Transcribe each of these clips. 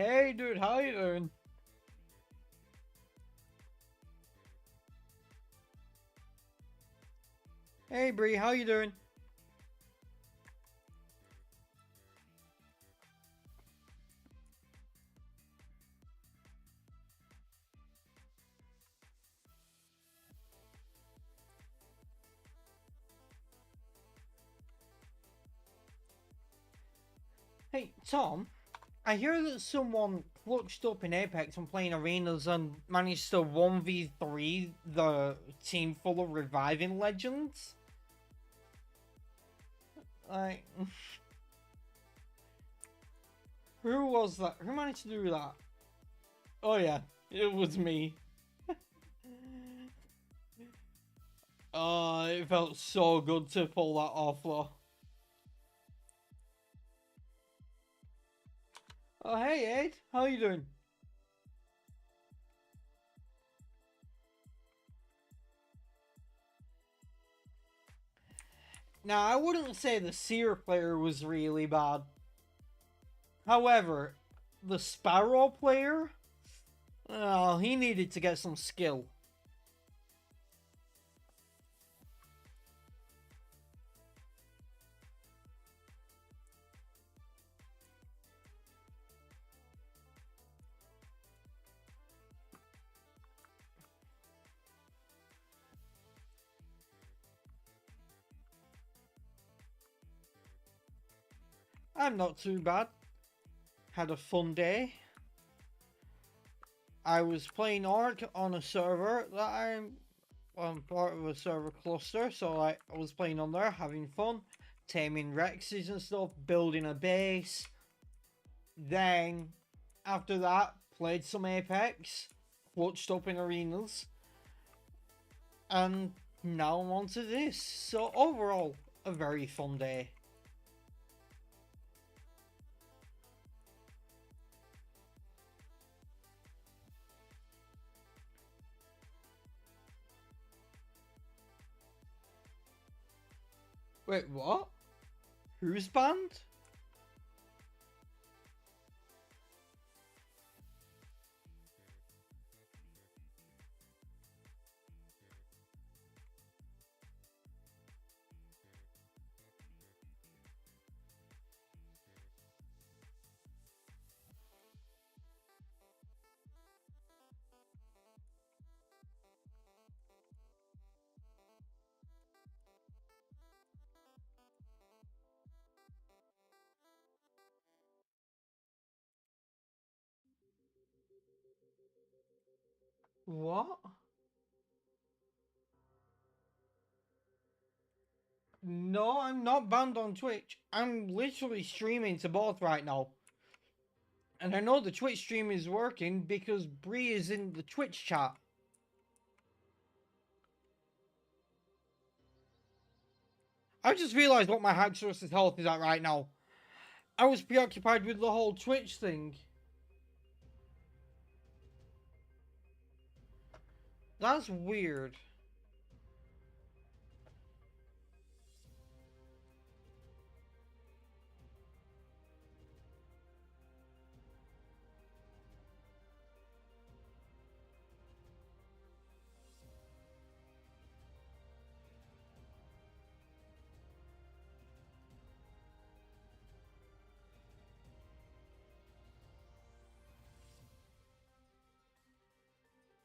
Hey dude, how you doing? Hey Bree, how you doing? Hey Tom, I hear that someone clutched up in Apex and playing arenas and managed to 1v3 the team full of reviving legends. Like, who was that? Who managed to do that? Oh yeah, it was me. Oh, it felt so good to pull that off though. Oh hey Ed, how you doing? Now I wouldn't say the Seer player was really bad. However, the Sparrow player, oh, he needed to get some skill. I'm not too bad. Had a fun day. I was playing Ark on a server that I'm part of a server cluster, so I was playing on there, having fun, taming Rexes and stuff, building a base. Then, after that, played some Apex, clutched up in arenas, and now I'm on to this. So overall, a very fun day. Wait, what? Who's banned? What? No, I'm not banned on Twitch. I'm literally streaming to both right now. And I know the Twitch stream is working because Bree is in the Twitch chat. I just realised what my hack source's health is at right now. I was preoccupied with the whole Twitch thing. That's weird.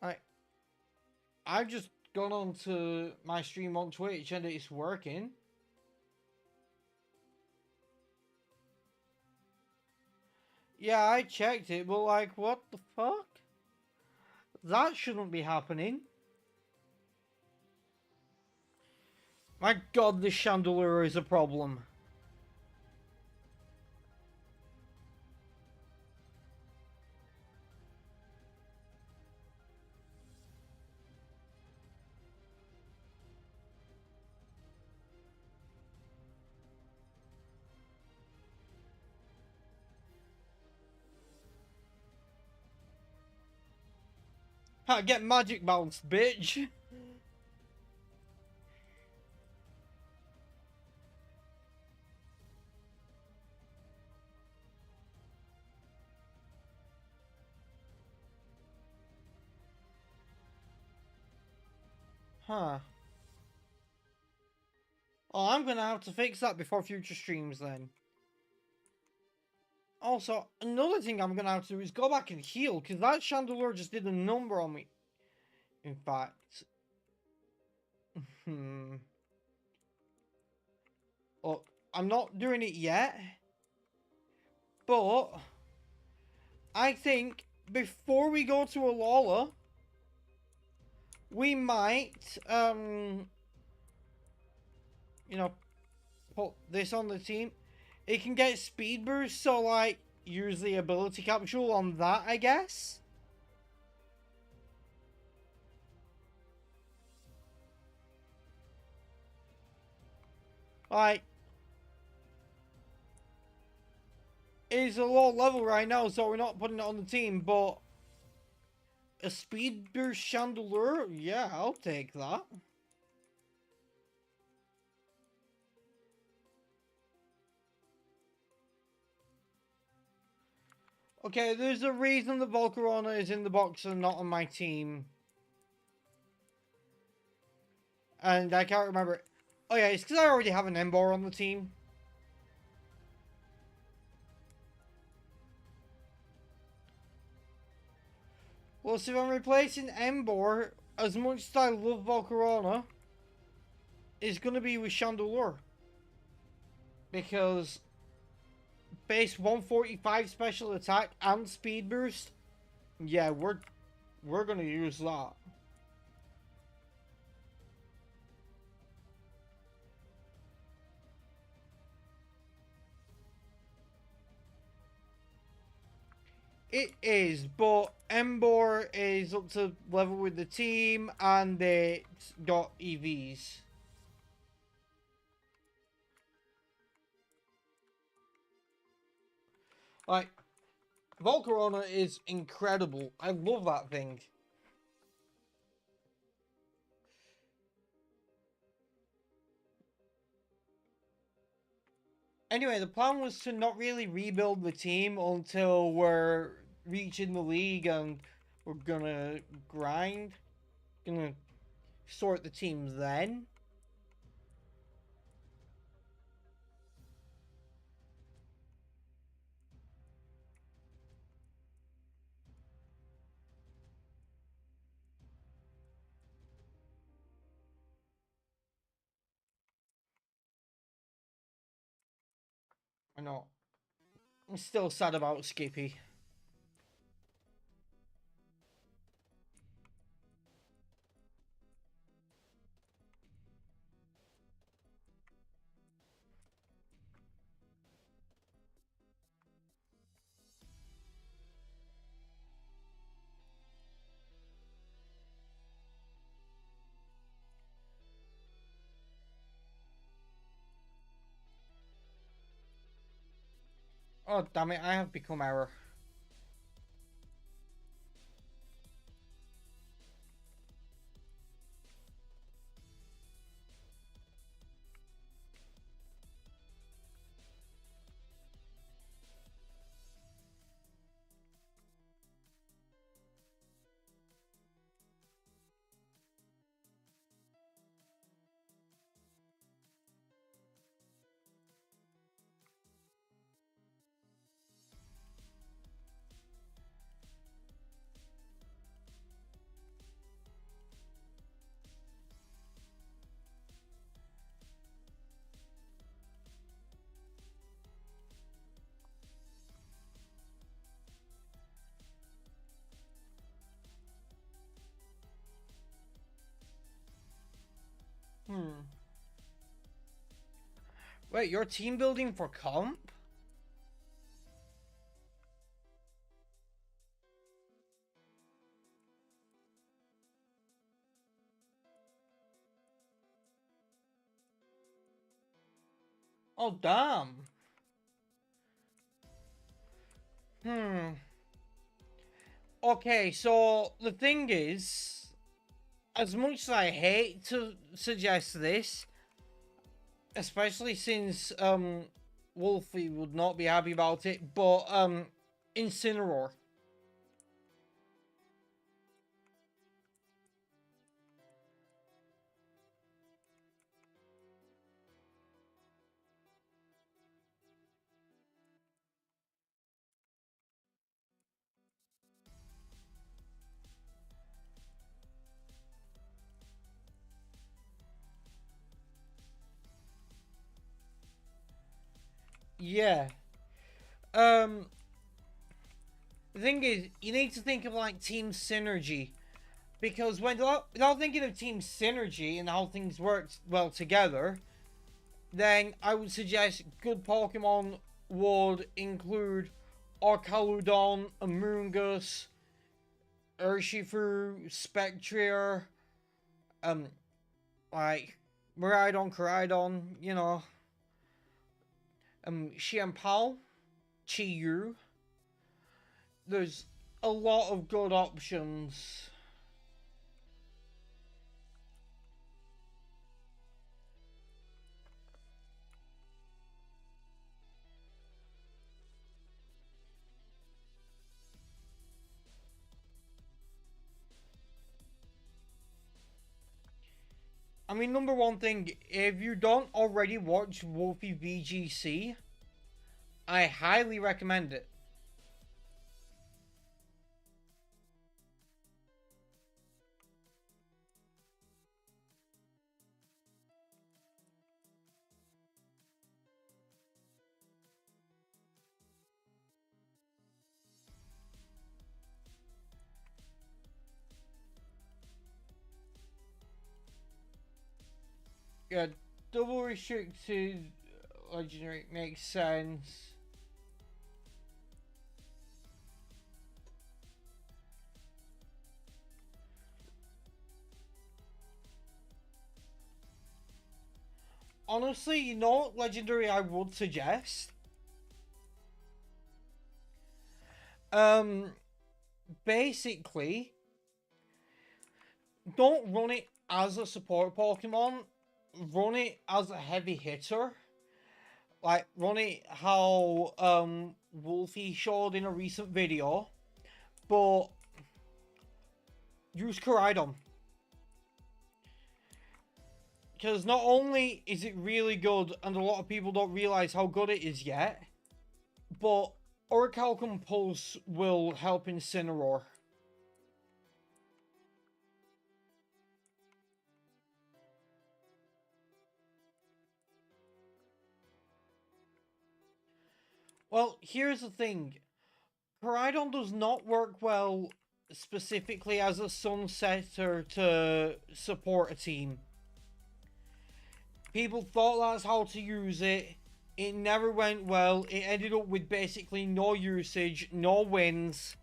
I I've just gone on to my stream on Twitch and it's working. Yeah, I checked it, but like, what the fuck? That shouldn't be happening. My god, this chandelier is a problem. Ha, get magic bounced, bitch. Huh. Oh, I'm gonna have to fix that before future streams then. Also, another thing I'm gonna have to do is go back and heal, because that chandelier just did a number on me. In fact. Oh, I'm not doing it yet. But I think before we go to Alola, we might, you know, put this on the team. It can get speed boost, so like use the ability capsule on that, I guess. Like, it's a low level right now, so we're not putting it on the team, but a speed boost chandelier, yeah, I'll take that. Okay, there's a reason the Volcarona is in the box and not on my team. And I can't remember. Oh yeah, it's because I already have an Ember on the team. Well, so if I'm replacing Ember, as much as I love Volcarona, it's going to be with Chandelure. Because base 145 special attack and speed boost, yeah, we're going to use that. It is, but Ember is up to level with the team and it's got EVs. Like, Volcarona is incredible. I love that thing. Anyway, the plan was to not really rebuild the team until we're reaching the league and we're gonna grind. Gonna sort the teams then. I know. I'm still sad about Skippy. Oh, damn it, I have become error. Wait, you're team building for comp? Oh, damn. Okay, so the thing is, as much as I hate to suggest this, especially since Wolfie would not be happy about it, but Incineroar. Yeah. Um, the thing is, you need to think of like team synergy. Because without thinking of team synergy and how things work well together, then I would suggest good Pokemon would include Arcaludon, Amoonguss, Urshifu, Spectrier, um, like Miraidon, Coridon, you know, Xianpao, Chiyu. There's a lot of good options. I mean, number one thing, if you don't already watch Wolfie VGC, I highly recommend it. Yeah, double restricted legendary makes sense. Honestly, you know what legendary I would suggest? Um, basically, don't run it as a support Pokemon. Run it as a heavy hitter. Like, run it how Wolfie showed in a recent video. But use Koraidon. Because not only is it really good, and a lot of people don't realize how good it is yet, but Orichalcum Pulse will help Incineroar. Well, here's the thing. Koraidon does not work well specifically as a Sunsetter to support a team. People thought that's how to use it. It never went well. It ended up with basically no usage, no wins.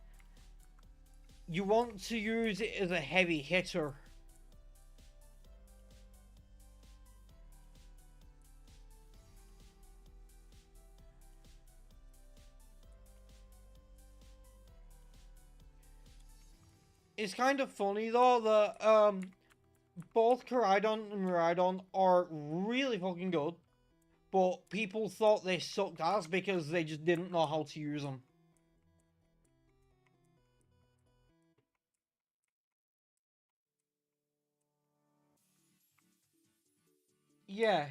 You want to use it as a heavy hitter. It's kind of funny though that both Koraidon and Miraidon are really fucking good, but people thought they sucked ass because they just didn't know how to use them. Yeah.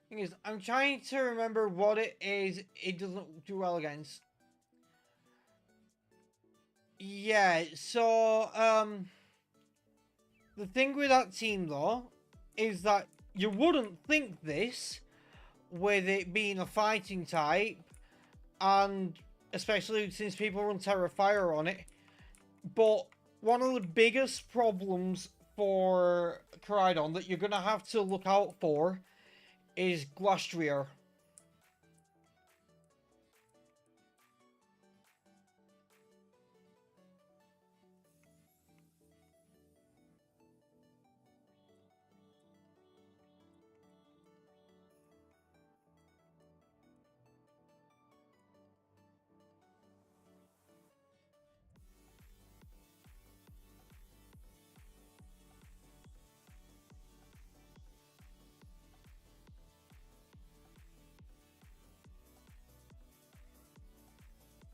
Thing is, I'm trying to remember what it is it doesn't do well against. Yeah, so, the thing with that team, though, is that you wouldn't think this, with it being a fighting type, and especially since people run Terra Fire on it, but one of the biggest problems for Koraidon that you're going to have to look out for is Glastrier.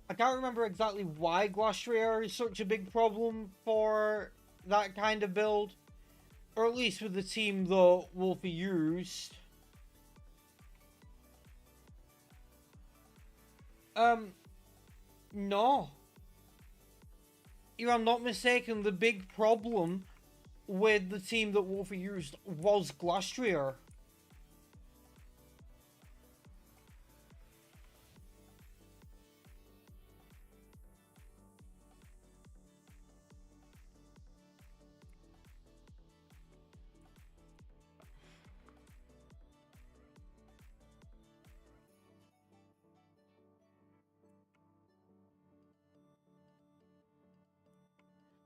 I can't remember exactly why Glastrier is such a big problem for that kind of build. Or at least with the team that Wolfie used. Um, no. If I'm not mistaken, the big problem with the team that Wolfie used was Glastrier.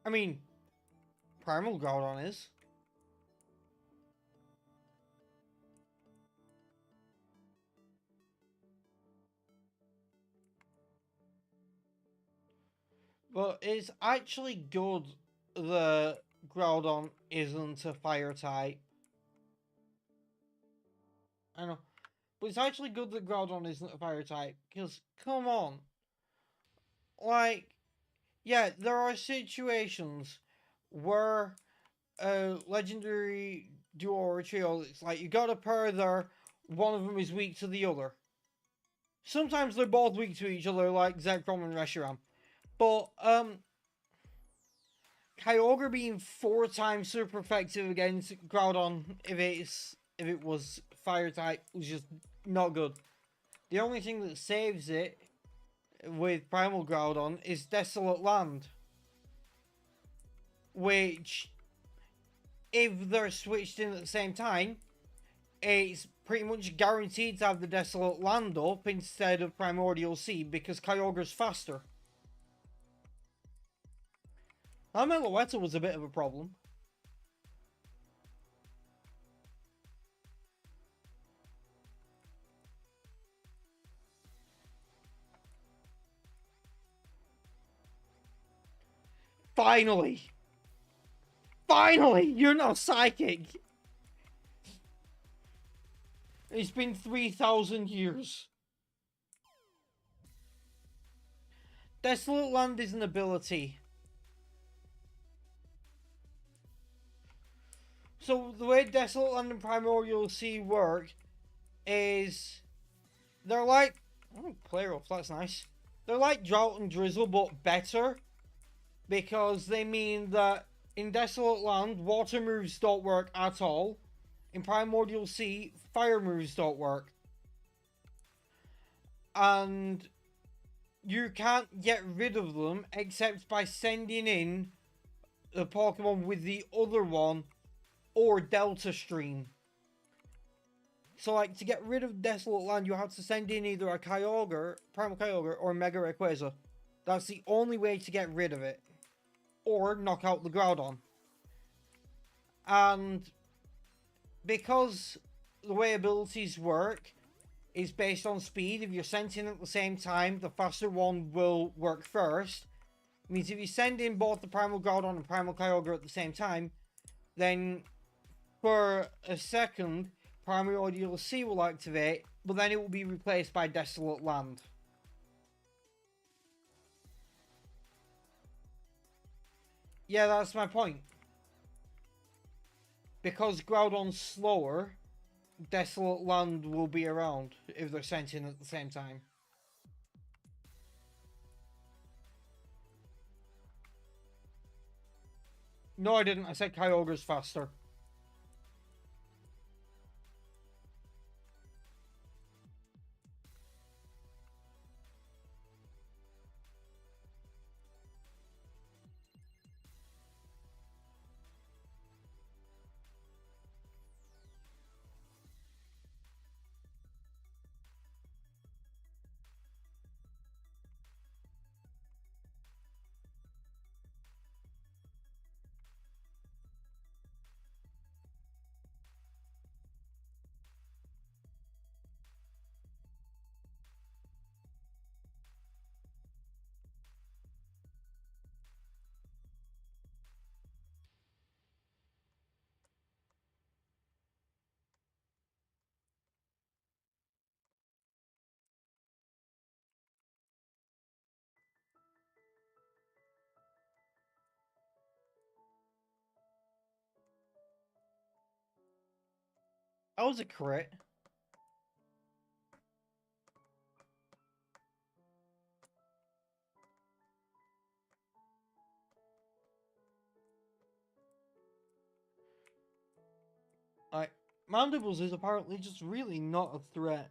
I mean, Primal Groudon is. But it's actually good the Groudon isn't a fire type. I know. But it's actually good that Groudon isn't a fire type. Because, come on. Like, yeah, there are situations where a legendary duo or trio, it's like you got a pair there, one of them is weak to the other. Sometimes they're both weak to each other, like Zekrom and Reshiram. But, Kyogre being 4 times super effective against Groudon if it was fire type was just not good. The only thing that saves it with Primal Groudon is Desolate Land, which if they're switched in at the same time, it's pretty much guaranteed to have the Desolate Land up instead of Primordial Sea because Kyogre's faster. That Meloetta was a bit of a problem. Finally! Finally! You're not psychic! It's been 3,000 years. Desolate Land is an ability. So the way Desolate Land and Primordial Sea work is they're like player off, that's nice. They're like Drought and Drizzle but better because they mean that in Desolate Land water moves don't work at all. In Primordial Sea, fire moves don't work. And you can't get rid of them except by sending in the Pokemon with the other one or Delta Stream. So, like, to get rid of Desolate Land, you have to send in either a Kyogre, Primal Kyogre, or Mega Rayquaza. That's the only way to get rid of it. Or knock out the Groudon. And because the way abilities work is based on speed, if you're sent in at the same time, the faster one will work first. It means if you send in both the Primal Groudon and Primal Kyogre at the same time, then for a second, Primordial Sea will activate, but then it will be replaced by Desolate Land. Yeah, that's my point. Because Groudon's slower, Desolate Land will be around if they're sent in at the same time. No, I didn't. I said Kyogre's faster. That was a crit. Like, Mandibles is apparently just really not a threat.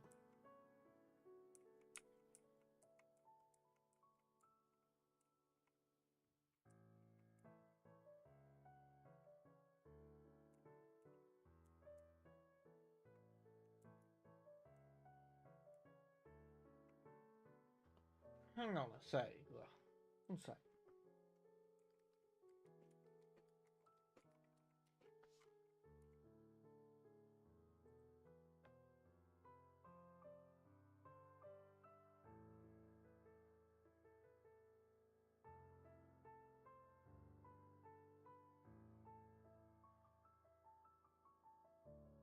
Hang on a sec. One sec.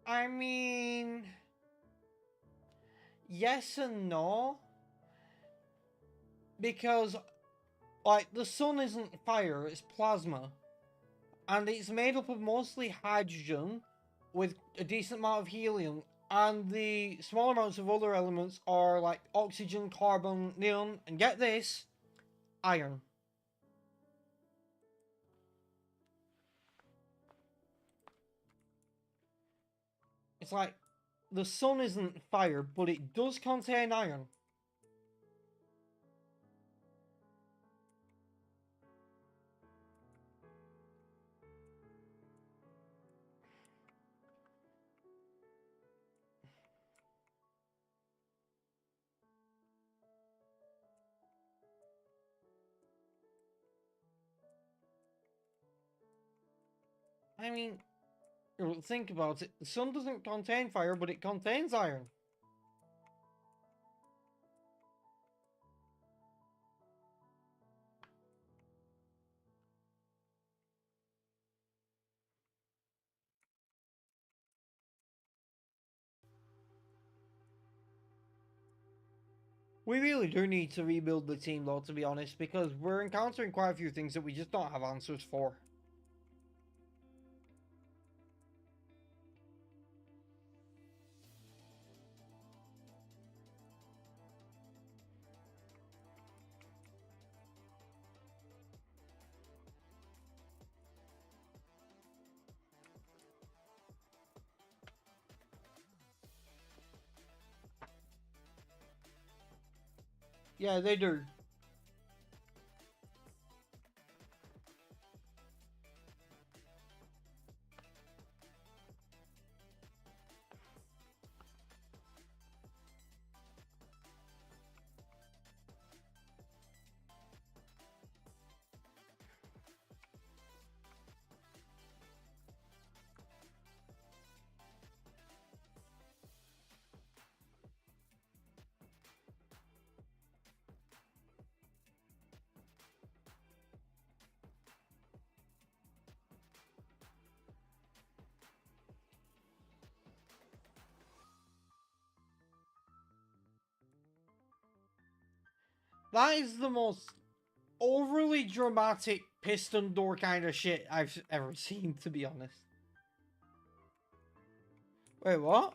I mean, yes and no. Because, like, the sun isn't fire, it's plasma. And it's made up of mostly hydrogen with a decent amount of helium. And the small amounts of other elements are like oxygen, carbon, neon, and get this, iron. It's like the sun isn't fire, but it does contain iron. I mean, think about it. The sun doesn't contain fire, but it contains iron. We really do need to rebuild the team, though, to be honest, because we're encountering quite a few things that we just don't have answers for. Yeah, they do. That is the most overly dramatic piston door kind of shit I've ever seen, to be honest. Wait, what?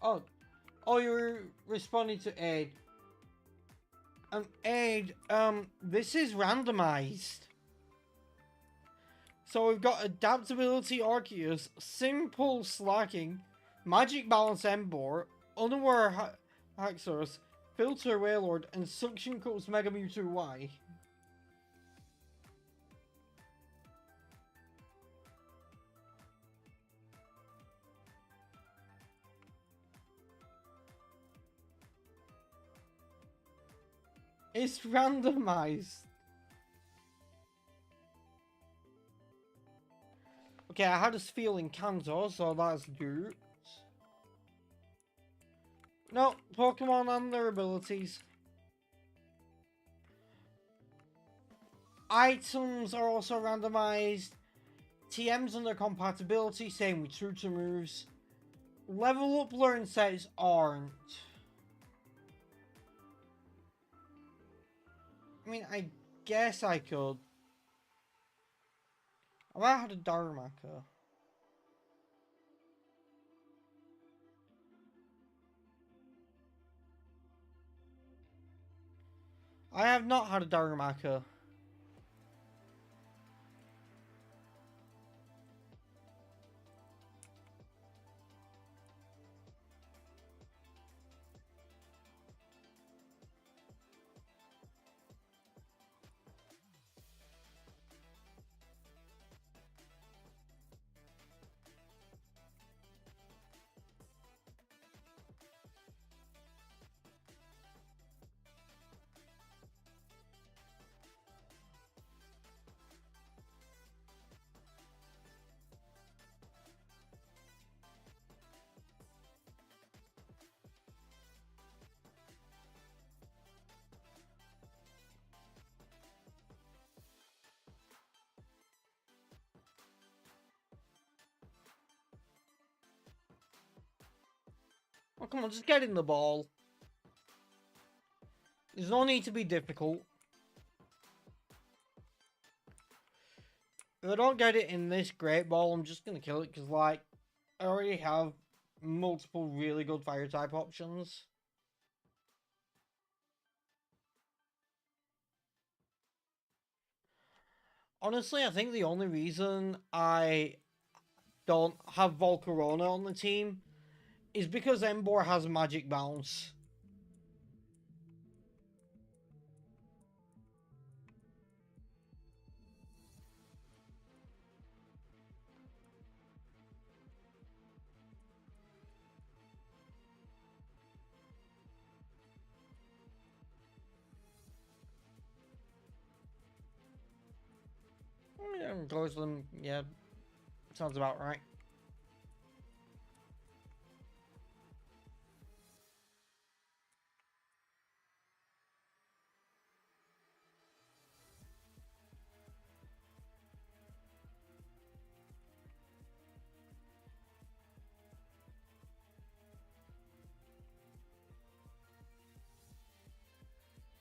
Oh, oh, you're responding to Aid. Aid, this is randomized. So we've got Adaptability Arceus, Simple Slacking, Magic Balance Emboar, Unaware Haxorus, Filter Wailord, and Suction Cups Mega Mewtwo Y. It's randomized. Okay, I had this feeling Kanto, so that's good. No, Pokemon and their abilities. Items are also randomized. TMs and their compatibility, same with Tutor moves. Level up learn sets aren't. I mean, I guess I could. I might have had a Darumaka. I have not had a Darumaka. Oh, come on, just get in the ball. There's no need to be difficult. If I don't get it in this great ball, I'm just gonna kill it, because, like, I already have multiple really good fire type options. Honestly, I think the only reason I don't have Volcarona on the team is because Embor has Magic Bounce. Yeah, goes them, yeah, sounds about right.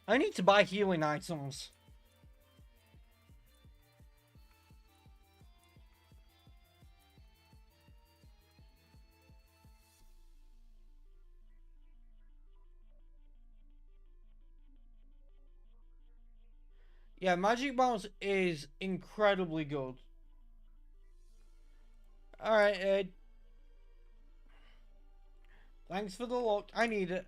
I need to buy healing items. Yeah, Magic Bounce is incredibly good. Alright, thanks for the luck. I need it.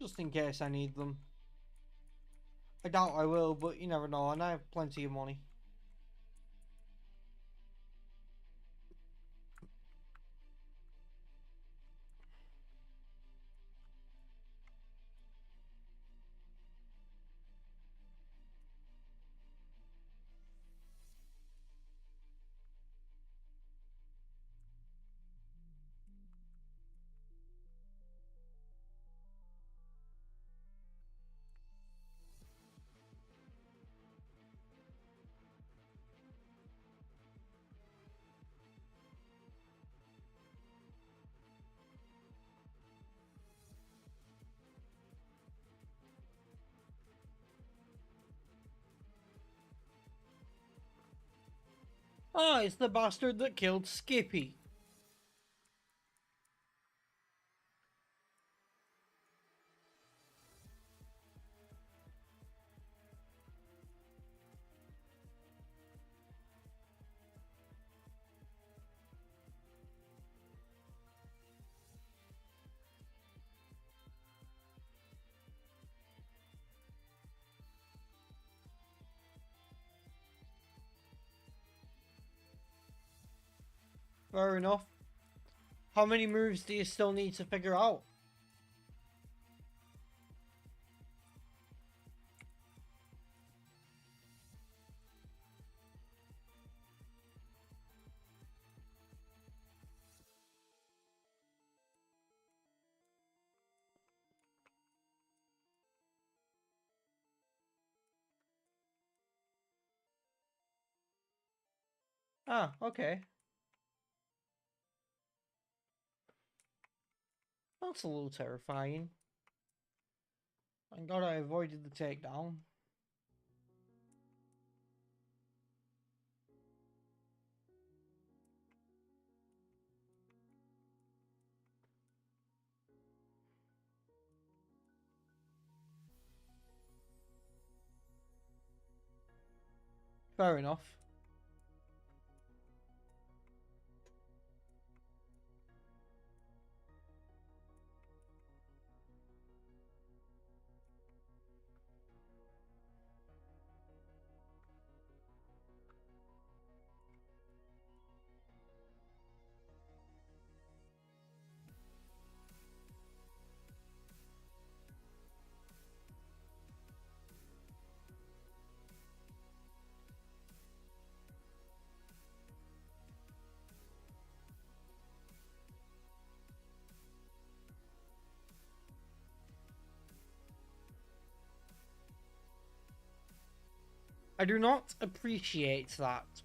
Just in case I need them. I doubt I will, but you never know, and I have plenty of money. Oh, it's the bastard that killed Skippy. Fair enough. How many moves do you still need to figure out? Ah, okay. That's a little terrifying. Thank God I avoided the takedown. Fair enough. I do not appreciate that.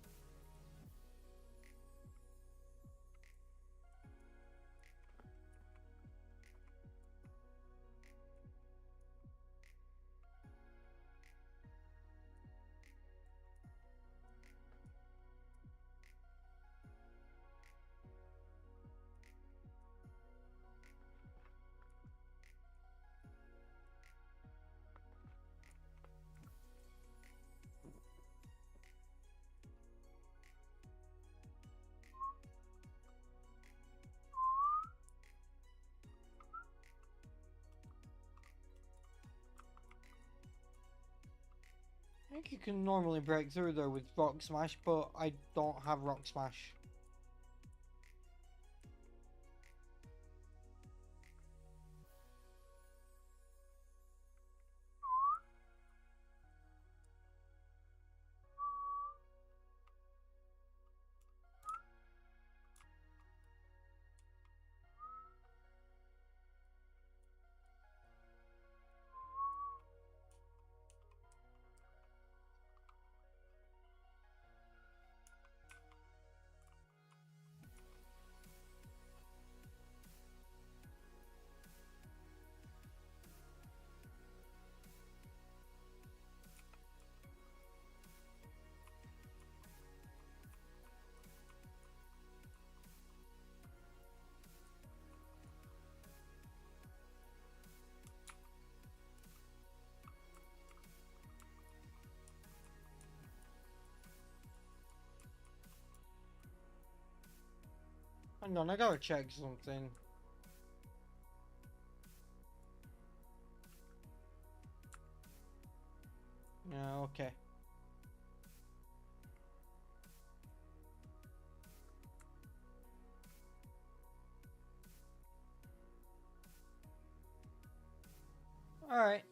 I think you can normally break through there with Rock Smash, but I don't have Rock Smash. Hang on, I gotta check something. Yeah, okay. Alright.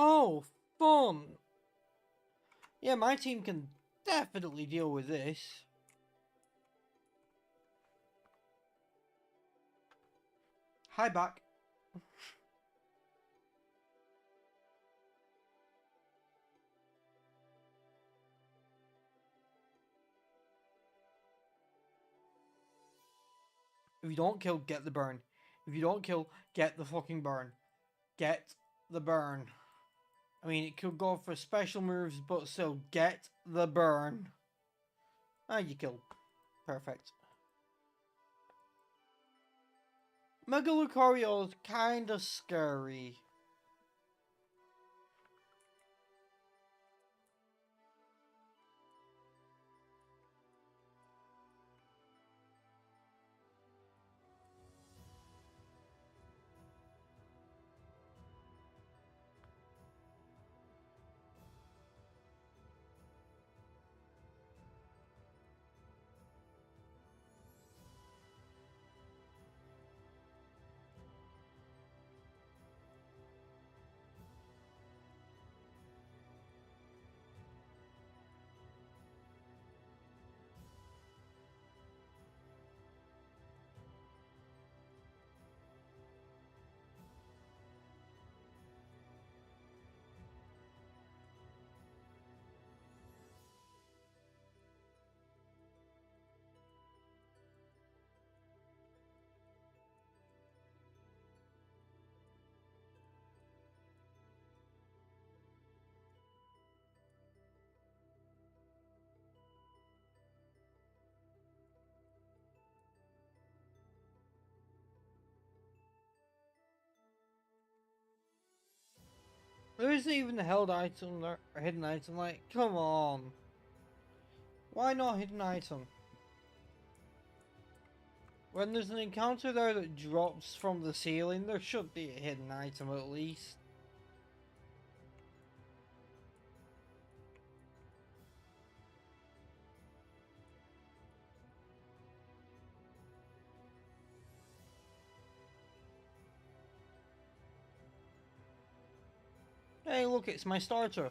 Oh, fun. Yeah, my team can definitely deal with this. Hi, back. If you don't kill, get the burn. If you don't kill, get the fucking burn. Get the burn. I mean, it could go for special moves, but still, get the burn. Ah, you killed. Perfect. Mega Lucario is kinda scary. There isn't even a held item or hidden item. Like, come on. Why not hidden item? When there's an encounter there that drops from the ceiling, there should be a hidden item at least. Hey, look, it's my starter.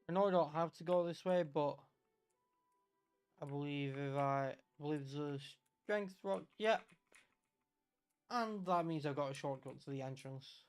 I know I don't have to go this way, but I believe there's a strength rock, yeah, and that means I've got a shortcut to the entrance.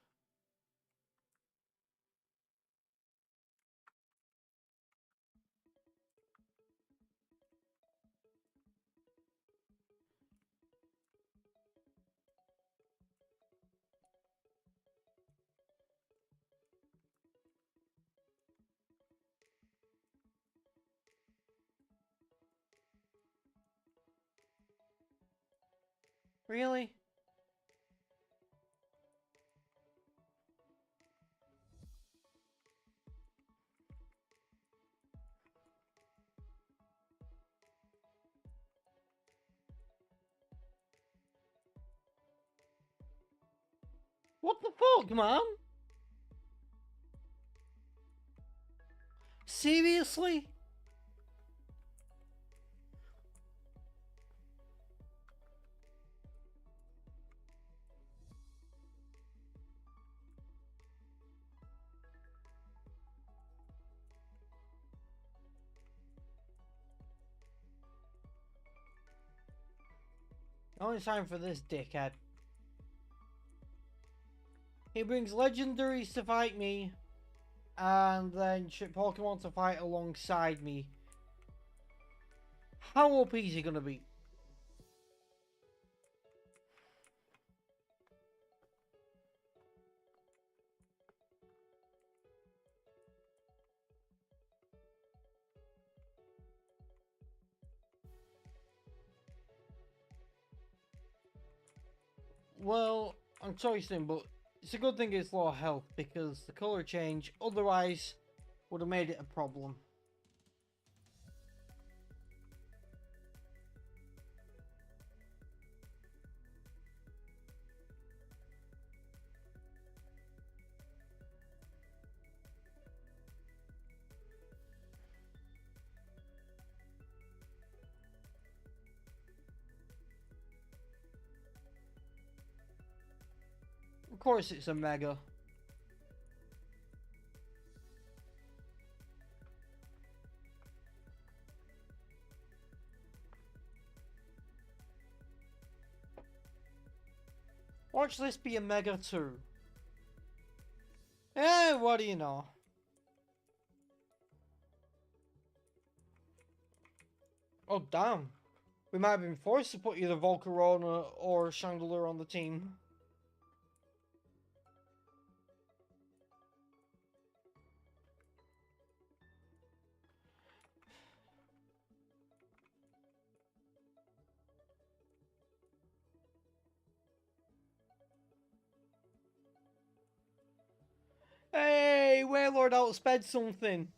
Really? What the fuck, man? Seriously? Now it's time for this dickhead. He brings legendaries to fight me, and then shit Pokemon to fight alongside me. How OP is he gonna be? Well, I'm sorry, Sim, but it's a good thing it's low health because the color change otherwise would have made it a problem. Of course, it's a mega. Watch this be a mega too. Eh, what do you know? Oh, damn. We might have been forced to put either Volcarona or Chandelier on the team. Hey, Wailord outsped something.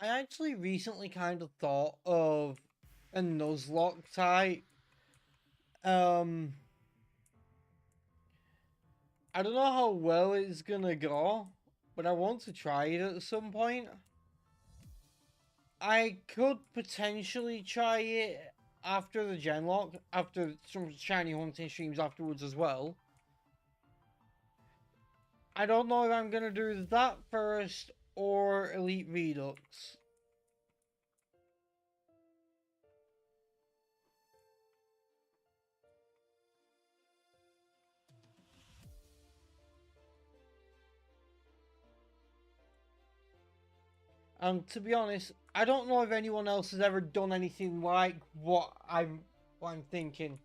I actually recently kind of thought of a Nuzlocke type. Um, I don't know how well it's gonna go, but I want to try it at some point. I could potentially try it after the Genlocke, after some shiny hunting streams afterwards as well. I don't know if I'm gonna do that first or Elite Redux. And to be honest, I don't know if anyone else has ever done anything like what I'm thinking.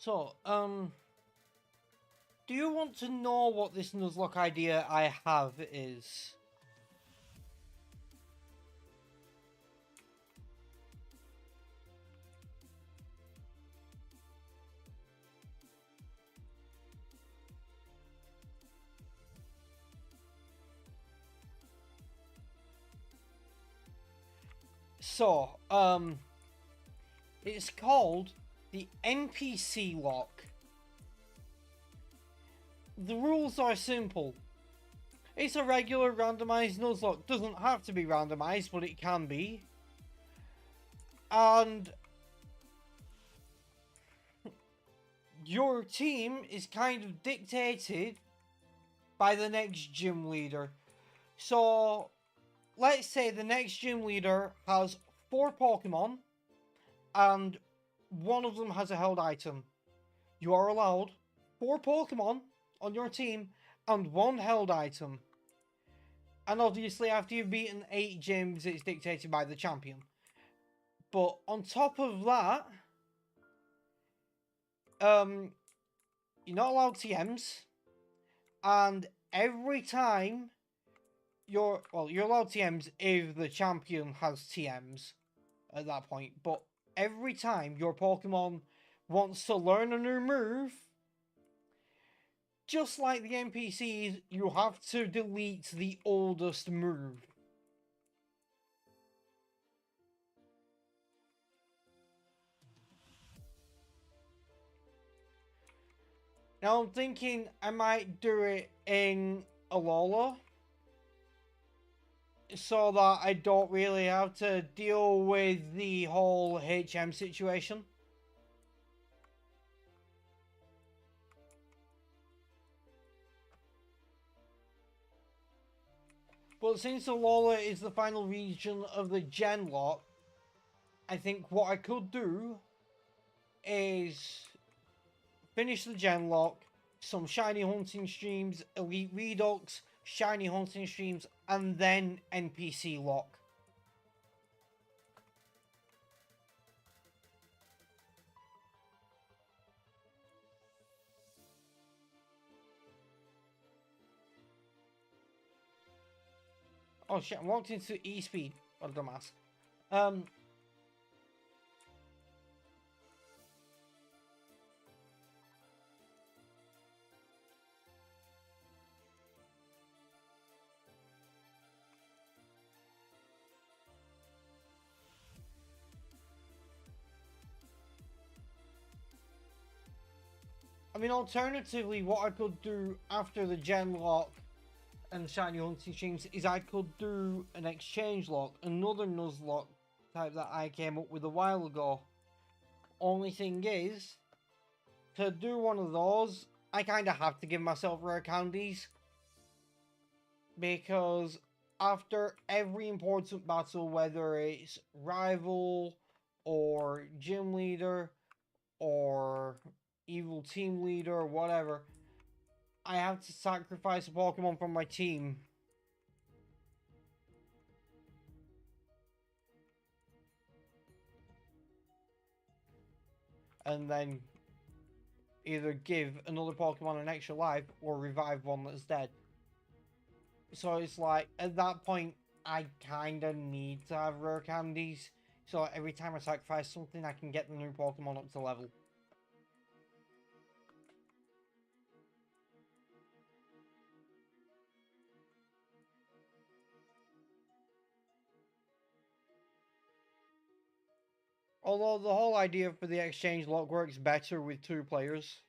So, do you want to know what this Nuzlocke idea I have is? So, it's called the NPC lock. The rules are simple. It's a regular randomized Nuzlocke. Doesn't have to be randomized, but it can be. And your team is kind of dictated by the next gym leader. So, let's say the next gym leader has 4 Pokemon, and one of them has a held item. You are allowed 4 Pokemon on your team and 1 held item. And obviously after you've beaten 8 gyms, it's dictated by the champion. But on top of that, you're not allowed TMs. And every time you're allowed TMs if the champion has TMs at that point. But every time your Pokemon wants to learn a new move, just like the NPCs, you have to delete the oldest move. Now I'm thinking I might do it in Alola, so that I don't really have to deal with the whole HM situation. But since Alola is the final region of the Genlocke, I think what I could do is finish the Genlocke, some shiny hunting streams, elite redux, shiny hunting streams, and then NPC lock. Oh shit, I walked into E-Speed. What a dumbass. I mean, alternatively, what I could do after the Genlocke and shiny hunting streams is I could do an exchange lock, another Nuzlocke type that I came up with a while ago. Only thing is, to do one of those, I kind of have to give myself rare candies. Because after every important battle, whether it's rival, or gym leader, or evil team leader, or whatever, I have to sacrifice a Pokemon from my team. And then either give another Pokemon an extra life or revive one that's dead. So it's like, at that point, I kinda need to have rare candies. So every time I sacrifice something, I can get the new Pokemon up to level. Although the whole idea for the exchange lock works better with 2 players.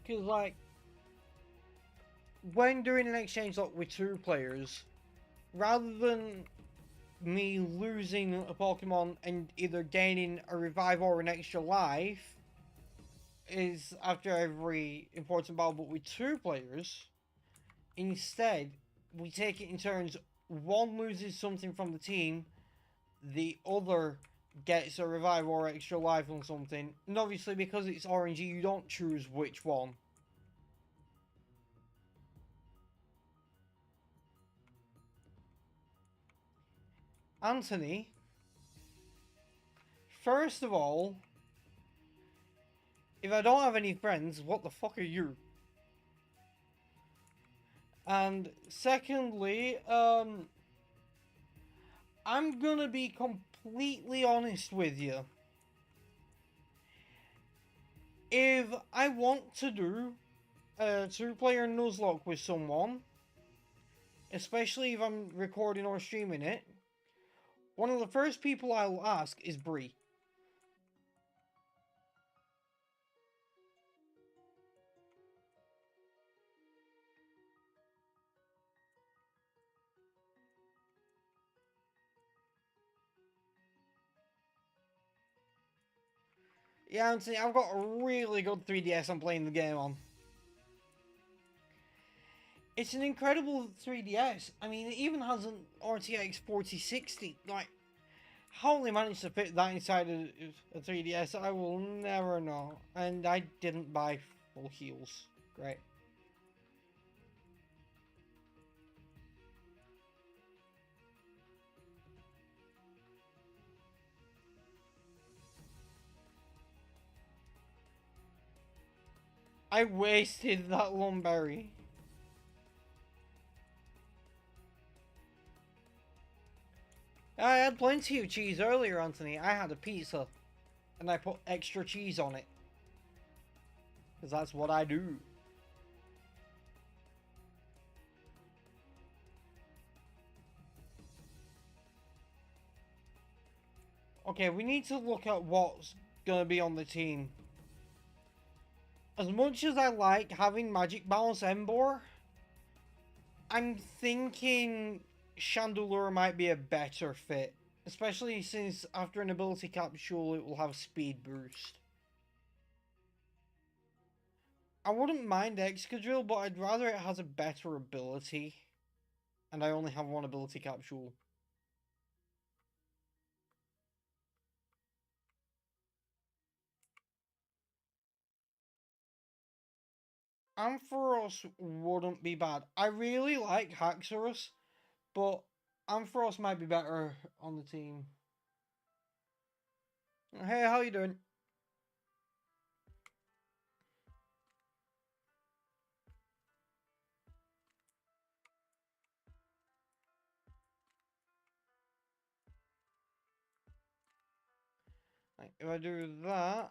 Because, like, when doing an exchange lock with 2 players, rather than me losing a Pokemon and either gaining a revive or an extra life, is after every important battle, but with 2 players, instead, we take it in turns. One loses something from the team, the other gets a revive or extra life on something. And obviously, because it's RNG, you don't choose which one. Anthony, first of all, if I don't have any friends, what the fuck are you? And secondly, I'm gonna be completely honest with you. If I want to do a two-player Nuzlocke with someone, especially if I'm recording or streaming it, one of the first people I'll ask is Bree. Yeah, Anthony, I've got a really good 3DS I'm playing the game on. It's an incredible 3DS. I mean, it even has an RTX 4060. Like, how they managed to fit that inside a 3DS, I will never know. And I didn't buy full heals. Great. I wasted that lumberry. I had plenty of cheese earlier, Anthony. I had a pizza. And I put extra cheese on it. Because that's what I do. Okay, we need to look at what's gonna be on the team. As much as I like having Magic Balance Embor, I'm thinking Chandelure might be a better fit. Especially since after an ability capsule it will have speed boost. I wouldn't mind Excadrill, but I'd rather it has a better ability. And I only have one ability capsule. Ampharos wouldn't be bad. I really like Haxorus, but Ampharos might be better on the team. Hey, how you doing? Right, if I do that,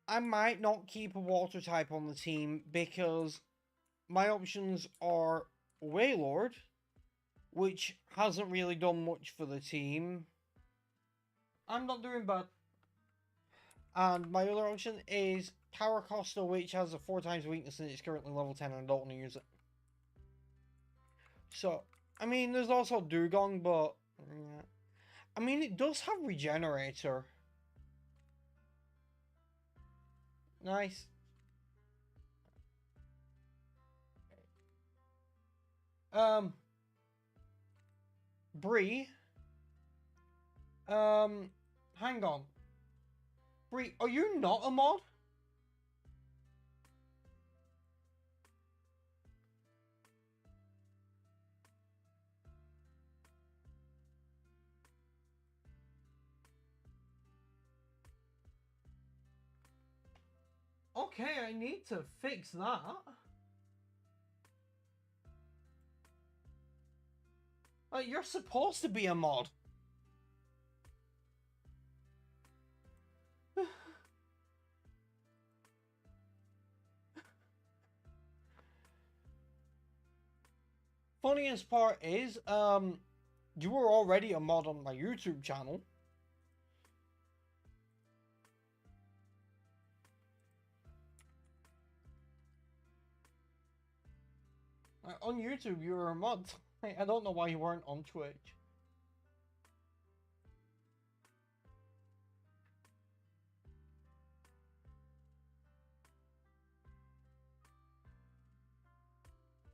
I might not keep a water type on the team because my options are Wailord, which hasn't really done much for the team. I'm not doing bad. And my other option is Caracosta, which has a 4 times weakness and it's currently level 10 and I don't want to use it. So, I mean, there's also Dugong, but... Yeah. I mean, it does have Regenerator. Nice. Bree. Hang on. Bree, are you not a mod? Okay, I need to fix that. Like, you're supposed to be a mod. Funniest part is, you were already a mod on my YouTube channel. On YouTube, you were a mod. I don't know why you weren't on Twitch.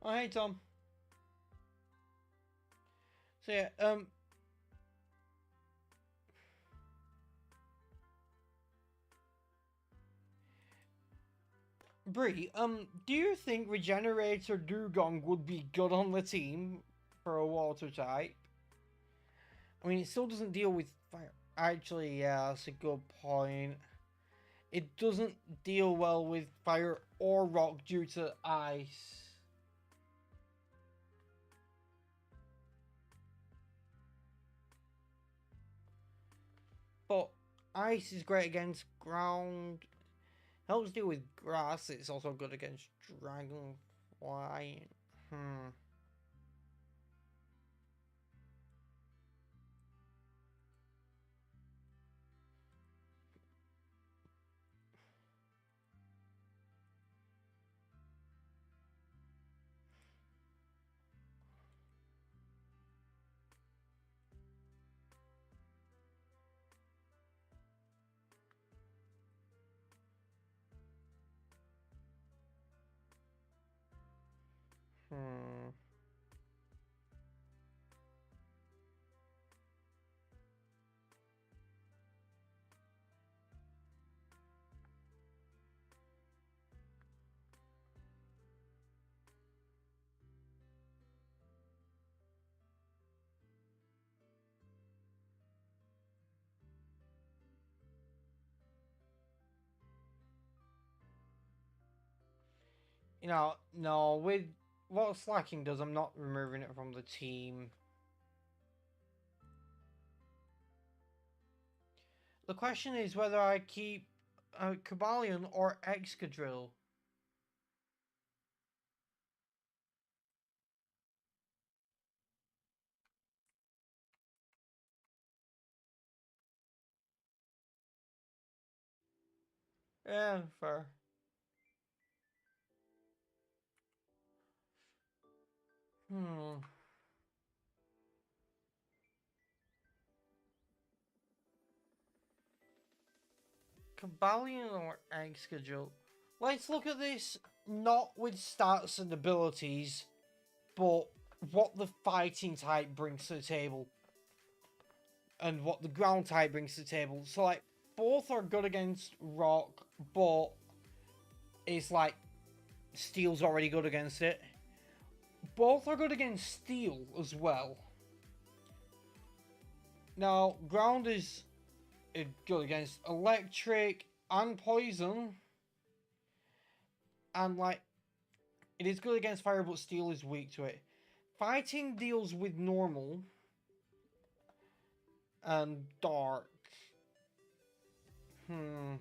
Oh, hey, Tom. So, yeah, Bree, do you think Regenerator Dugong would be good on the team for a water type? I mean, it still doesn't deal with fire. Actually, yeah, that's a good point. It doesn't deal well with fire or rock due to ice. But ice is great against ground. Helps deal with grass. It's also good against dragonfly. Hmm. Hmm. No, with what slacking does, I'm not removing it from the team. The question is whether I keep Kabalion or Excadrill. Yeah, fair. Hmm. Kabalion or Excadrill? Let's look at this not with stats and abilities, but what the fighting type brings to the table and what the ground type brings to the table. So, like, both are good against rock, but it's like steel's already good against it. Both are good against steel as well. Now, ground is good against electric and poison, and like it is good against fire, but steel is weak to it. Fighting deals with normal and dark. Hmm.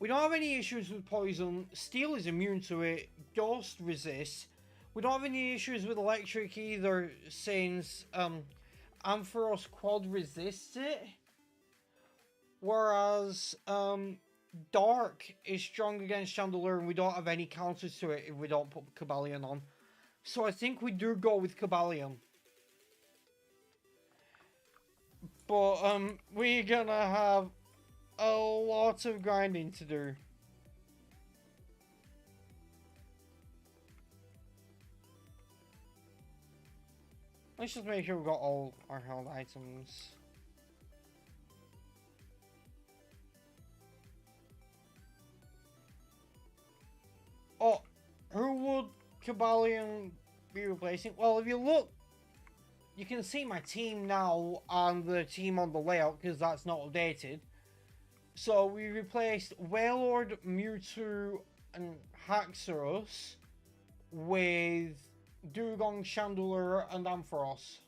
We don't have any issues with poison. Steel is immune to it. Ghost resists. We don't have any issues with electric either, since Ampharos Quad resists it. Whereas Dark is strong against Chandelier, and we don't have any counters to it if we don't put Kabalion on. So I think we do go with Kabalion. But we're gonna have a lot of grinding to do. Let's just make sure we've got all our held items. Oh, who would Kabalion be replacing? Well, if you look, you can see my team now and the team on the layout, because that's not updated. So we replaced Wailord, Mewtwo, and Haxorus with Dugong, Chandelure, and Ampharos.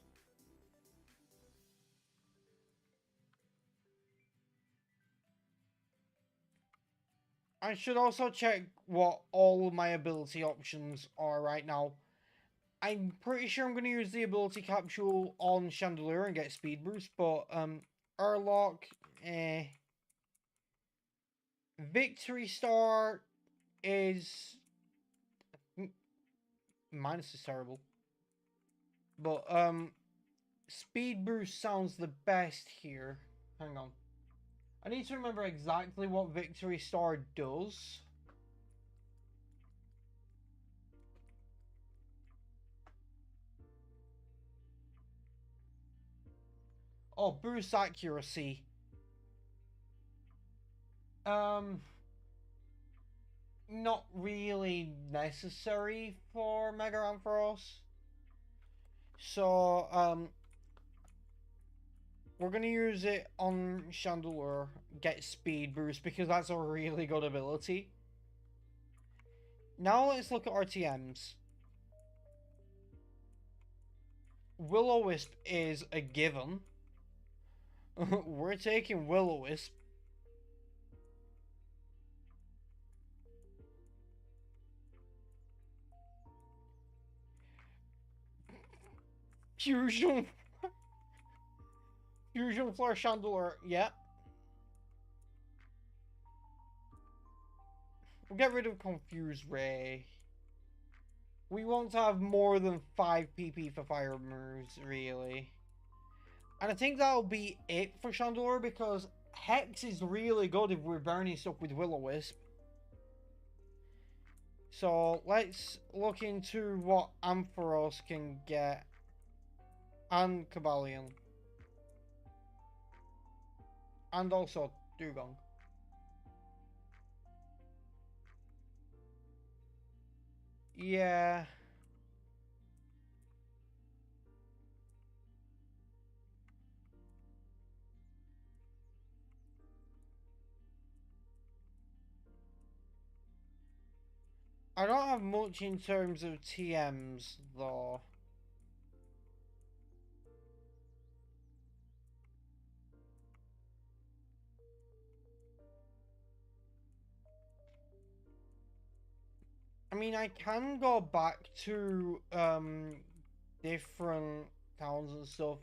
I should also check what all of my ability options are right now. I'm pretty sure I'm going to use the ability capsule on Chandelure and get speed boost, but Urlock, eh. Victory Star is minus is terrible, but speed boost sounds the best here. Hang on, I need to remember exactly what Victory Star does. Oh, boost accuracy. Um, Not really necessary for Mega Ampharos. So, we're gonna use it on Chandelure, get speed boost, because that's a really good ability. Now let's look at RTMs. Will-O-Wisp is a given. We're taking Will-O-Wisp. Fusion. Fusion Flare Chandelure, yeah. We'll get rid of Confused Ray. We won't have more than 5 PP for fire moves, really. And I think that'll be it for Chandelure, because Hex is really good if we're burning stuff with Will-O-Wisp. So let's look into what Ampharos can get. And Cobalion. And also Dugong. Yeah. I don't have much in terms of TMs, though. I mean, I can go back to different towns and stuff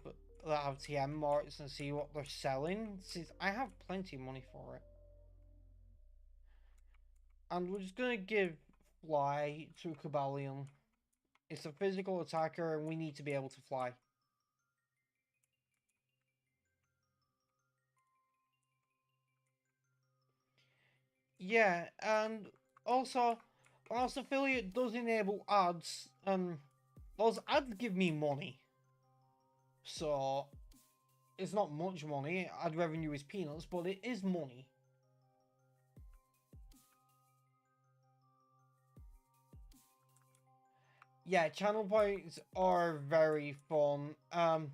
that have TM marks and see what they're selling, since I have plenty of money for it. And we're just gonna give Fly to Cobalion. It's a physical attacker and we need to be able to fly. Yeah, and also, whilst affiliate does enable ads, those ads give me money. So, it's not much money. Ad revenue is peanuts, but it is money. Yeah, channel points are very fun. I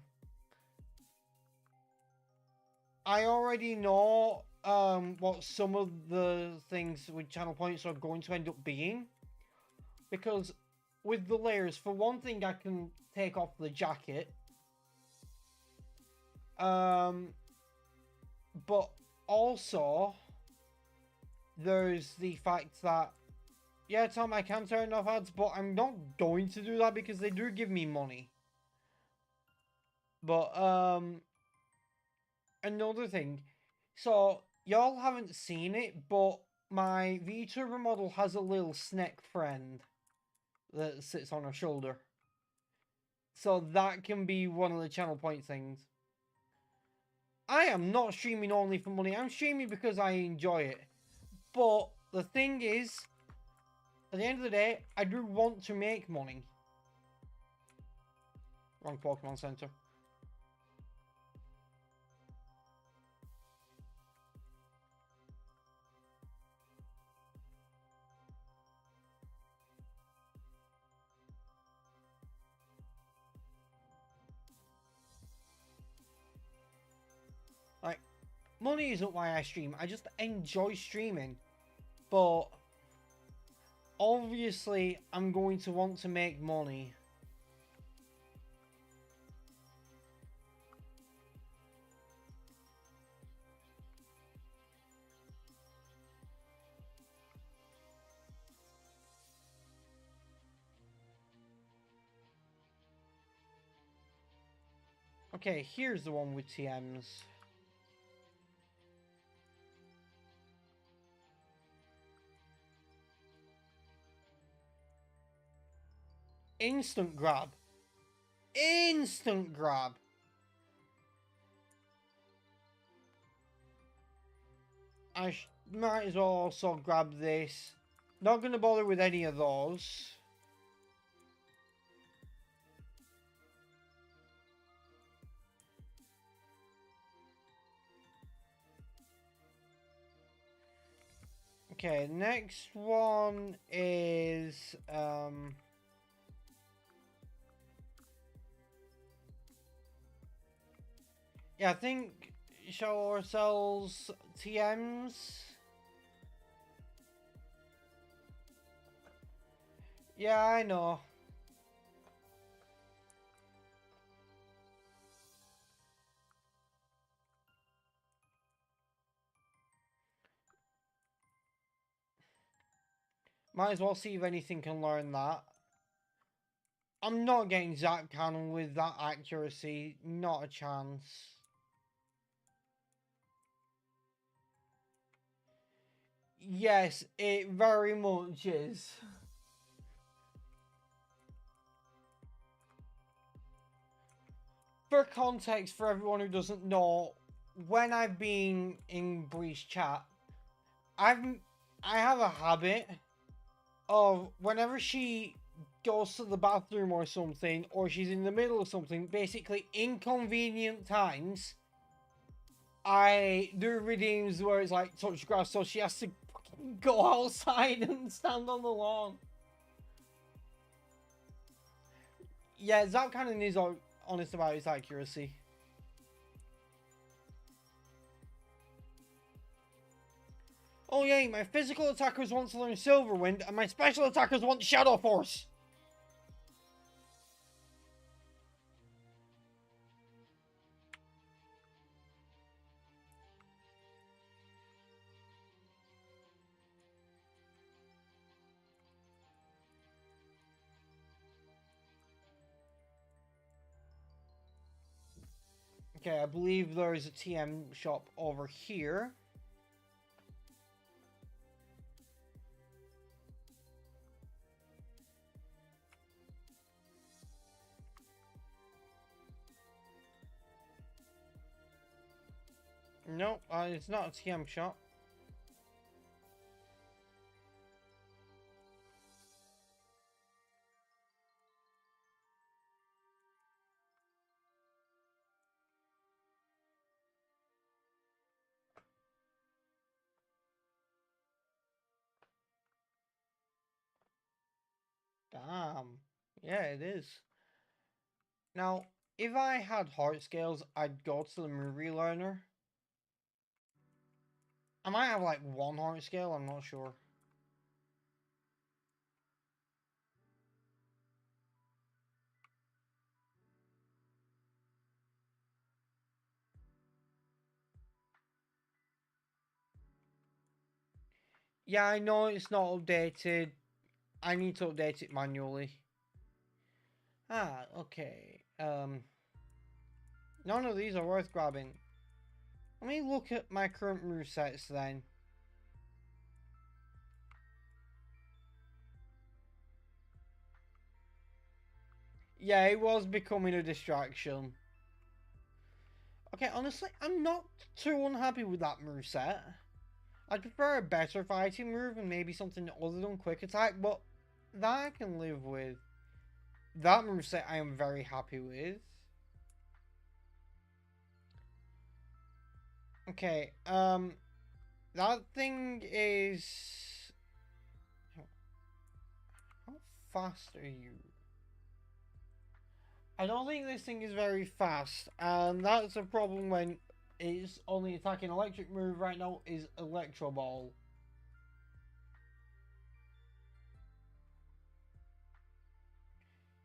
already know what some of the things with channel points are going to end up being, because with the layers, for one thing, I can take off the jacket. But also there's the fact that, yeah, Tom, I can turn off ads, but I'm not going to do that because they do give me money. But another thing, so y'all haven't seen it, but my VTuber model has a little snake friend that sits on her shoulder. So that can be one of the channel point things. I am not streaming only for money. I'm streaming because I enjoy it. But the thing is, at the end of the day, I do want to make money. Wrong Pokemon Center. Like, money isn't why I stream. I just enjoy streaming. But obviously, I'm going to want to make money. Okay, here's the one with TMs. Instant grab. Instant grab. I might as well also grab this. Not going to bother with any of those. Okay, next one is yeah, I think show ourselves TMs. Yeah, I know. Might as well see if anything can learn that. I'm not getting Zap Cannon with that accuracy. Not a chance. Yes, it very much is. For context, for everyone who doesn't know, when I've been in Bree's chat, I have a habit of whenever she goes to the bathroom or something, or she's in the middle of something, basically inconvenient times, I do redeems where it's like touch grass, so she has to go outside and stand on the lawn. Yeah, Zap Cannon is honest about his accuracy. Oh yay, my physical attackers want to learn Silverwind, and my special attackers want Shadow Force! Okay, I believe there is a TM shop over here. No, it's not a TM shop. Damn. Yeah, it is. Now, if I had heart scales, I'd go to the movie learner. I might have like one heart scale, I'm not sure. Yeah, I know it's not updated. I need to update it manually. Ah, okay. None of these are worth grabbing. Let me look at my current movesets then. Yeah, it was becoming a distraction. Okay, honestly, I'm not too unhappy with that moveset. I'd prefer a better fighting move and maybe something other than quick attack, but that I can live with. That moveset I am very happy with. Okay, that thing is... How fast are you? I don't think this thing is very fast, and that's a problem when it's only attacking electric move right now is Electro Ball.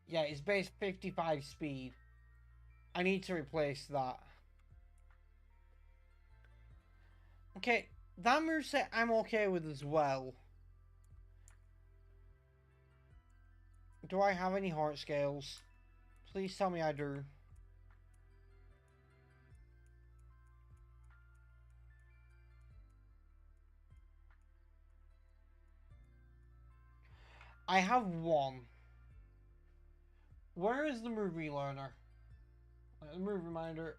Yeah, it's base 55 speed. I need to replace that. Okay, that moveset I'm okay with as well. Do I have any heart scales? Please tell me I do. I have one. Where is the movie learner? The move reminder.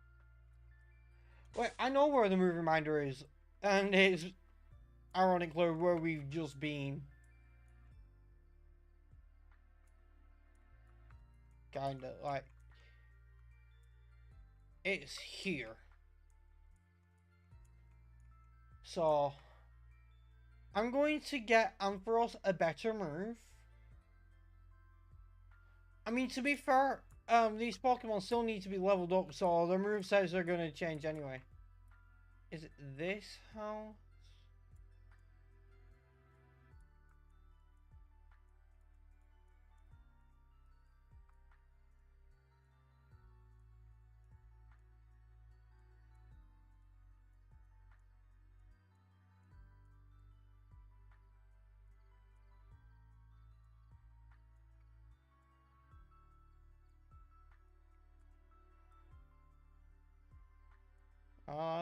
Wait, I know where the move reminder is. And it's ironically where we've just been. Kinda, like... It's here. So... I'm going to get Ampharos a better move. I mean, to be fair, these Pokemon still need to be leveled up, so their movesets are going to change anyway. Is it this house?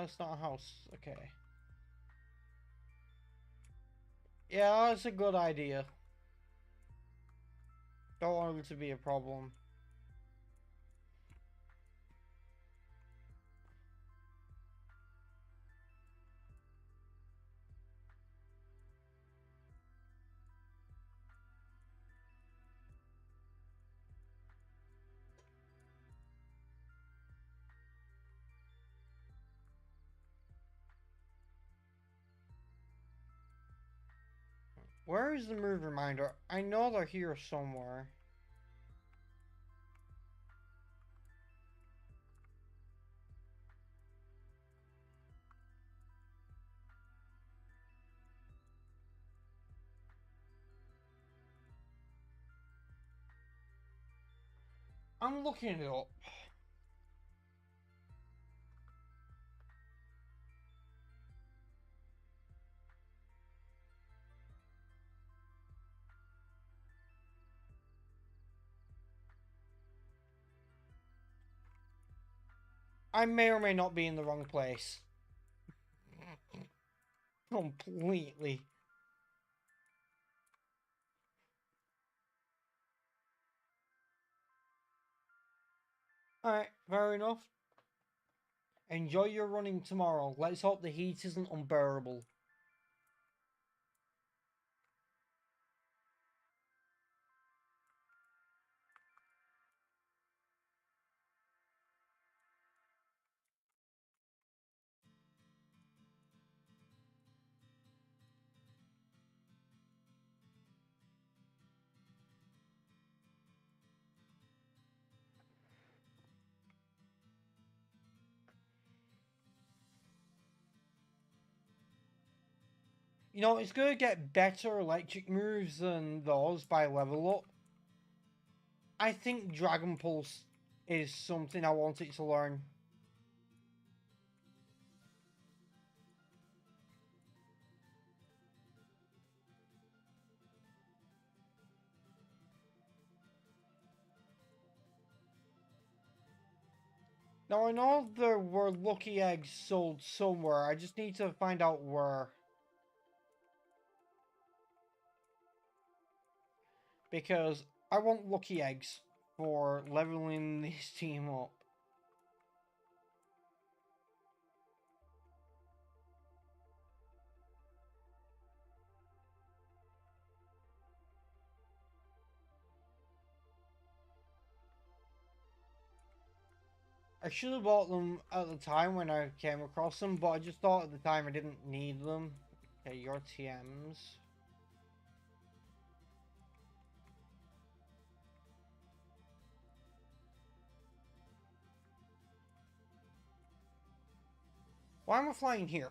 It's not a house. Okay. Yeah, that's a good idea. Don't want it to be a problem. Where is the move reminder? I know they're here somewhere. I'm looking it up. I may or may not be in the wrong place. Completely. Alright, fair enough. Enjoy your running tomorrow. Let's hope the heat isn't unbearable. You know, it's gonna get better electric moves than those by level up. I think Dragon Pulse is something I want it to learn. Now I know there were lucky eggs sold somewhere. I just need to find out where. Because I want lucky eggs for leveling this team up. I should have bought them at the time when I came across them, but I just thought at the time I didn't need them. Okay, your TMs. Why am I flying here?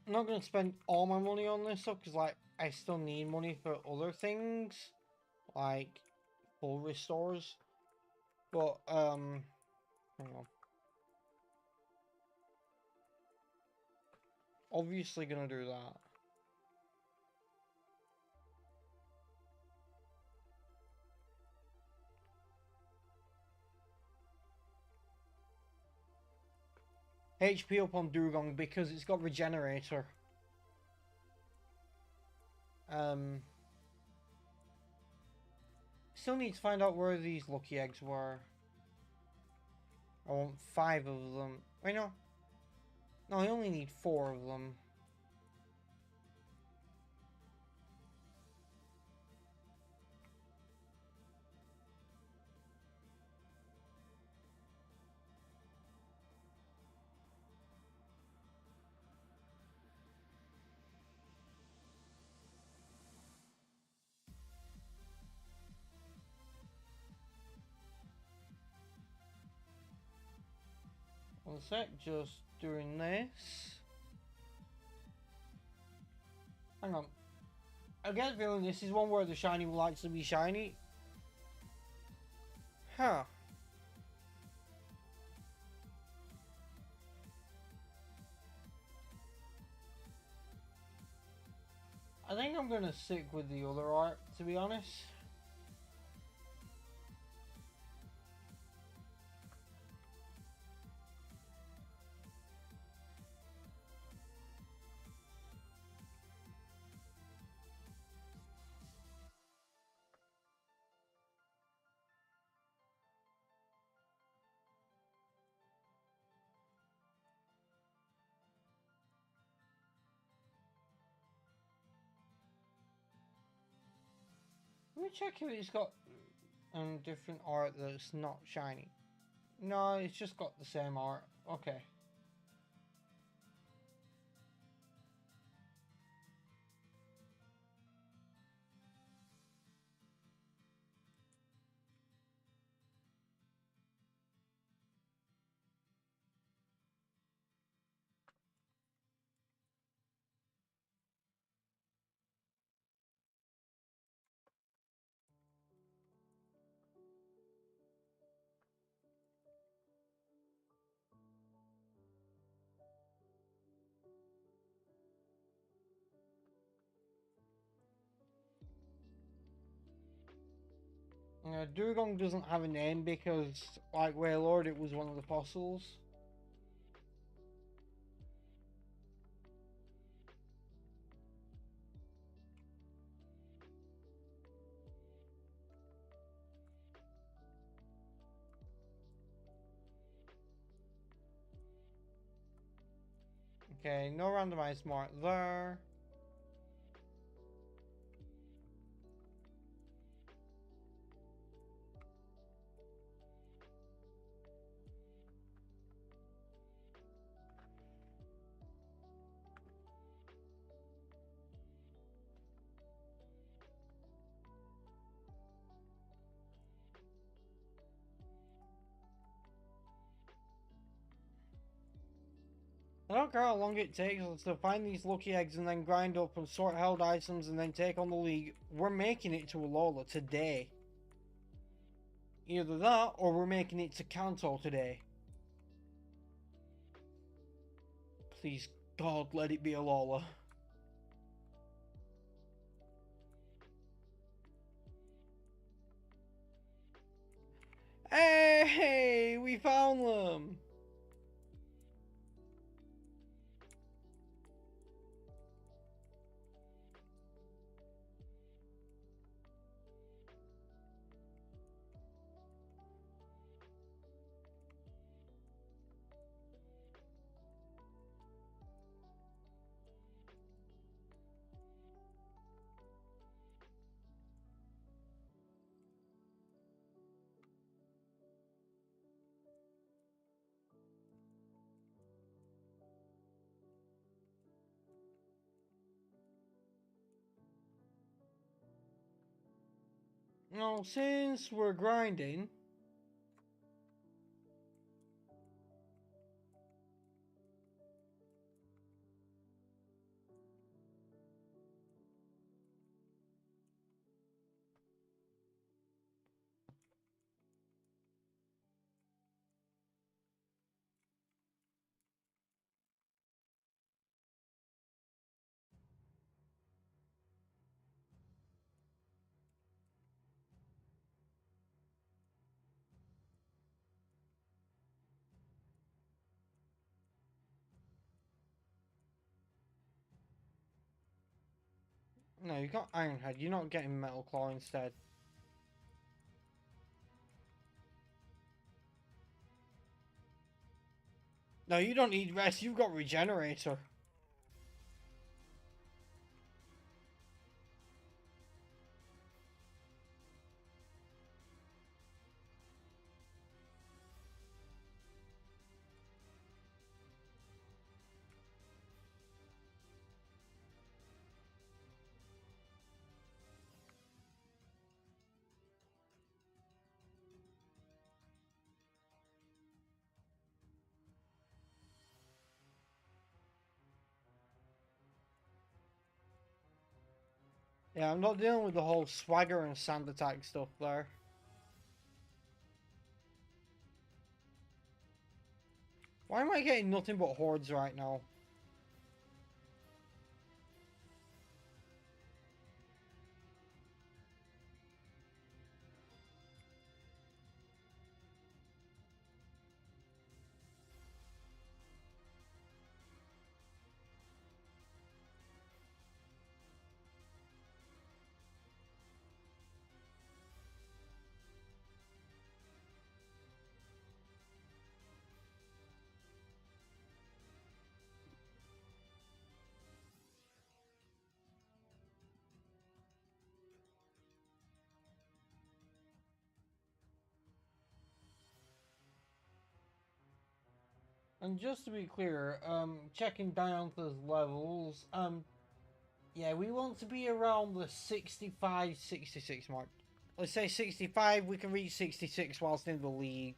I'm not gonna spend all my money on this stuff because, like, I still need money for other things, like full restores. But hang on. Obviously gonna do that. HP up on Dugong because it's got Regenerator. Still need to find out where these lucky eggs were. I want 5 of them. Wait, no. No, I only need 4 of them. One sec, just doing this. Hang on. I get the feeling this is one where the shiny will actually be shiny. Huh. I think I'm gonna stick with the other art, to be honest. Let me check if it's got different art that's not shiny. No, it's just got the same art. Okay. Dugong doesn't have a name because, like Wailord, it was one of the fossils. Okay, no randomized mark there. I don't care how long it takes us to find these lucky eggs and then grind up and sort held items and then take on the league. We're making it to Alola today. Either that or we're making it to Kanto today. Please, God, let it be Alola. Hey, we found them. Now, since we're grinding, No, you got Iron Head. You're not getting Metal Claw instead. No, you don't need rest. You've got Regenerator. Yeah, I'm not dealing with the whole swagger and sand attack stuff there. Why am I getting nothing but hordes right now? And just to be clear, checking Diantha's levels, yeah, we want to be around the 65, 66 mark. Let's say 65, we can reach 66 whilst in the league.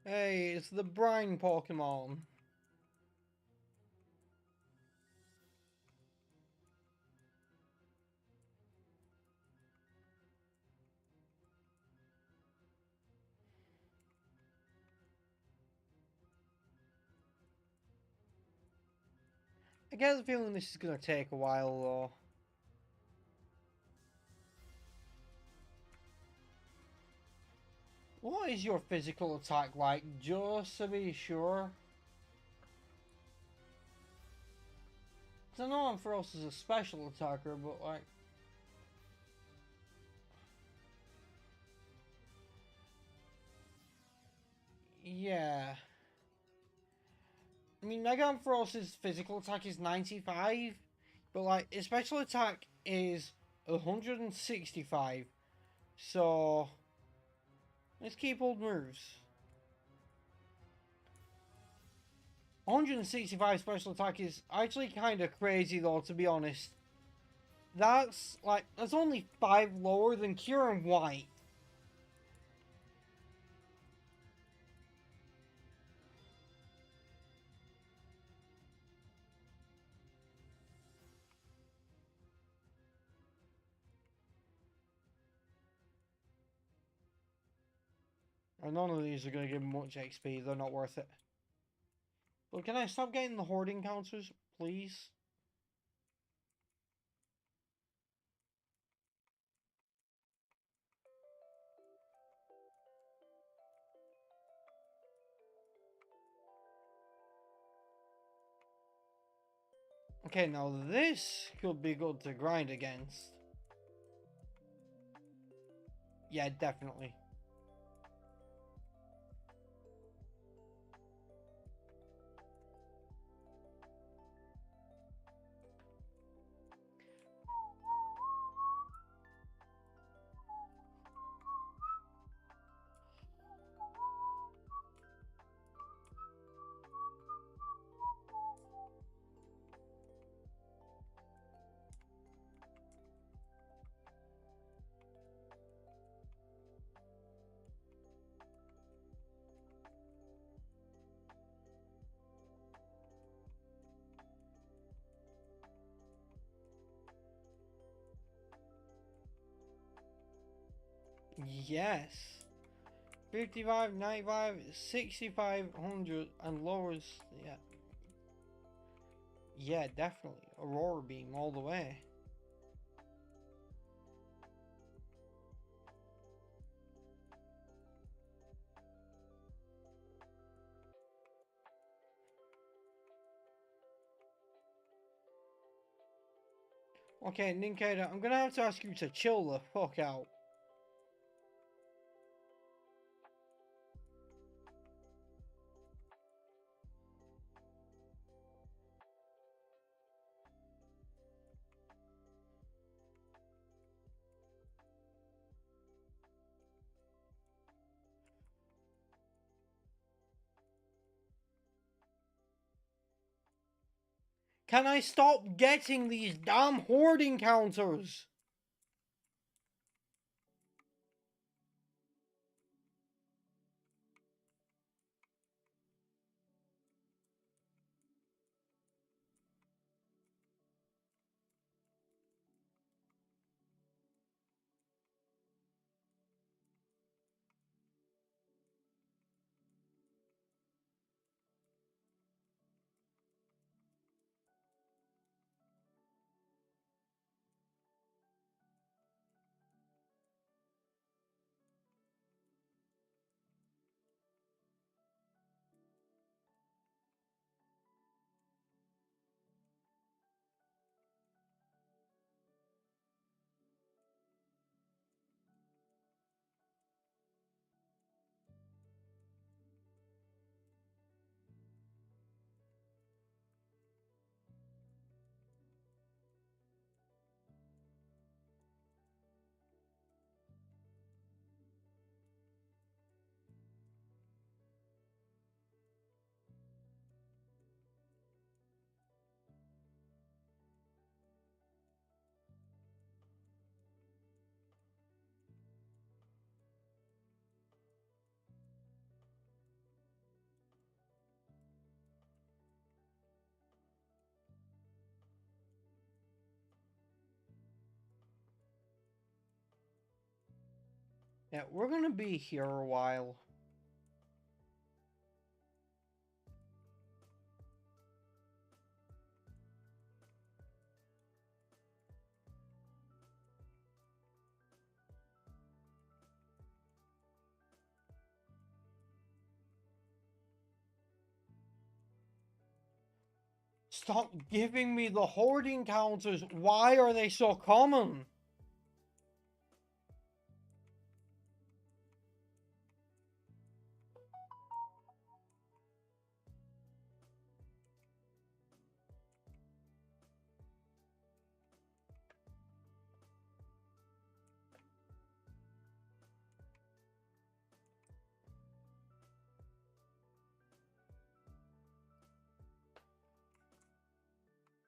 Hey, it's the brine Pokemon. I get the feeling this is gonna take a while though. What is your physical attack like, just to be sure? Because I know Ampharos is a special attacker, but like... Yeah. I mean, Mega Ampharos's physical attack is 95, but like, his special attack is 165. So, let's keep old moves. 165 special attack is actually kind of crazy though, to be honest. That's like, that's only 5 lower than Kieran White. And none of these are going to give much XP, they're not worth it. But can I stop getting the horde encounters, please? Okay, now this could be good to grind against. Yeah, definitely. Yes. 55, 95, 6500 and lowers. Yeah. Yeah, definitely. Aurora beam all the way. Okay, Ninkada, I'm gonna have to ask you to chill the fuck out. Can I stop getting these damn horde encounters? Yeah, we're gonna be here a while. Stop giving me the horde encounters. Why are they so common?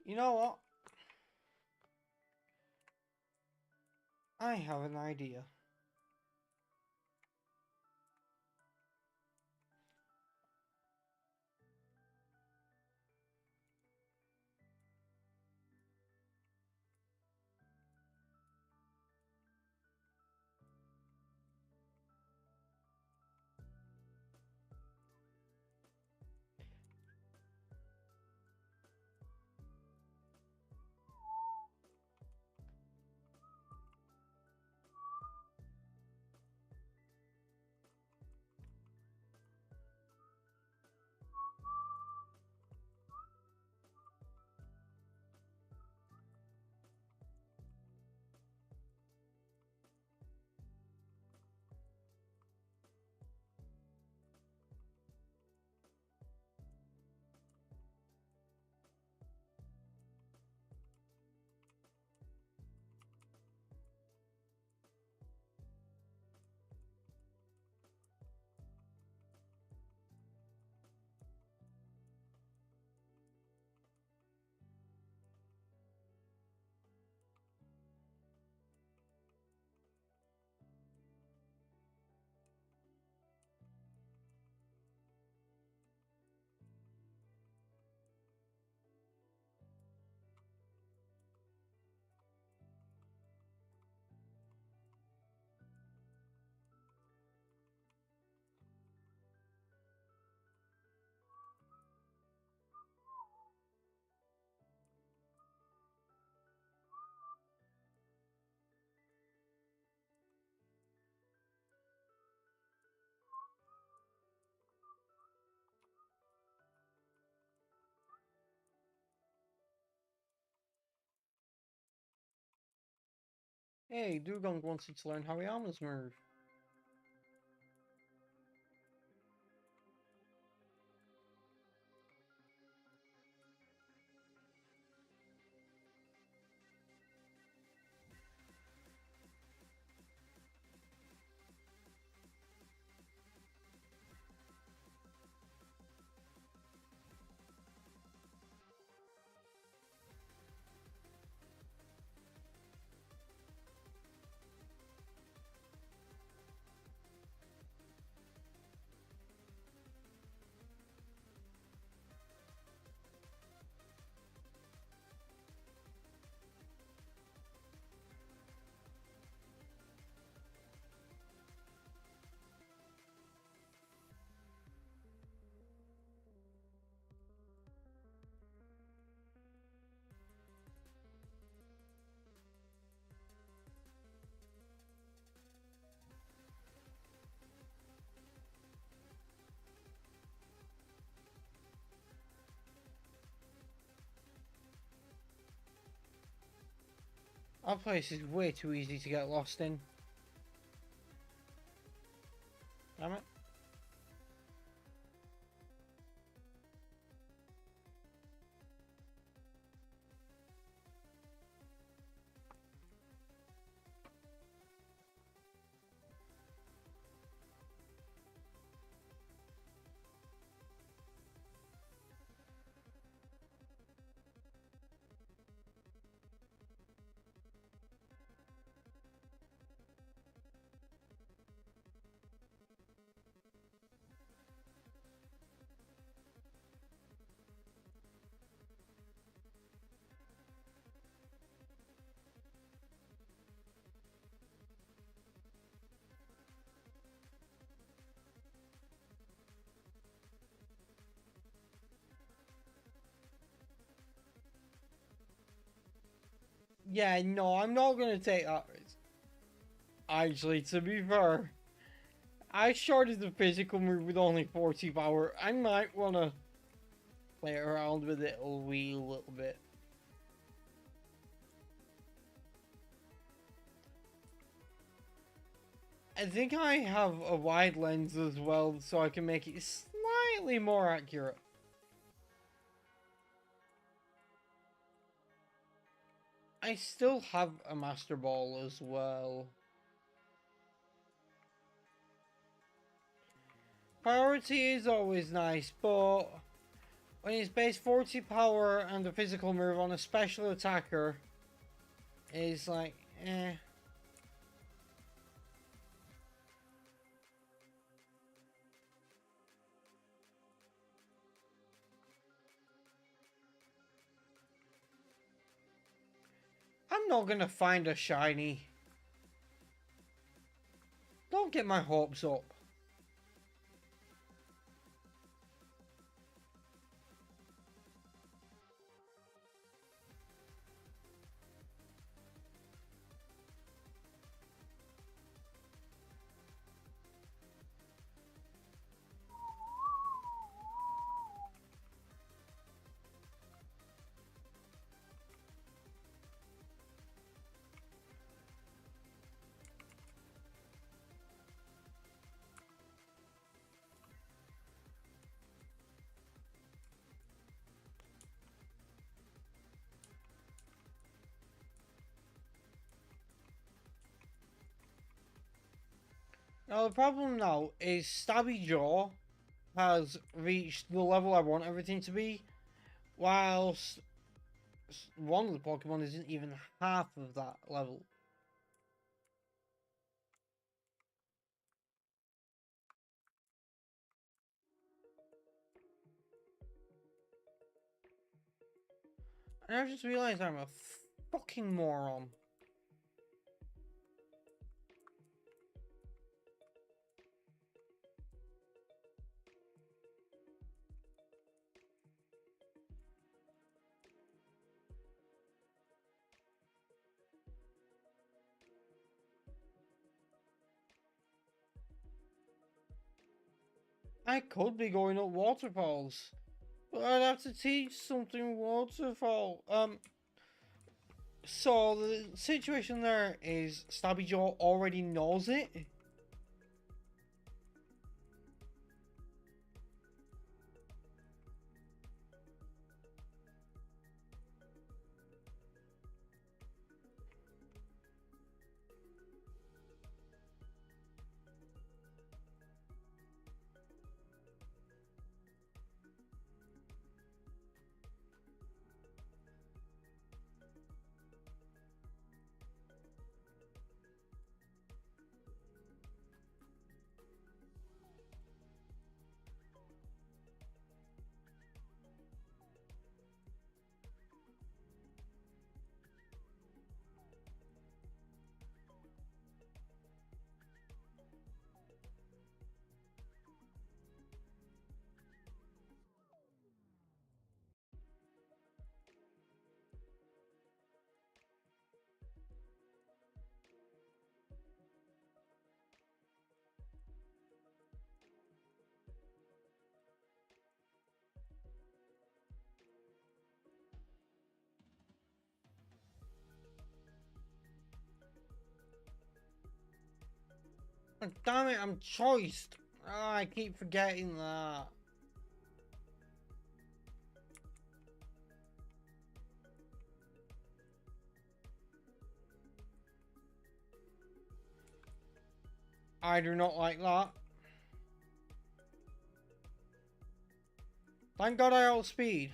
You know what? I have an idea. Hey, Dugong wants you to learn Hariyama's move. Our place is way too easy to get lost in. Damn it. Yeah, no, I'm not gonna take that risk. Actually, to be fair, I started the physical move with only 40 power. I might wanna play around with it a wee little bit. I think I have a wide lens as well, so I can make it slightly more accurate. I still have a Master Ball as well. Priority is always nice, but when it's base 40 power and a physical move on a special attacker, it's like, eh. I'm not gonna find a shiny. Don't get my hopes up. Now the problem now is Stabby Jaw has reached the level I want everything to be, whilst one of the Pokemon isn't even half of that level. And I just realized I'm a fucking moron. I could be going up waterfalls, but I'd have to teach something waterfall. So the situation there is Stabby Joe already knows it. Oh, damn it, I'm choiced. Oh, I keep forgetting that. I do not like that. Thank God I outspeed.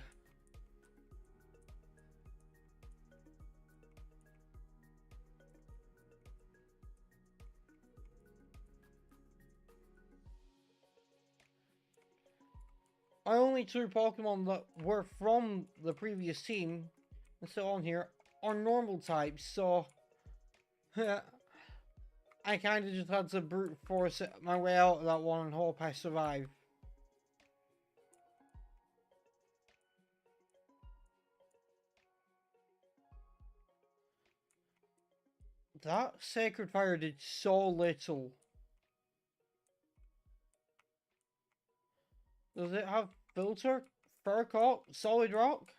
My only two Pokemon that were from the previous team and still on here are normal types, so I kind of just had to brute force my way out of that one and hope I survive. That Sacred Fire did so little. Does it have Filter, Fur Coat, Solid Rock?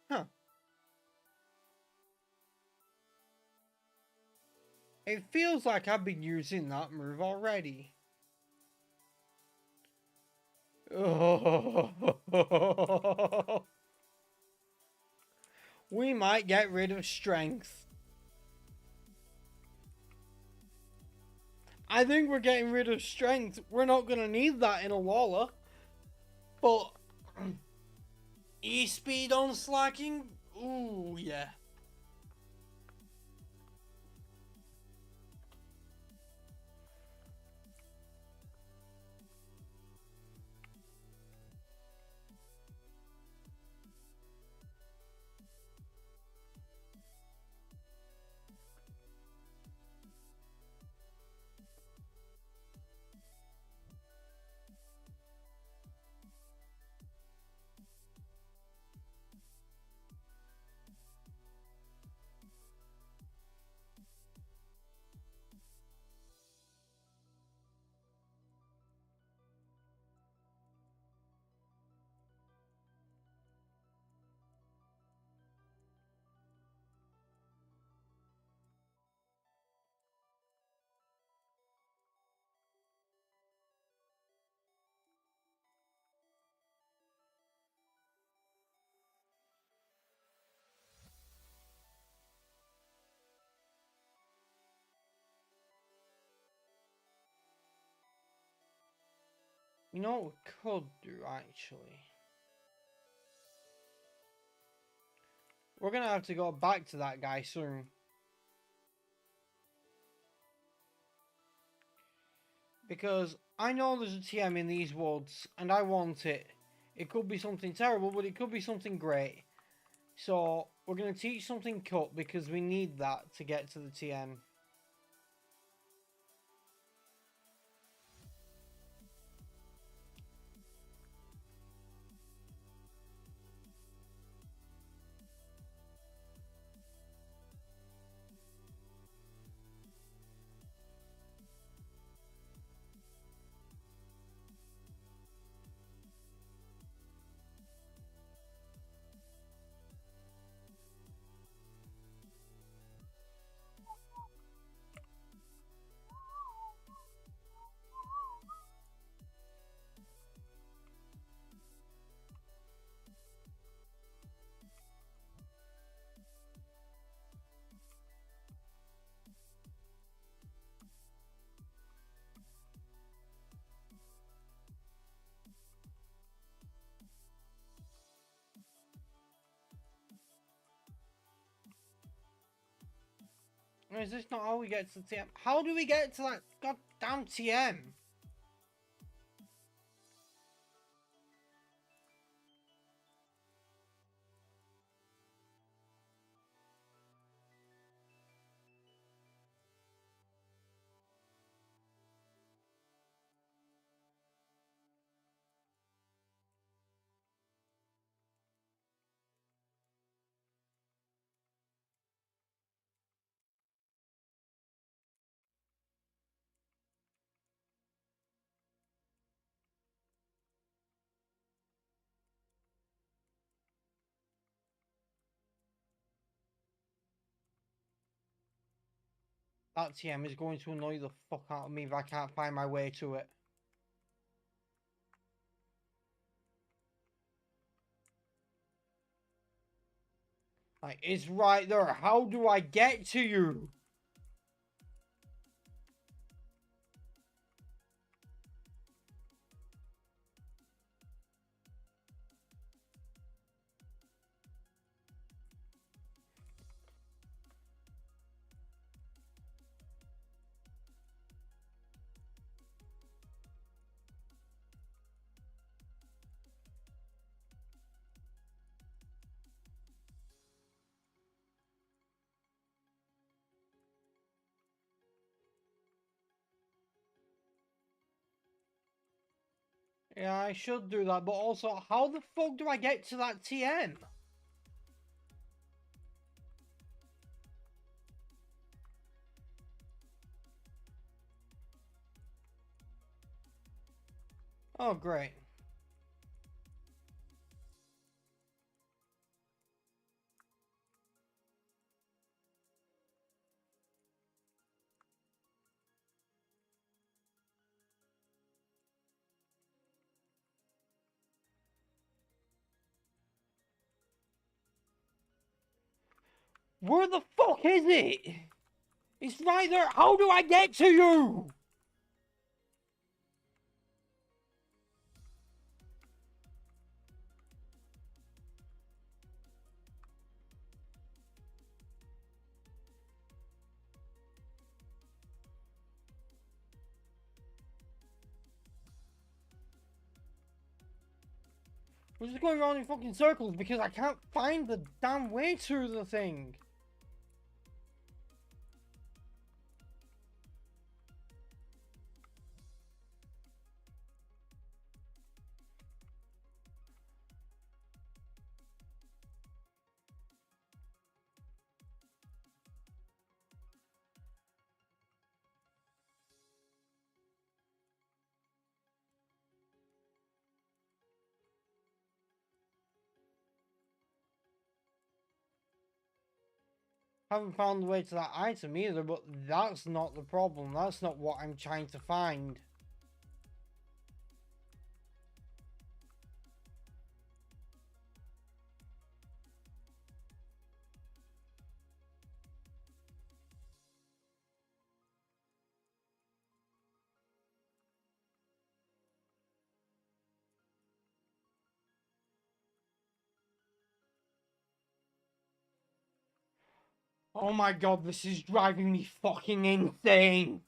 Huh. It feels like I've been using that move already. We might get rid of strength. I think we're getting rid of strength. We're not going to need that in Alola. But E-speed on slacking? Ooh, yeah. You know what we could do, actually? We're gonna have to go back to that guy soon. Because I know there's a TM in these woods, and I want it. It could be something terrible, but it could be something great. So, we're going to teach something cut because we need that to get to the TM. Is this not how we get to the TM? How do we get to that goddamn TM? That TM is going to annoy the fuck out of me if I can't find my way to it. Like, it's right there. How do I get to you? Yeah, I should do that, but also, how the fuck do I get to that TM? Oh, great. Where the fuck is it? It's right there. How do I get to you? We're just going around in fucking circles because I can't find the damn way to the thing. Haven't found the way to that item either, but that's not the problem. That's not what I'm trying to find. Oh my god, this is driving me fucking insane.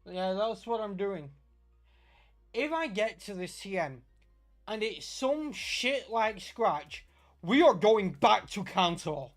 Yeah, that's what I'm doing. If I get to the CM and it's some shit like Scratch, we are going back to Kanto.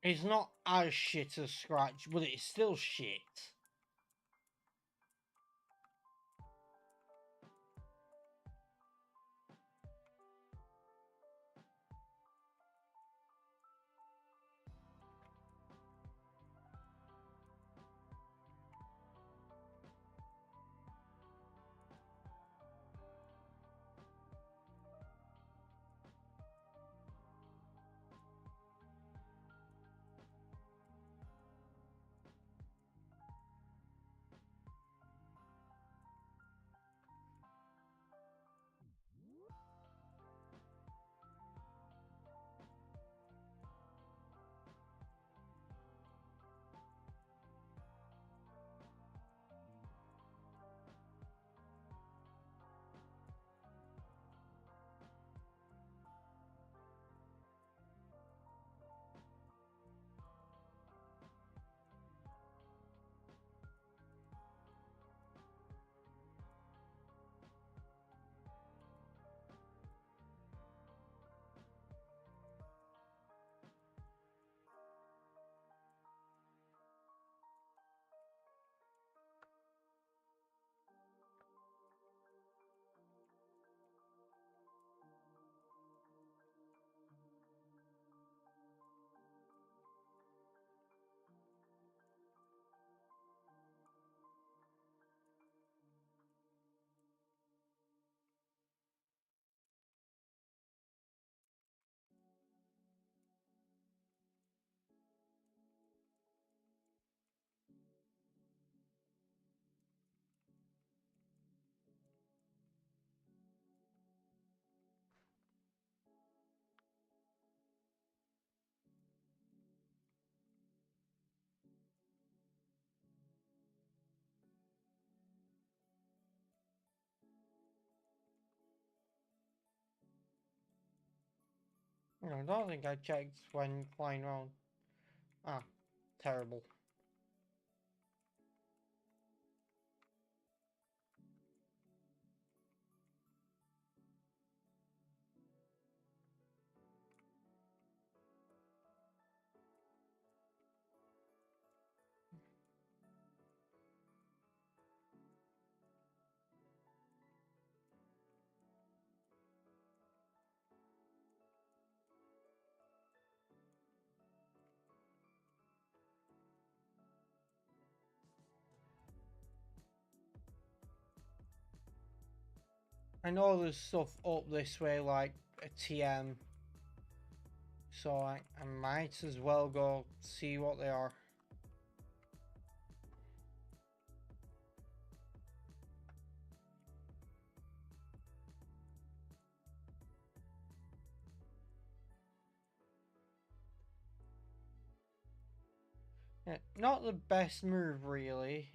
It's not as shit as Scratch, but it's still shit. I don't think I checked when flying around. Ah, terrible. I know there's stuff up this way like a TM So I might as well go see what they are. Yeah, not the best move, really.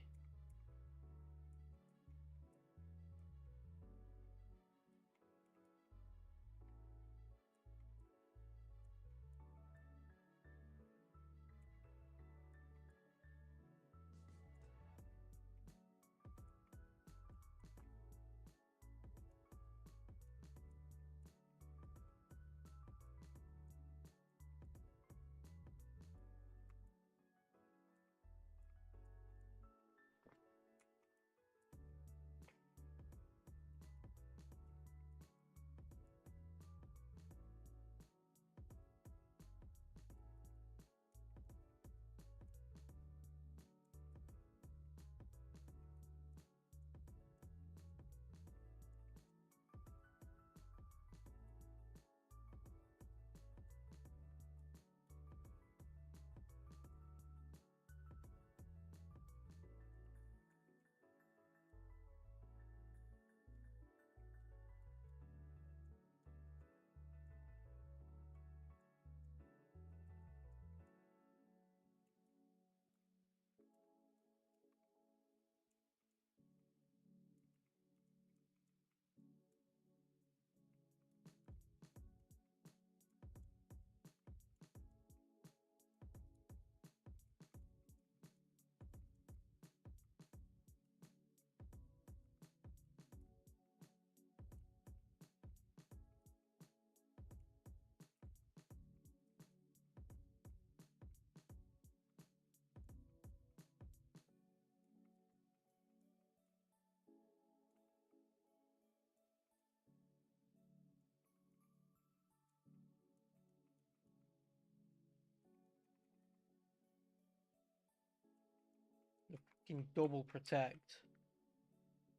The fucking double protect.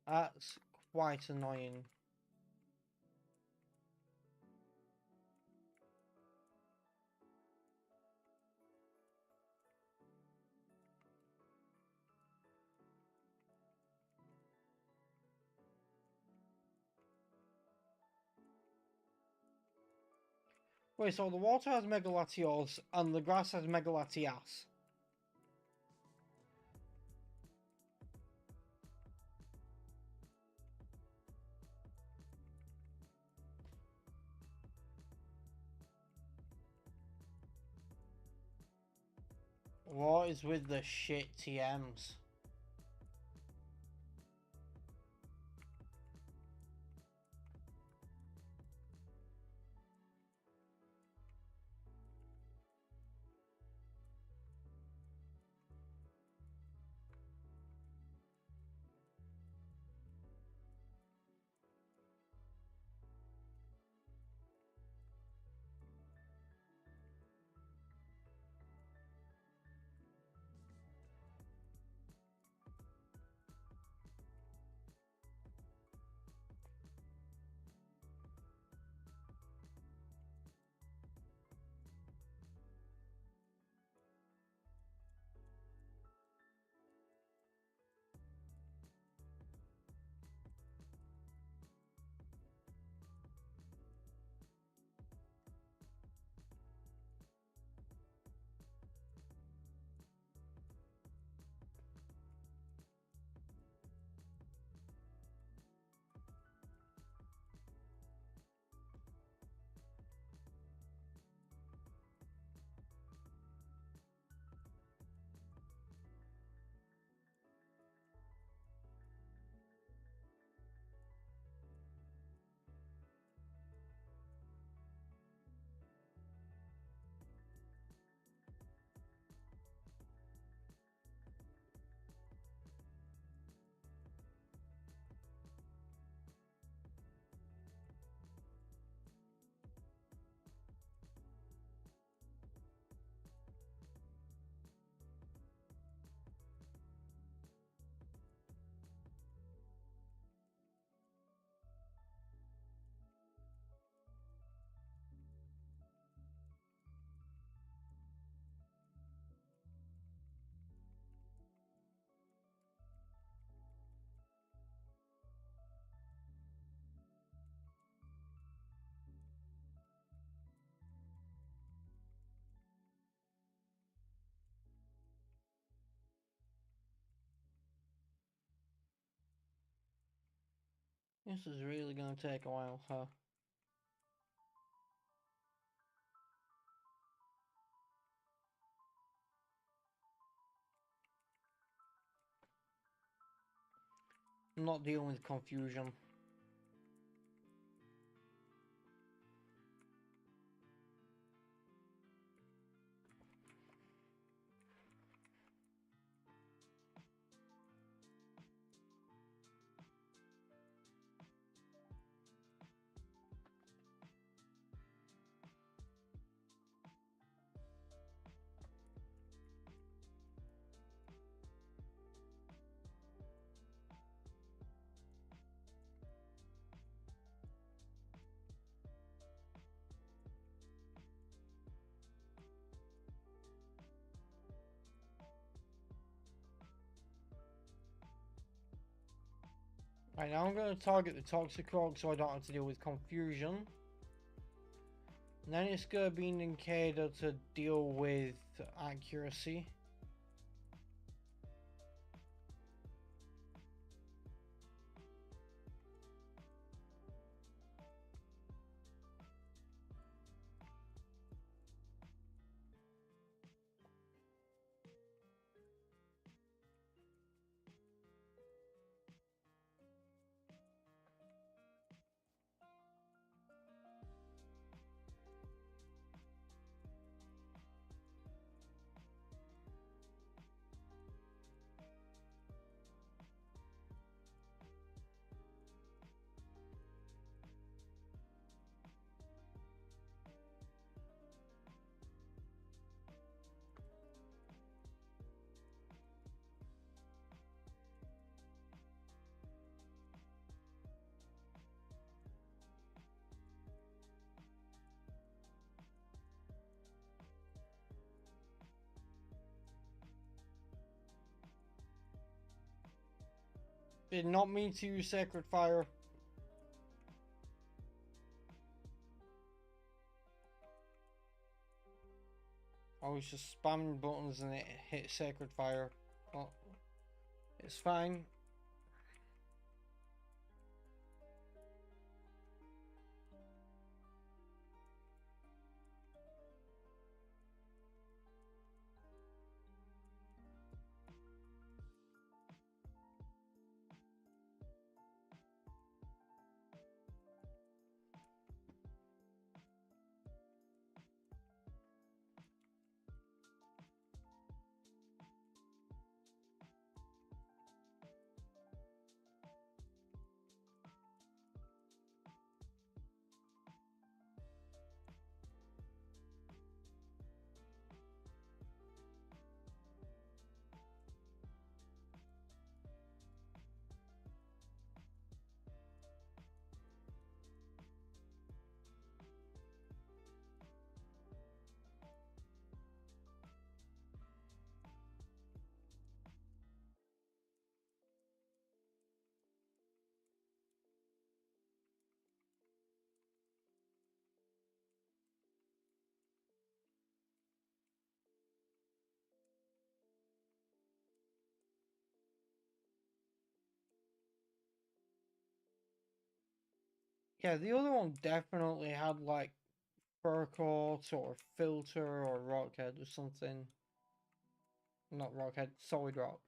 That's quite annoying. Wait, so the water has Megalatios and the grass has Megalatias. What is with the shit TMs? This is really gonna take a while, huh? I'm not dealing with confusion. Right, now I'm going to target the Toxicroak so I don't have to deal with confusion. And then it's going to be Nincada to deal with accuracy. Did not mean to use Sacred Fire. I was just spamming buttons and it hit Sacred Fire. Oh, it's fine. Yeah, the other one definitely had like fur coat or filter or rockhead or something. Not rockhead, solid rock.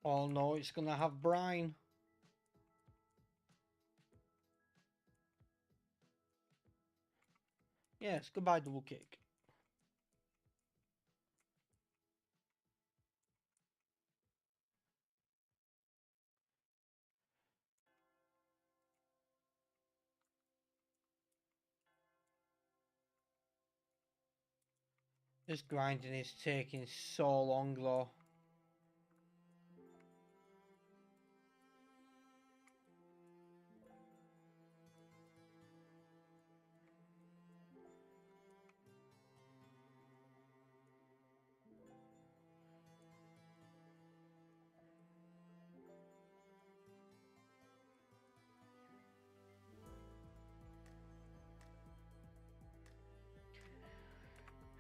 Oh no, it's gonna have brine. Yes, goodbye double kick. This grinding is taking so long though.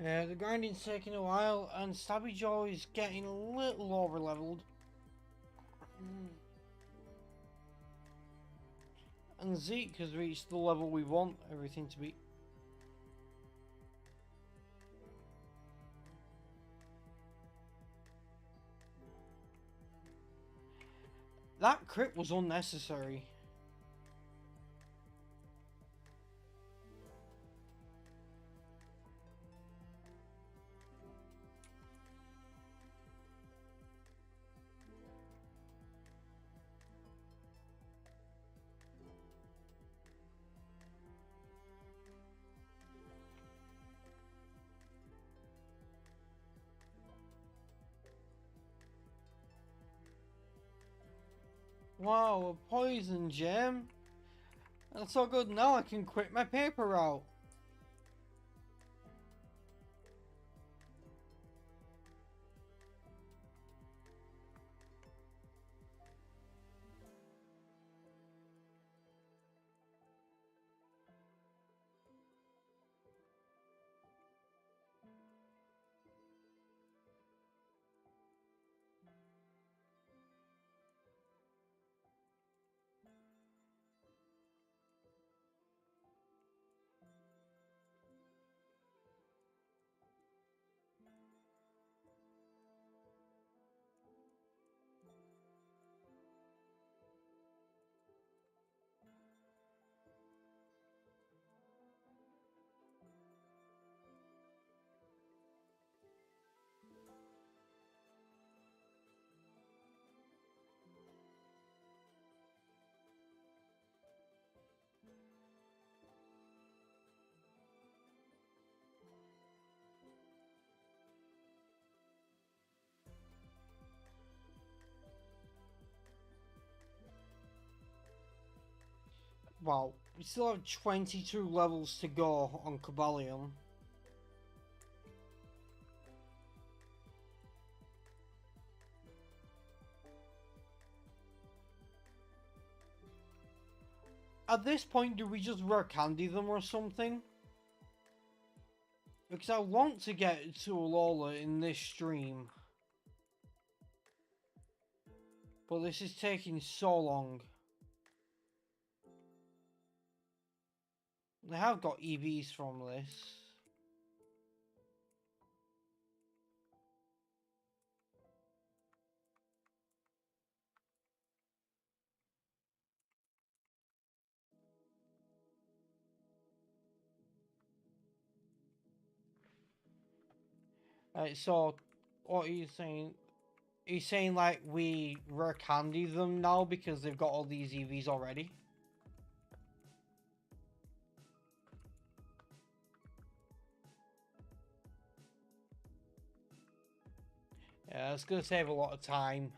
The grinding's taking a while, and Stabby Jaw is getting a little over leveled. And Zeke has reached the level we want everything to be. That crit was unnecessary. Wow, a poison gem? That's so good, now I can quit my paper route. Wow, we still have 22 levels to go on Cobalion. At this point, do we just rare candy them or something? Because I want to get to Alola in this stream. But this is taking so long. They have got EVs from this. So, what are you saying? Are you saying like we rare candy them now because they've got all these EVs already? Yeah, it's gonna save a lot of time.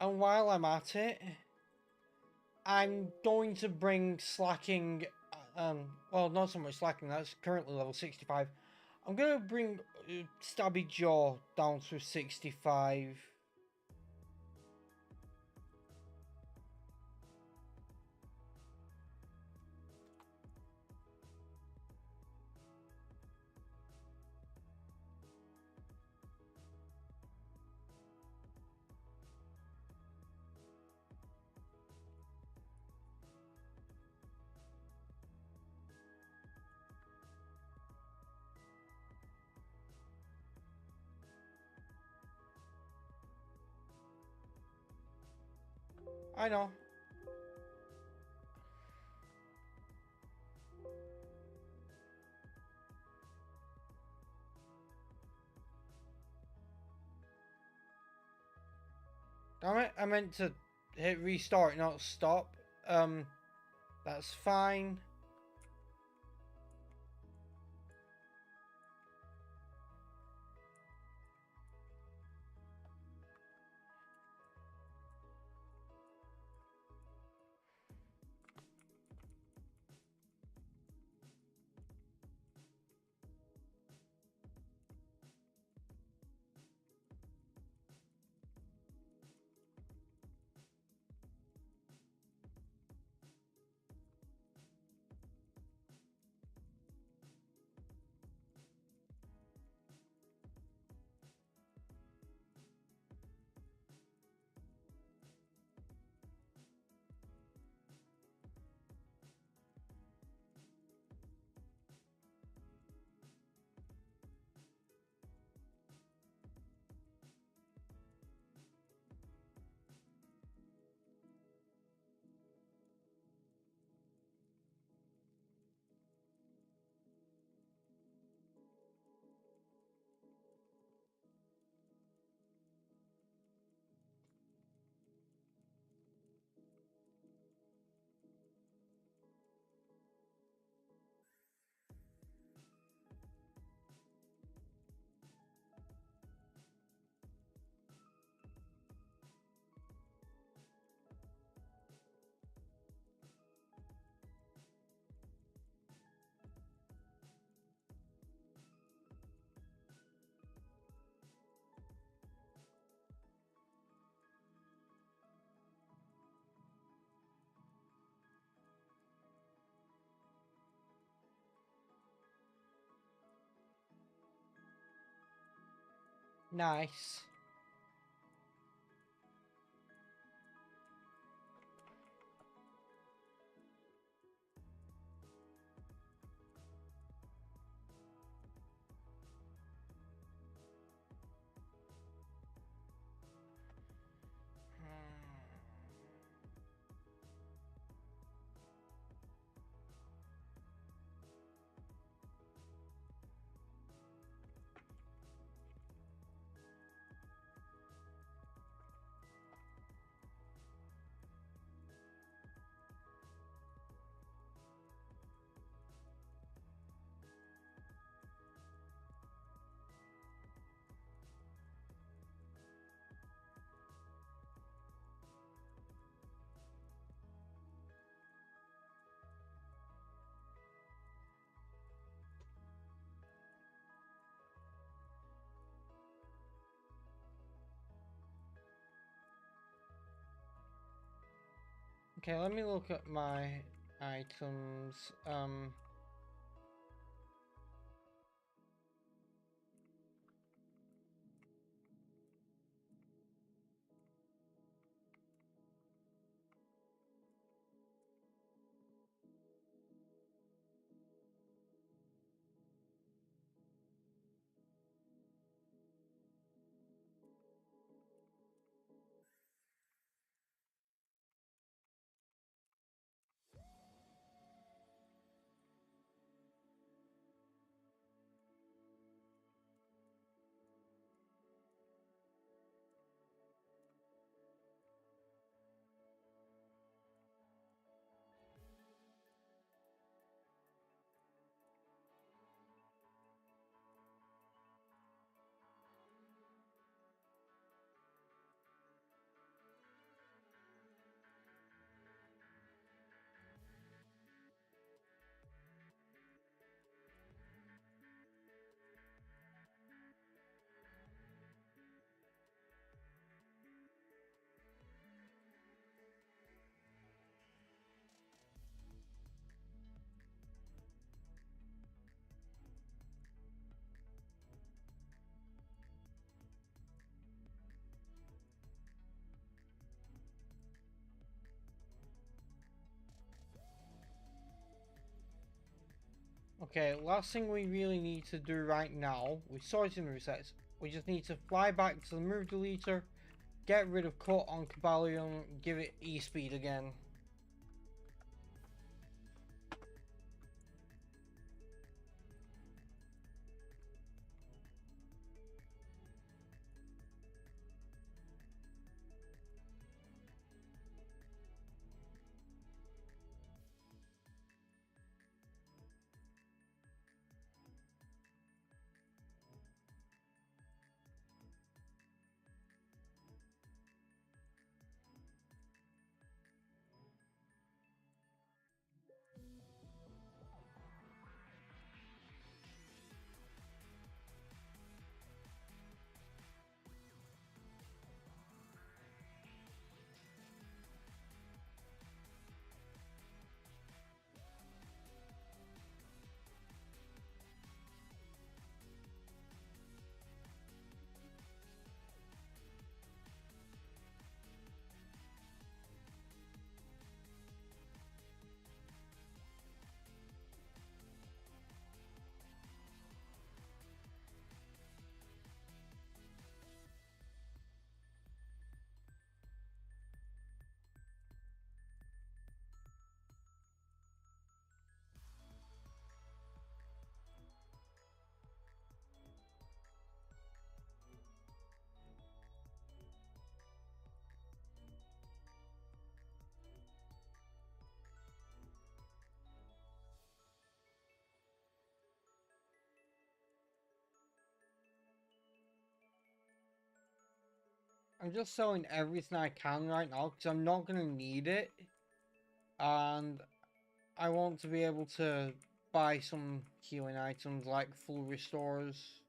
And while I'm at it, I'm going to bring slacking, well, not so much slacking, that's currently level 65. I'm going to bring Stabby Jaw down to 65. I know. Damn it, I meant to hit restart, not stop. That's fine. Nice. Okay, let me look at my items. Okay, last thing we really need to do right now with sorting resets, we just need to fly back to the move deleter, get rid of cut on Cobalion, give it E-speed again. I'm just selling everything I can right now because I'm not going to need it. And I want to be able to buy some healing items like full restores.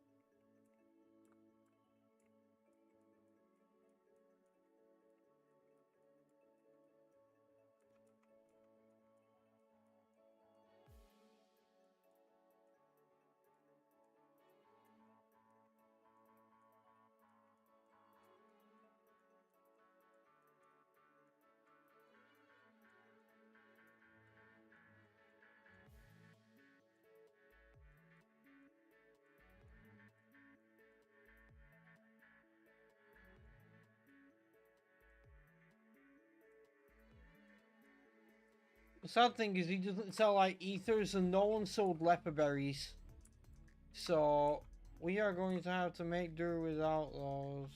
The sad thing is he doesn't sell like ethers and no one sold leper berries. So we are going to have to make do without those.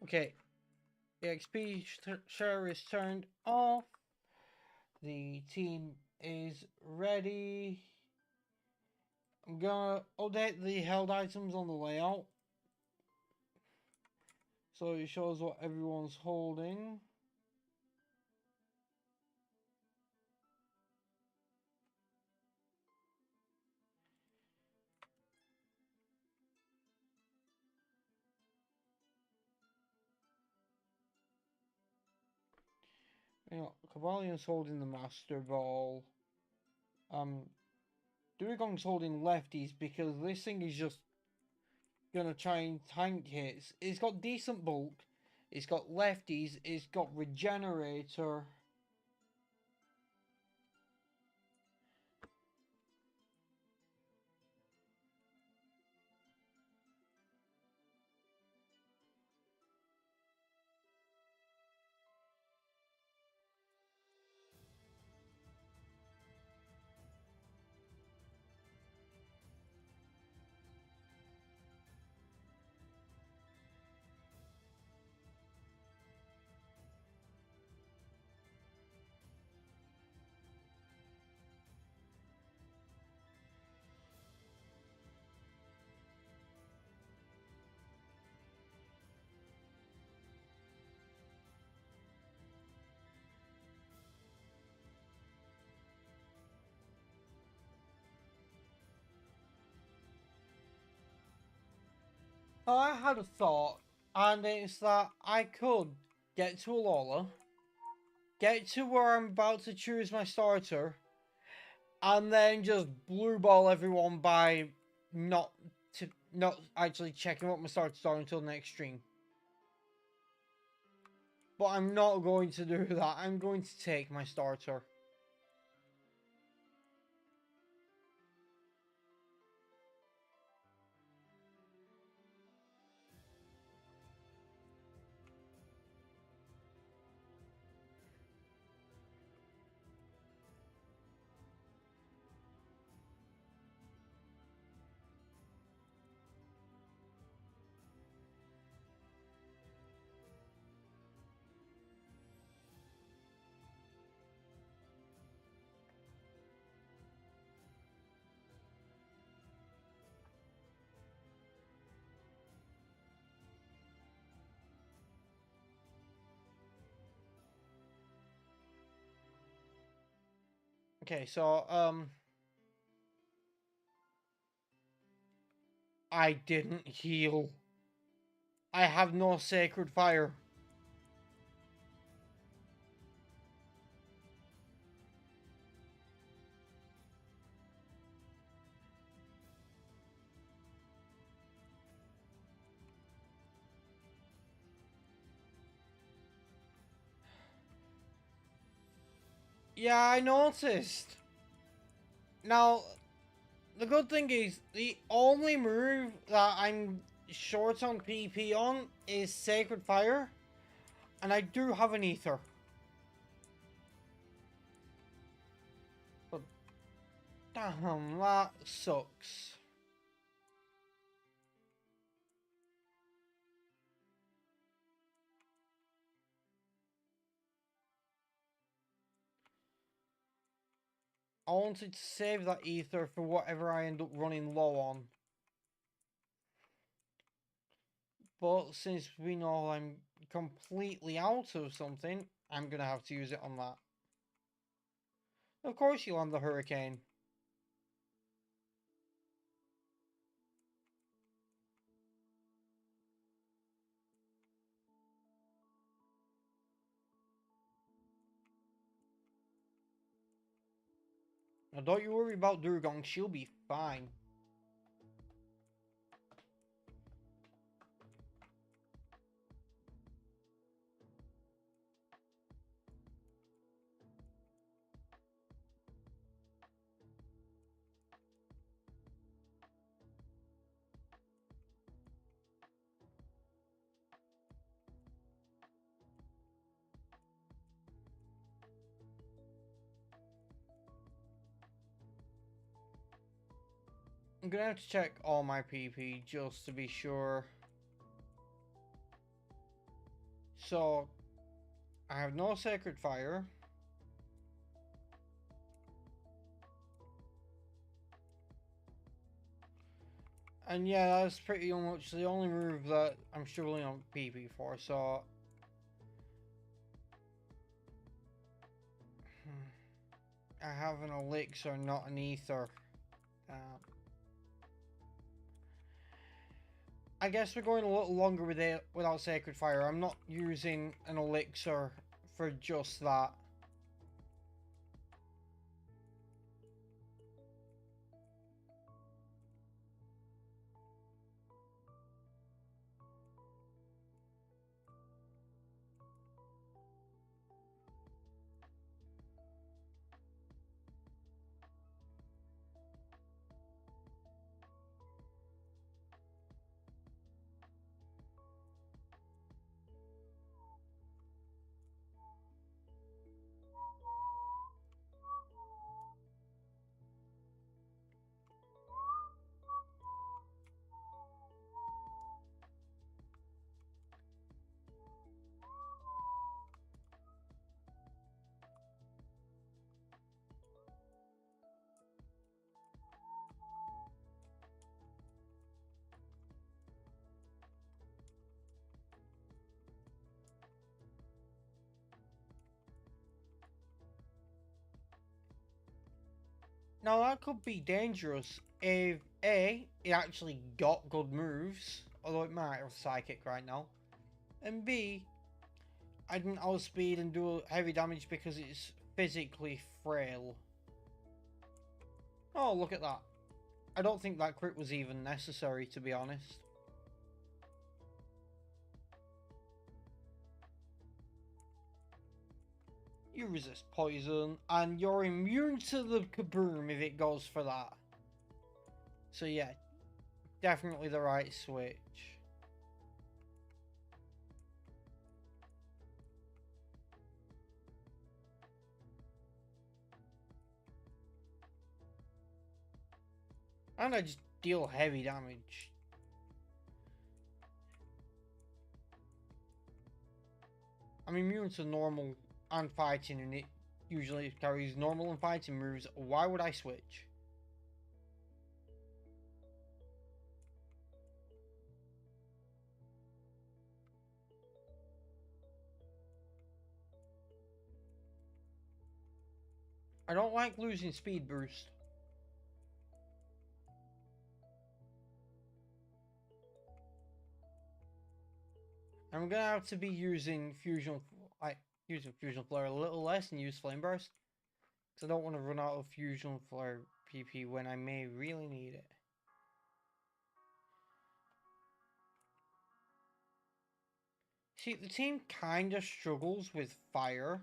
Okay, the XP share is turned off. The team is ready. I'm gonna update the held items on the layout so it shows what everyone's holding. You know, Cabalion's holding the Master Ball. Duragong's holding lefties because this thing is just gonna try and tank hits. It's got decent bulk. It's got lefties. It's got regenerator. I had a thought, and it's that I could get to Alola, get to where I'm about to choose my starter, and then just blue ball everyone by not not actually checking what my starters are until the next stream. But I'm not going to do that. I'm going to take my starter. Okay, so I didn't heal. I have no sacred fire. Yeah, I noticed. Now, the good thing is, the only move that I'm short on PP on is Sacred Fire, and I do have an Ether. But damn, that sucks. I wanted to save that Ether for whatever I end up running low on. But since we know I'm completely out of something, I'm gonna have to use it on that. Of course you'll land the Hurricane. Now don't you worry about Durgong, she'll be fine. I'm gonna have to check all my PP just to be sure. So, I have no Sacred Fire. And yeah, that's pretty much the only move that I'm struggling on PP for, so... I have an Elixir, not an Ether. I guess we're going a little longer with it without Sacred Fire. I'm not using an Elixir for just that. Now that could be dangerous if A, it actually got good moves, although it might have Psychic right now, and B, I didn't outspeed and do heavy damage because it's physically frail. Oh, look at that. I don't think that crit was even necessary, to be honest. You resist poison, and you're immune to the kaboom if it goes for that. So yeah, definitely the right switch. And I just deal heavy damage. I'm immune to normal and fighting, and it usually carries normal and fighting moves. Why would I switch? I don't like losing speed boost. I'm gonna have to be using fusion, using fusion flare a little less and use flame burst, because I don't want to run out of fusion flare PP when I may really need it. See, the team kind of struggles with fire,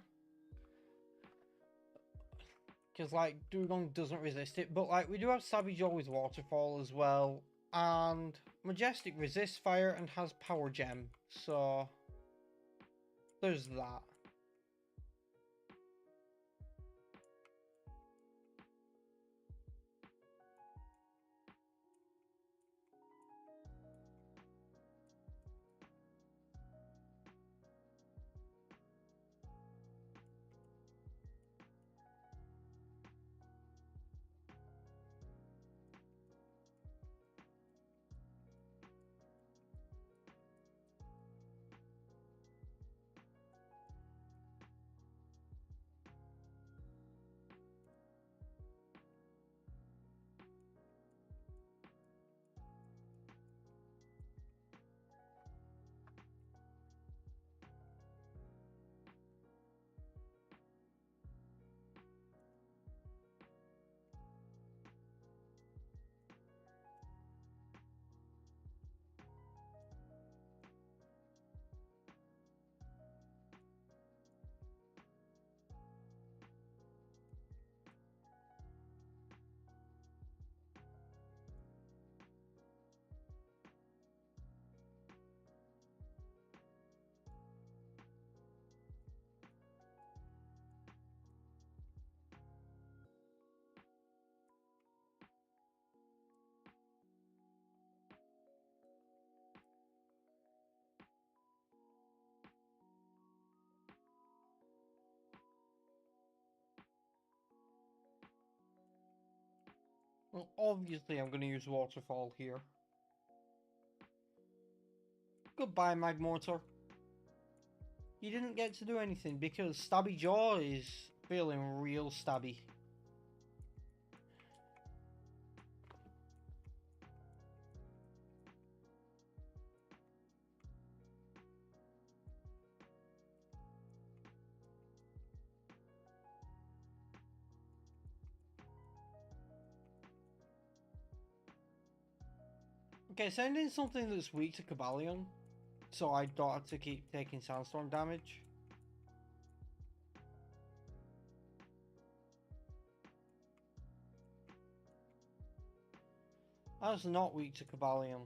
because like Dugong doesn't resist it, but like we do have Savage with Waterfall as well, and Majestic resists fire and has Power Gem, so there's that. Well, obviously I'm going to use Waterfall here. Goodbye, Magmortar. You didn't get to do anything because Stabby Jaw is feeling real stabby. Okay, send in something that's weak to Cobalion, so I don't have to keep taking Sandstorm damage. That's not weak to Cobalion.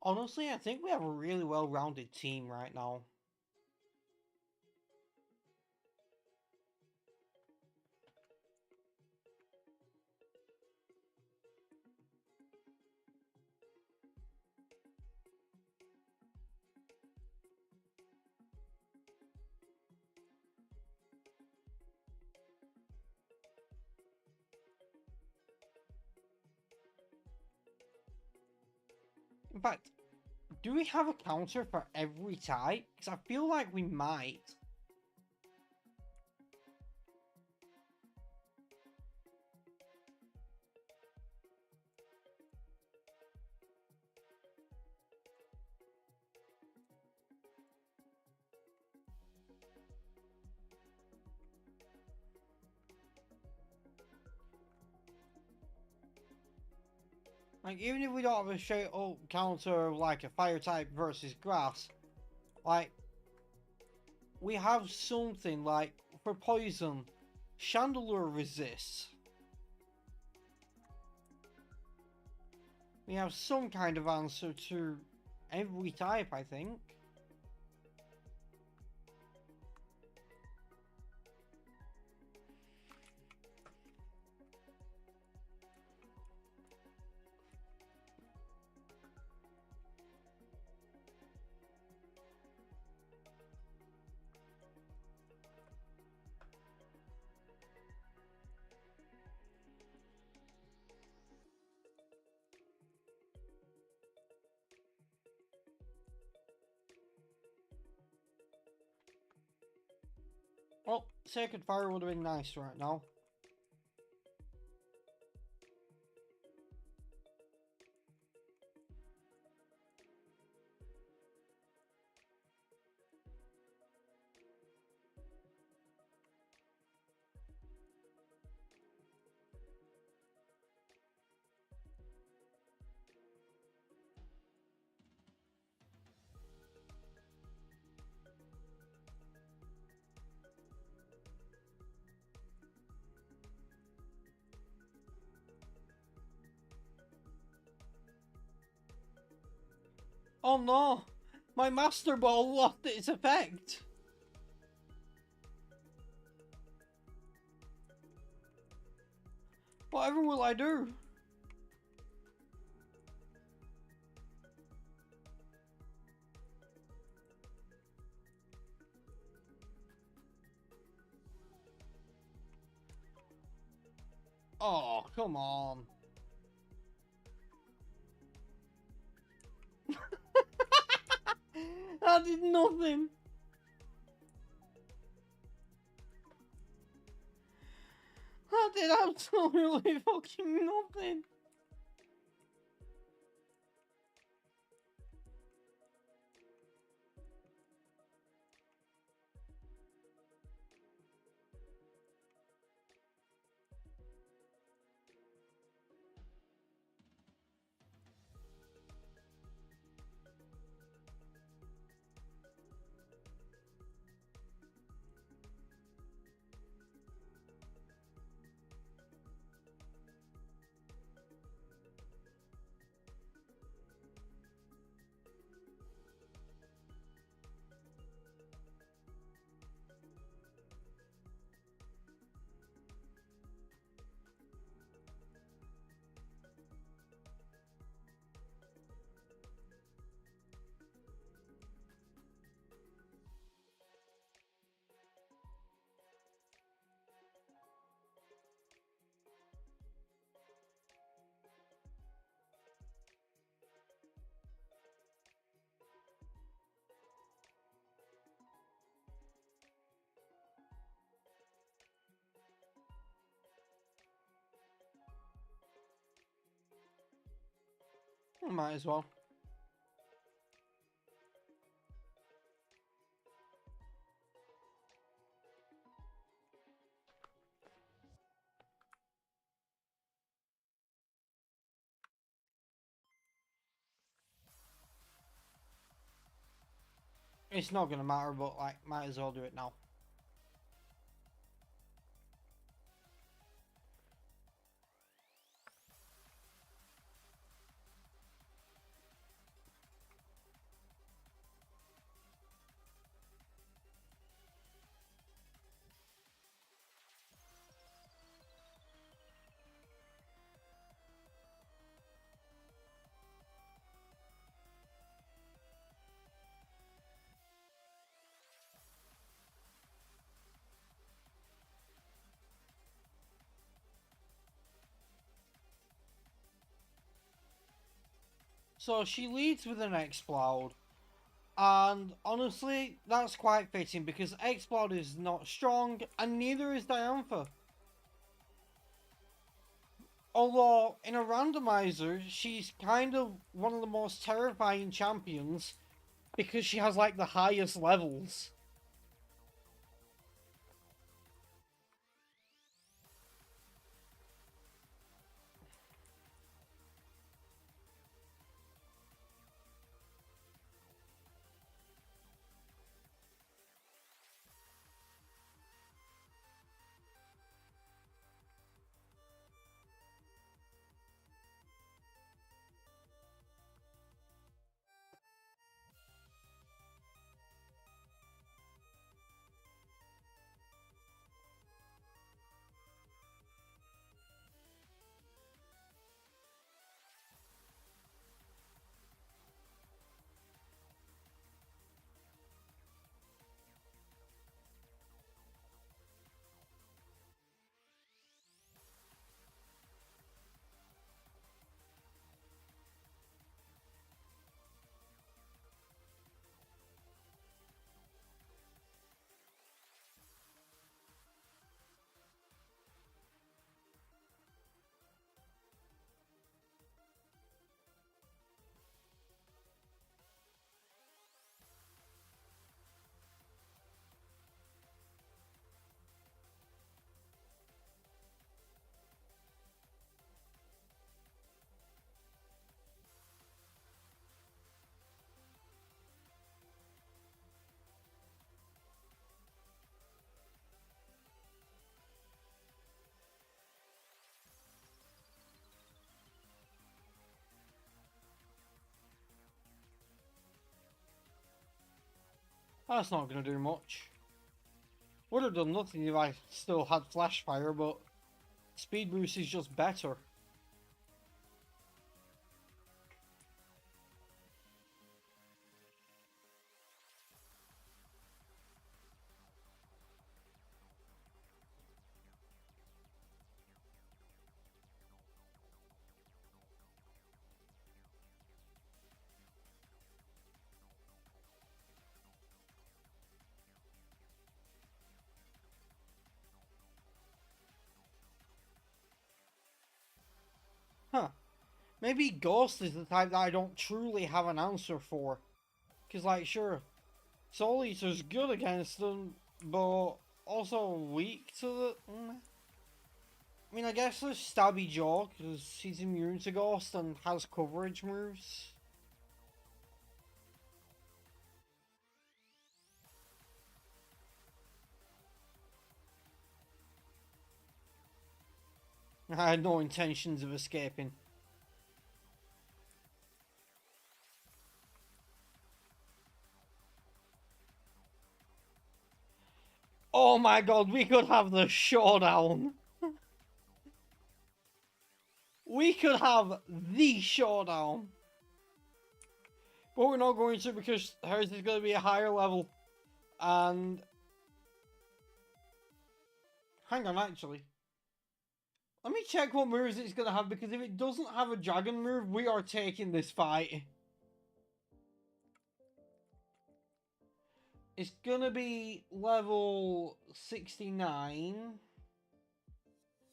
Honestly, I think we have a really well-rounded team right now. In fact, do we have a counter for every type? Because I feel like we might. Like, even if we don't have a straight up counter of like a fire type versus grass, like, we have something like for poison, Chandelure resists. We have some kind of answer to every type, I think. Well, Sacred Fire would have been nice right now. Oh no! My Master Ball lost its effect! Whatever will I do? Oh, come on. I did nothing. I did absolutely fucking nothing. I might as well. It's not gonna matter, but like, might as well do it now. So she leads with an Explode. And honestly, that's quite fitting because Explode is not strong and neither is Diantha. Although, in a randomizer, she's kind of one of the most terrifying champions because she has like the highest levels. That's not going to do much. Would have done nothing if I still had Flash Fire, but Speed Boost is just better. Huh. Maybe Ghost is the type that I don't truly have an answer for. Because, like, sure, Soul Eater's good against them, but also weak to the... I mean, I guess there's Stabby Jaw, because he's immune to Ghost and has coverage moves. I had no intentions of escaping. Oh my god, we could have the showdown. We could have the showdown. But we're not going to because hers is going to be a higher level. And... hang on, actually. Let me check what moves it's going to have, because if it doesn't have a dragon move, we are taking this fight. It's going to be level 69.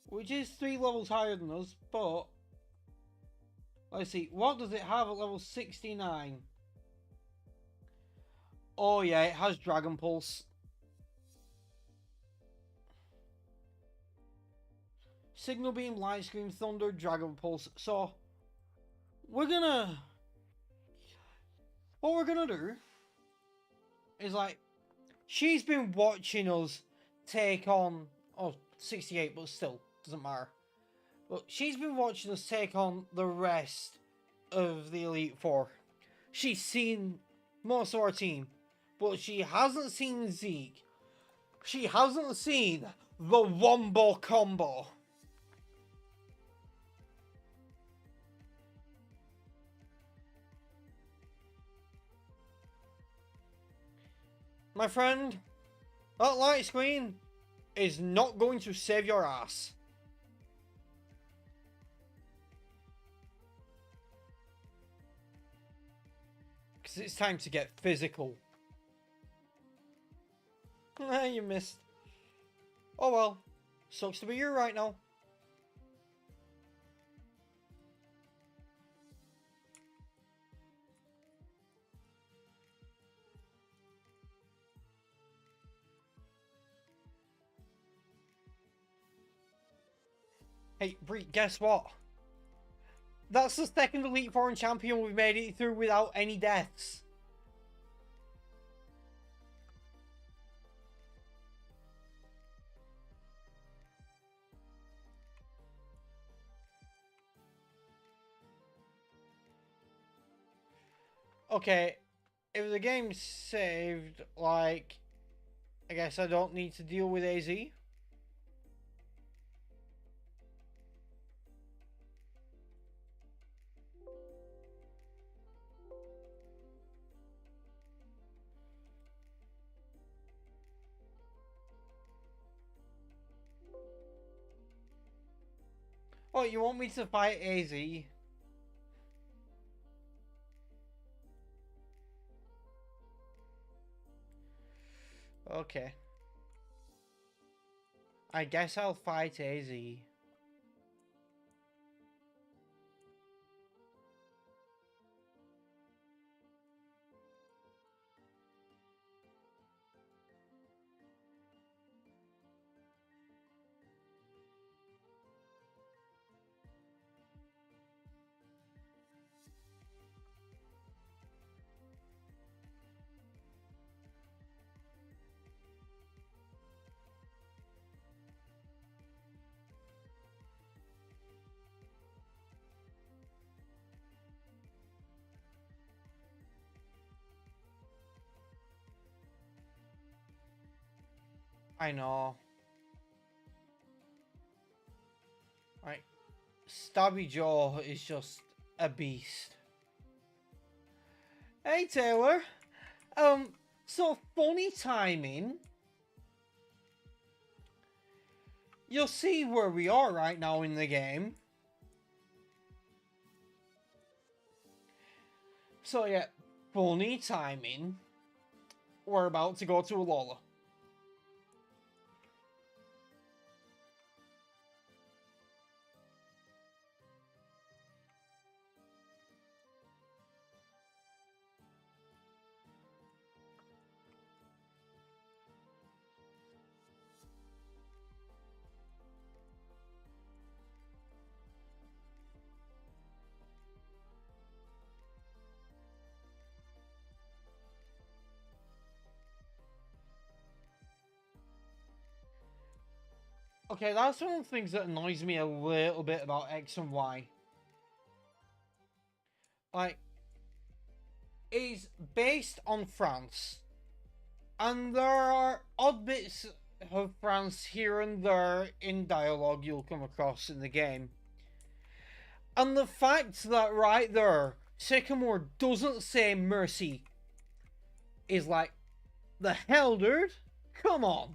Which is 3 levels higher than us, but... let's see, what does it have at level 69? Oh yeah, it has Dragon Pulse. Signal Beam, Light Scream, Thunder, Dragon Pulse. So, we're gonna... what we're gonna do is, like, she's been watching us take on... oh, 68, but still, doesn't matter. But she's been watching us take on the rest of the Elite Four. She's seen most of our team, but she hasn't seen Zeke. She hasn't seen the Wombo Combo. My friend, that light screen is not going to save your ass. Because it's time to get physical. You missed. Oh well. Sucks to be you right now. Hey, Bree, guess what? That's the second Elite Foreign champion we've made it through without any deaths. Okay, if the game's saved, like, I guess I don't need to deal with AZ. Oh, you want me to fight AZ? Okay. I guess I'll fight AZ. I know. Right. Stabby Jaw is just a beast. Hey Taylor. So funny timing. You'll see where we are right now in the game. So yeah, funny timing. We're about to go to Alola. Okay, that's one of the things that annoys me a little bit about X and Y. Like, it's based on France. And there are odd bits of France here and there in dialogue you'll come across in the game. And the fact that right there, Sycamore doesn't say mercy is like, the hell, dude? Come on.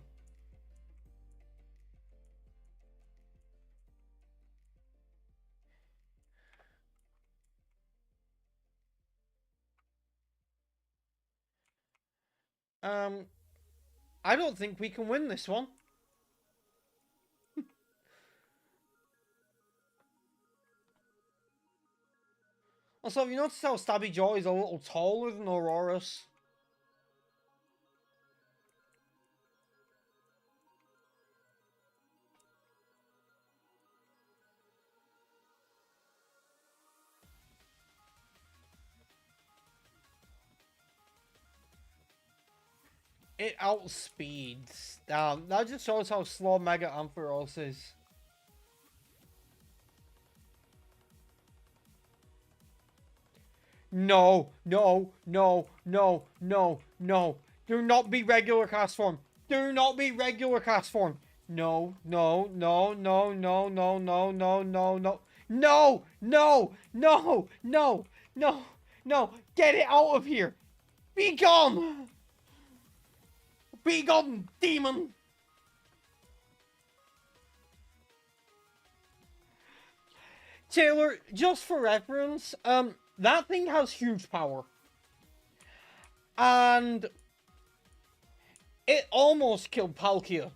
I don't think we can win this one. Also, have you noticed how Stabby Jaw is a little taller than Aurora's? It outspeeds. Damn, that just shows how slow Mega Ampharos is. No, no, no, no, no, no. Do not be regular cast form. Do not be regular cast form. No, no, no, no, no, no, no, no, no, no. No, no, no, no, no, no. Get it out of here. Be gone. Be gone, demon. Taylor, just for reference, that thing has huge power. And it almost killed Palkia.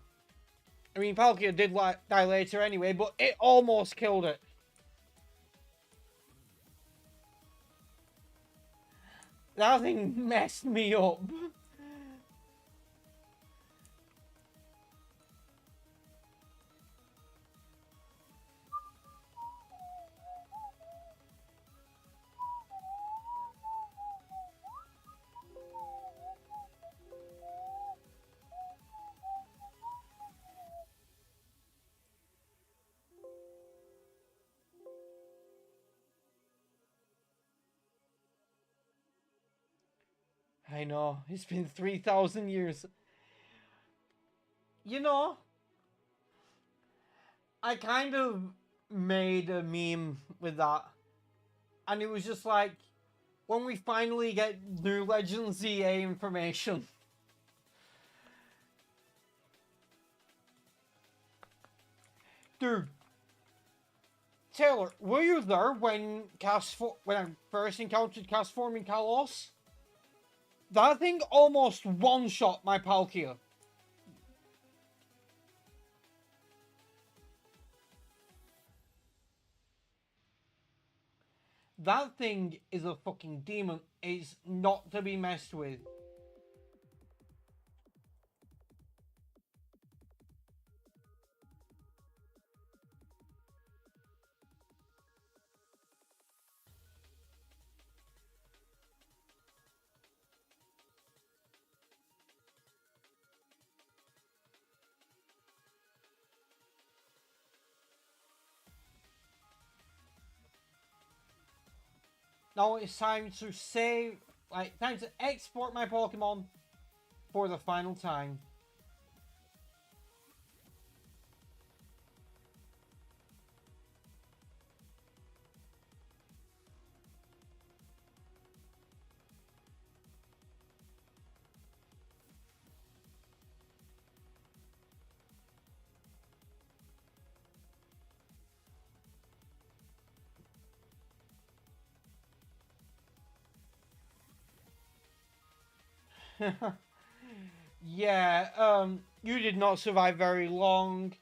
I mean, Palkia did die later anyway, but it almost killed it. That thing messed me up. I know, it's been 3,000 years. You know, I kind of made a meme with that. And it was just like, when we finally get new Legend ZA information. Dude, Taylor, were you there when when I first encountered Castform in Kalos? That thing almost one-shot my Palkia. That thing is a fucking demon. It's not to be messed with. Now it's time to save, time to export my Pokemon for the final time. Yeah, you did not survive very long.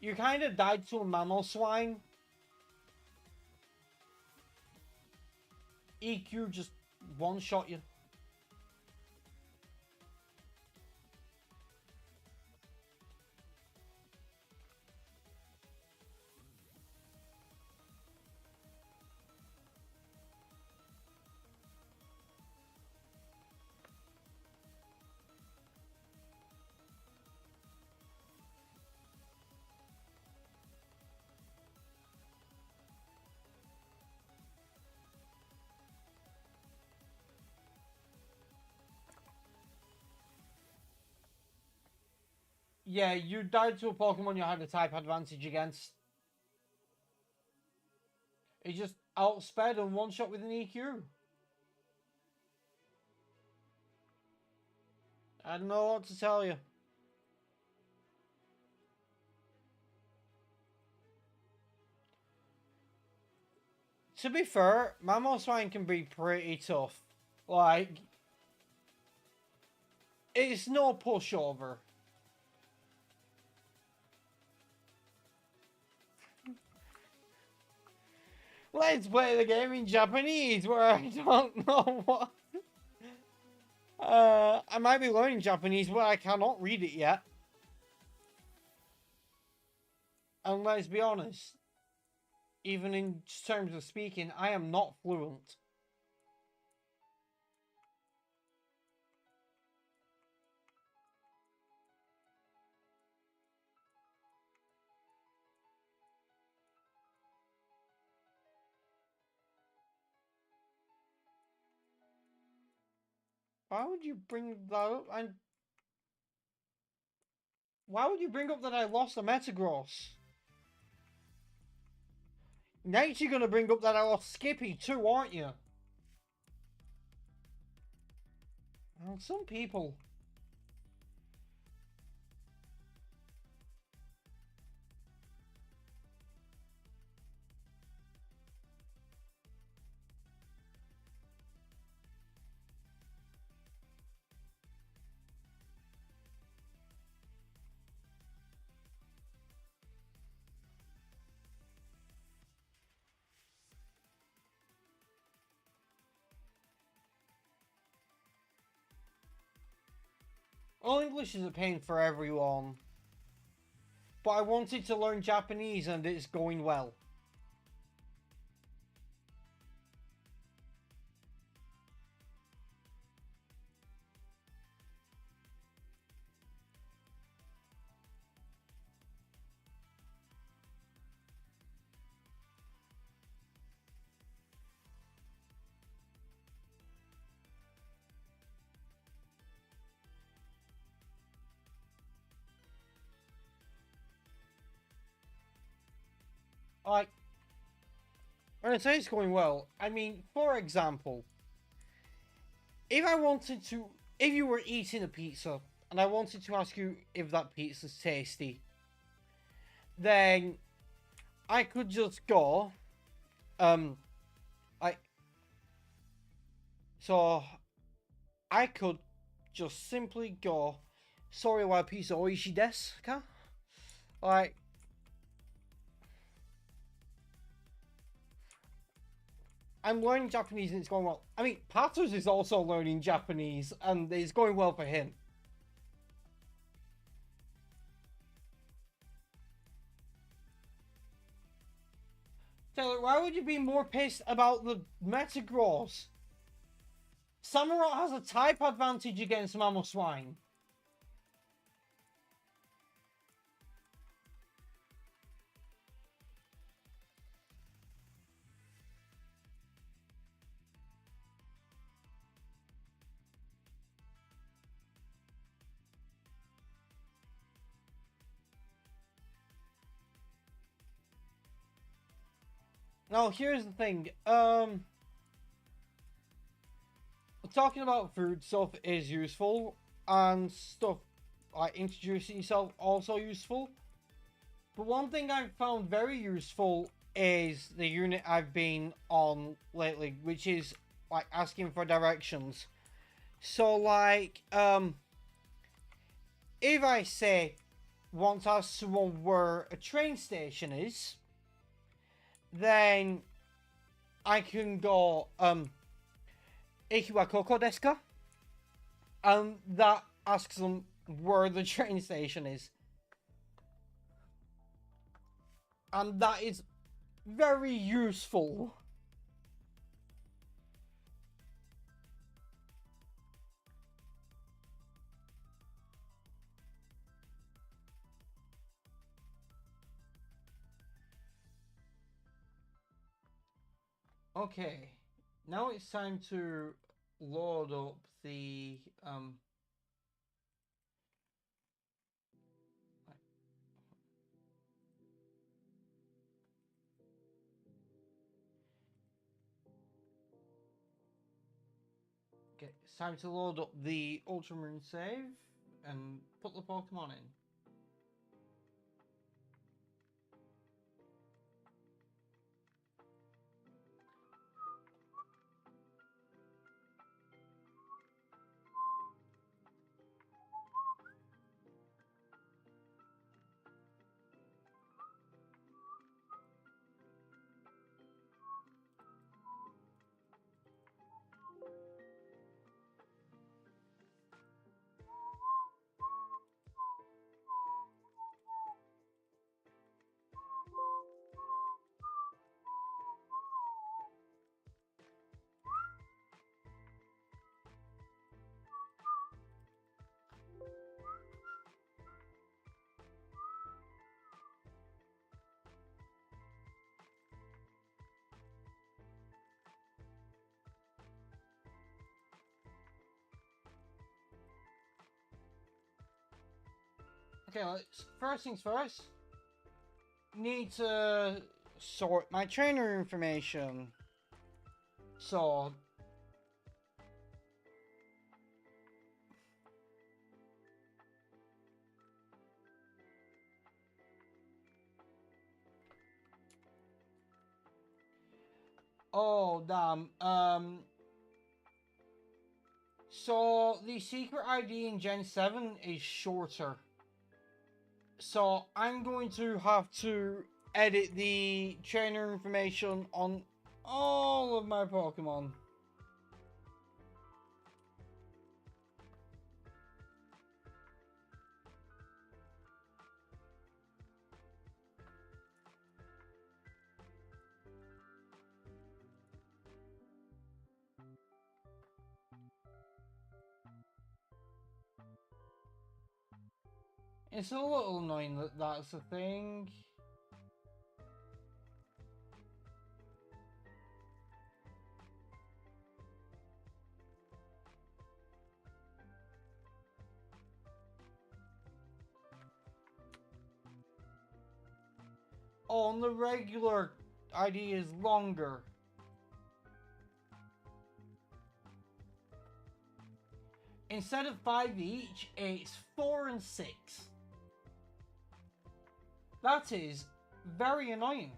You kind of died to a mammal swine. EQ just one-shot you. Yeah, you died to a Pokemon you had a type advantage against. It just outsped and one-shot with an EQ. I don't know what to tell you. To be fair, Mamoswine can be pretty tough. Like, it's no pushover. Let's play the game in Japanese, where I don't know what... I might be learning Japanese, but I cannot read it yet. And let's be honest, even in terms of speaking, I am not fluent. Why would you bring that up? And why would you bring up that I lost a Metagross? Next you're gonna bring up that I lost Skippy too, aren't you? Well, some people... All English is a pain for everyone. But I wanted to learn Japanese and it's going well. Like, when I say it's going well, I mean, for example, if you were eating a pizza and I wanted to ask you if that pizza's tasty, then I could just go, um, I, so I could just simply go, sorry, wa pizza oishi desu ka? Like, I'm learning Japanese and it's going well. I mean, Patters is also learning Japanese and it's going well for him. Taylor, why would you be more pissed about the Metagross? Samurott has a type advantage against Mamoswine. Now, here's the thing. Talking about food stuff is useful, and stuff like introducing yourself also useful. But one thing I've found very useful is the unit I've been on lately, which is like asking for directions. So like, if I say want to ask someone where a train station is, then I can go, Eki wa koko desu ka? And that asks them where the train station is. And that is very useful. Okay, now it's time to load up the okay, it's time to load up the Ultramarine save and put the Pokemon in. Okay, let's, first things first, need to sort my trainer information. So, oh damn, so the secret ID in Gen 7 is shorter. So I'm going to have to edit the trainer information on all of my Pokemon. It's a little annoying that that's a thing. Oh, and the regular ID is longer. Instead of 5 each, it's 4 and 6. That is very annoying.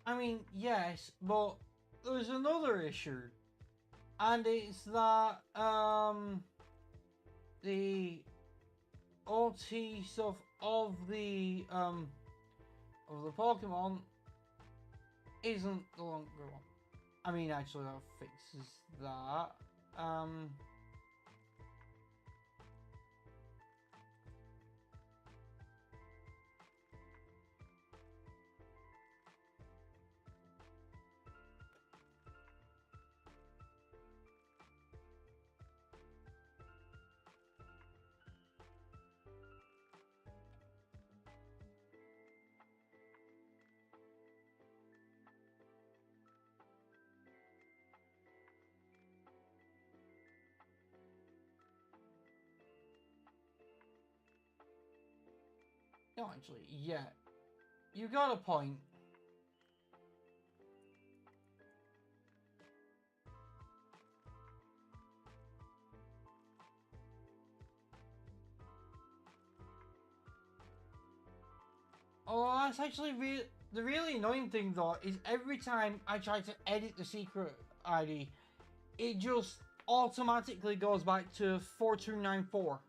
I mean, yes, but there's another issue. And it's that, the OT stuff of the Pokemon isn't the longer one. I mean, actually, that fixes that. No, actually, yeah. You got a point. Oh, that's actually the really annoying thing though is every time I try to edit the secret ID, it just automatically goes back to 4294.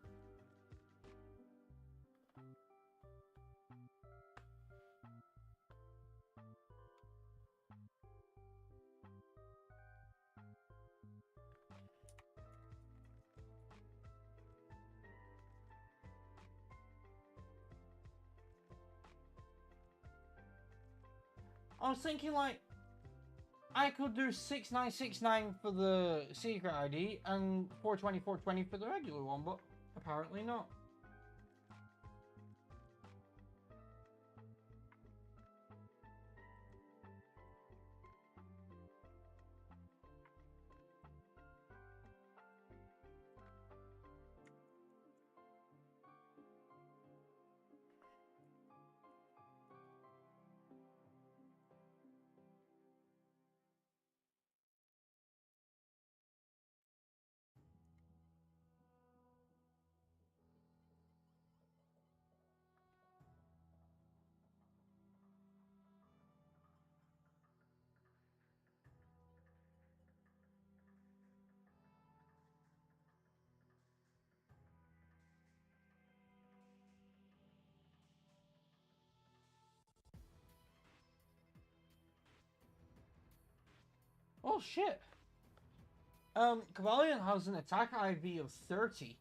I was thinking like I could do 6969 for the secret ID and 420 for the regular one, but apparently not. Oh shit. Cavalion has an attack IV of 30.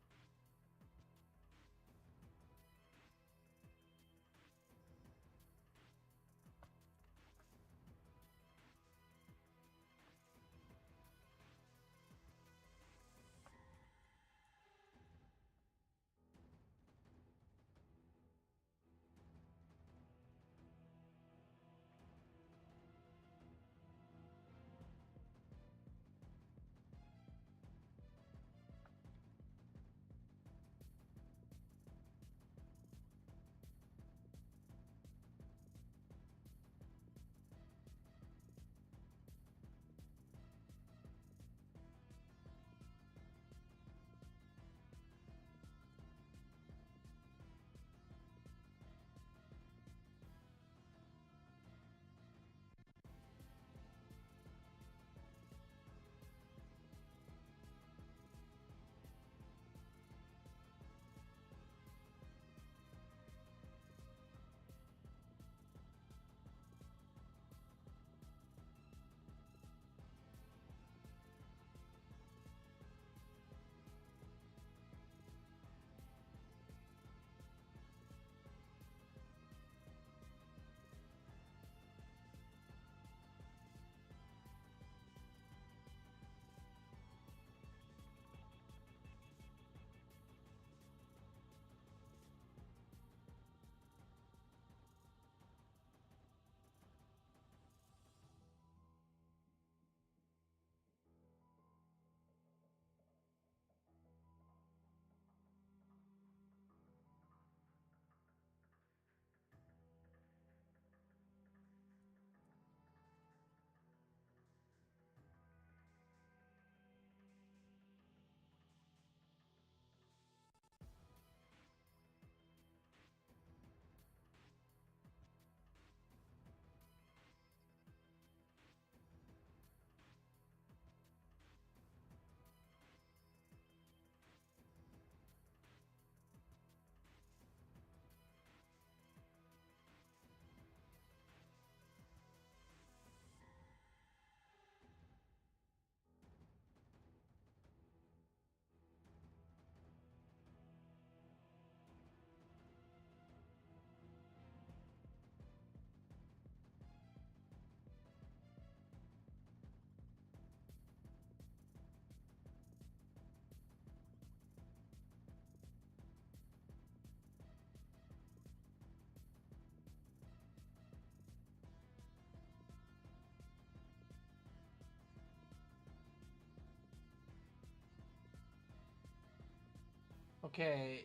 Okay,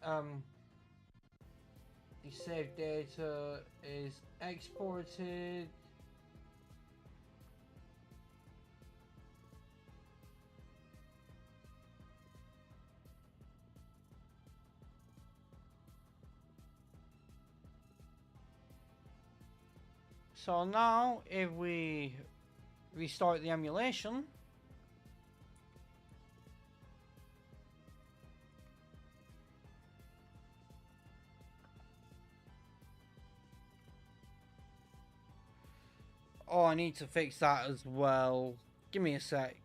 the saved data is exported. So now, if we restart the emulation, oh, I need to fix that as well. Give me a sec.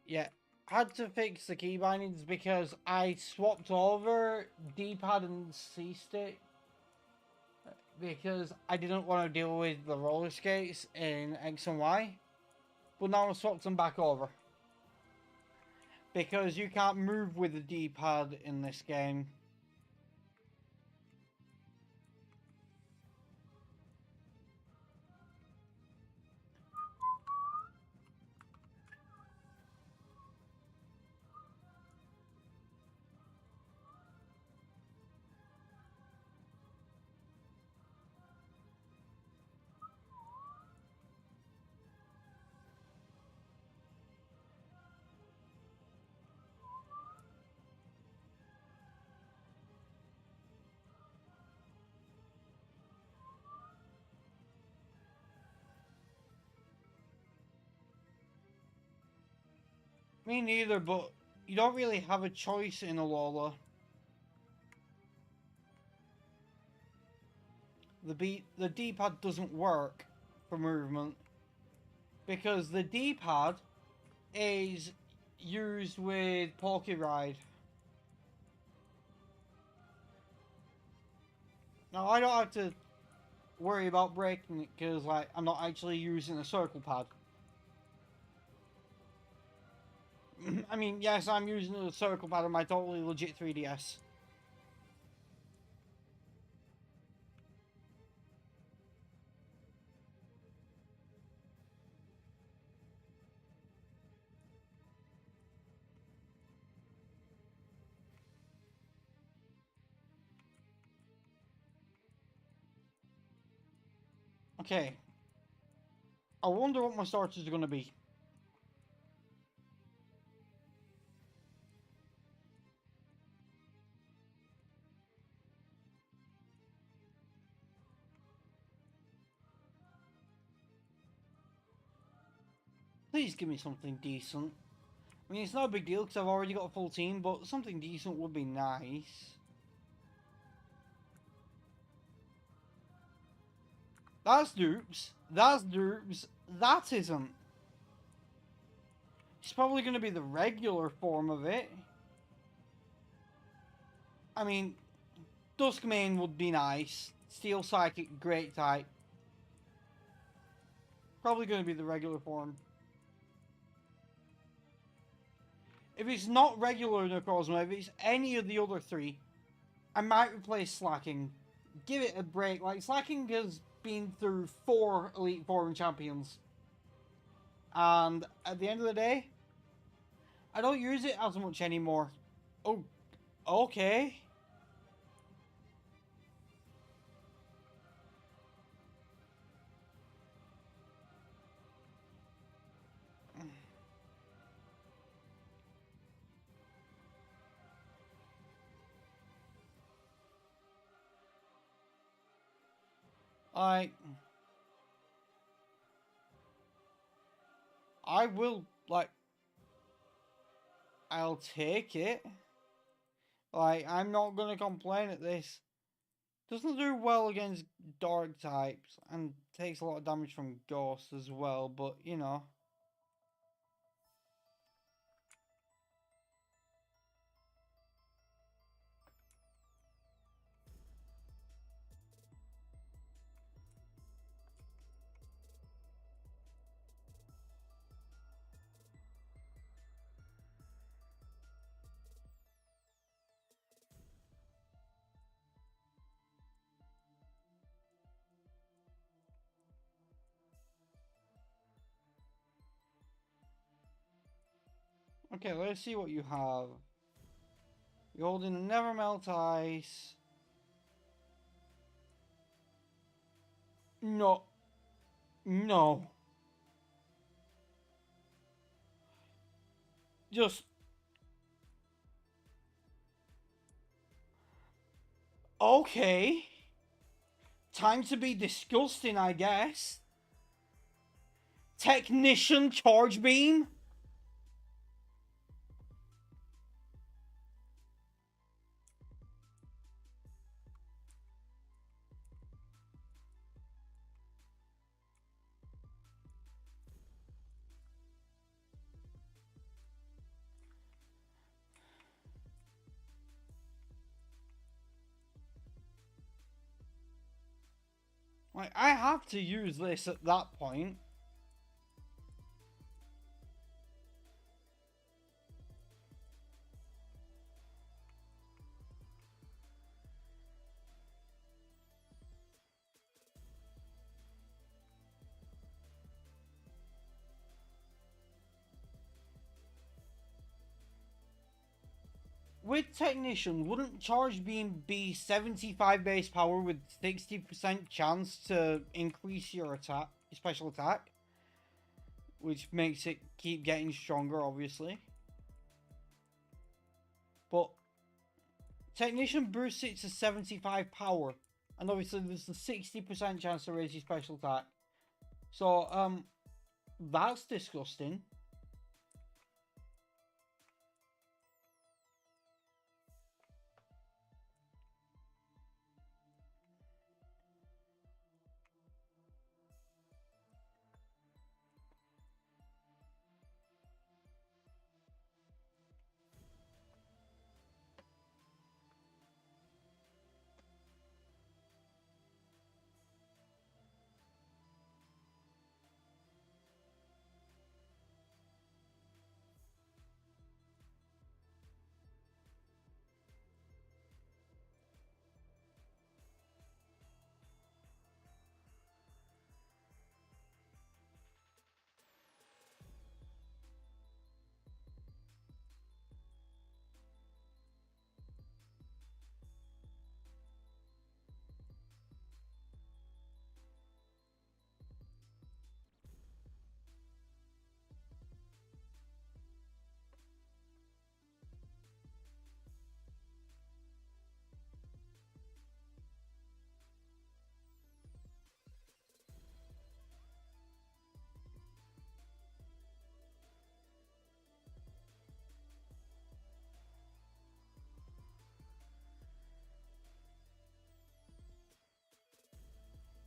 Yeah, had to fix the key bindings because I swapped over D-pad and C-stick because I didn't want to deal with the roller skates in X and Y. But now I swapped them back over. Because you can't move with the D-pad in this game. Me neither, but you don't really have a choice in Alola. The D-pad doesn't work for movement because the D-pad is used with Poke Ride. Now I don't have to worry about breaking it because like I'm not actually using a circle pad. I mean, yes, I'm using a circle pad on my totally legit 3DS. Okay, I wonder what my starters are going to be. Please give me something decent. I mean, it's not a big deal because I've already got a full team, but something decent would be nice. That's dupes. That's dupes. That isn't. It's probably going to be the regular form of it. I mean, Duskmane would be nice. Steel Psychic, great type. Probably going to be the regular form. If it's not regular Necrozma, if it's any of the other three, I might replace Slacking. Give it a break. Like, Slacking has been through 4 Elite Foreign Champions. And at the end of the day, I don't use it as much anymore. Oh, okay. I I will, like, I'll take it. Like, I'm not gonna complain at this. Doesn't do well against dark types and takes a lot of damage from ghosts as well, but you know. Okay, let's see what you have. You're holding a Never Melt Ice. No. No. Just... Okay. Time to be disgusting, I guess. Technician Charge Beam? Like, I have to use this at that point. With Technician, wouldn't Charge Beam be 75 base power with 60% chance to increase your attack, your special attack? Which makes it keep getting stronger, obviously. But Technician boosts it to 75 power. And obviously there's a 60% chance to raise your special attack. So, that's disgusting.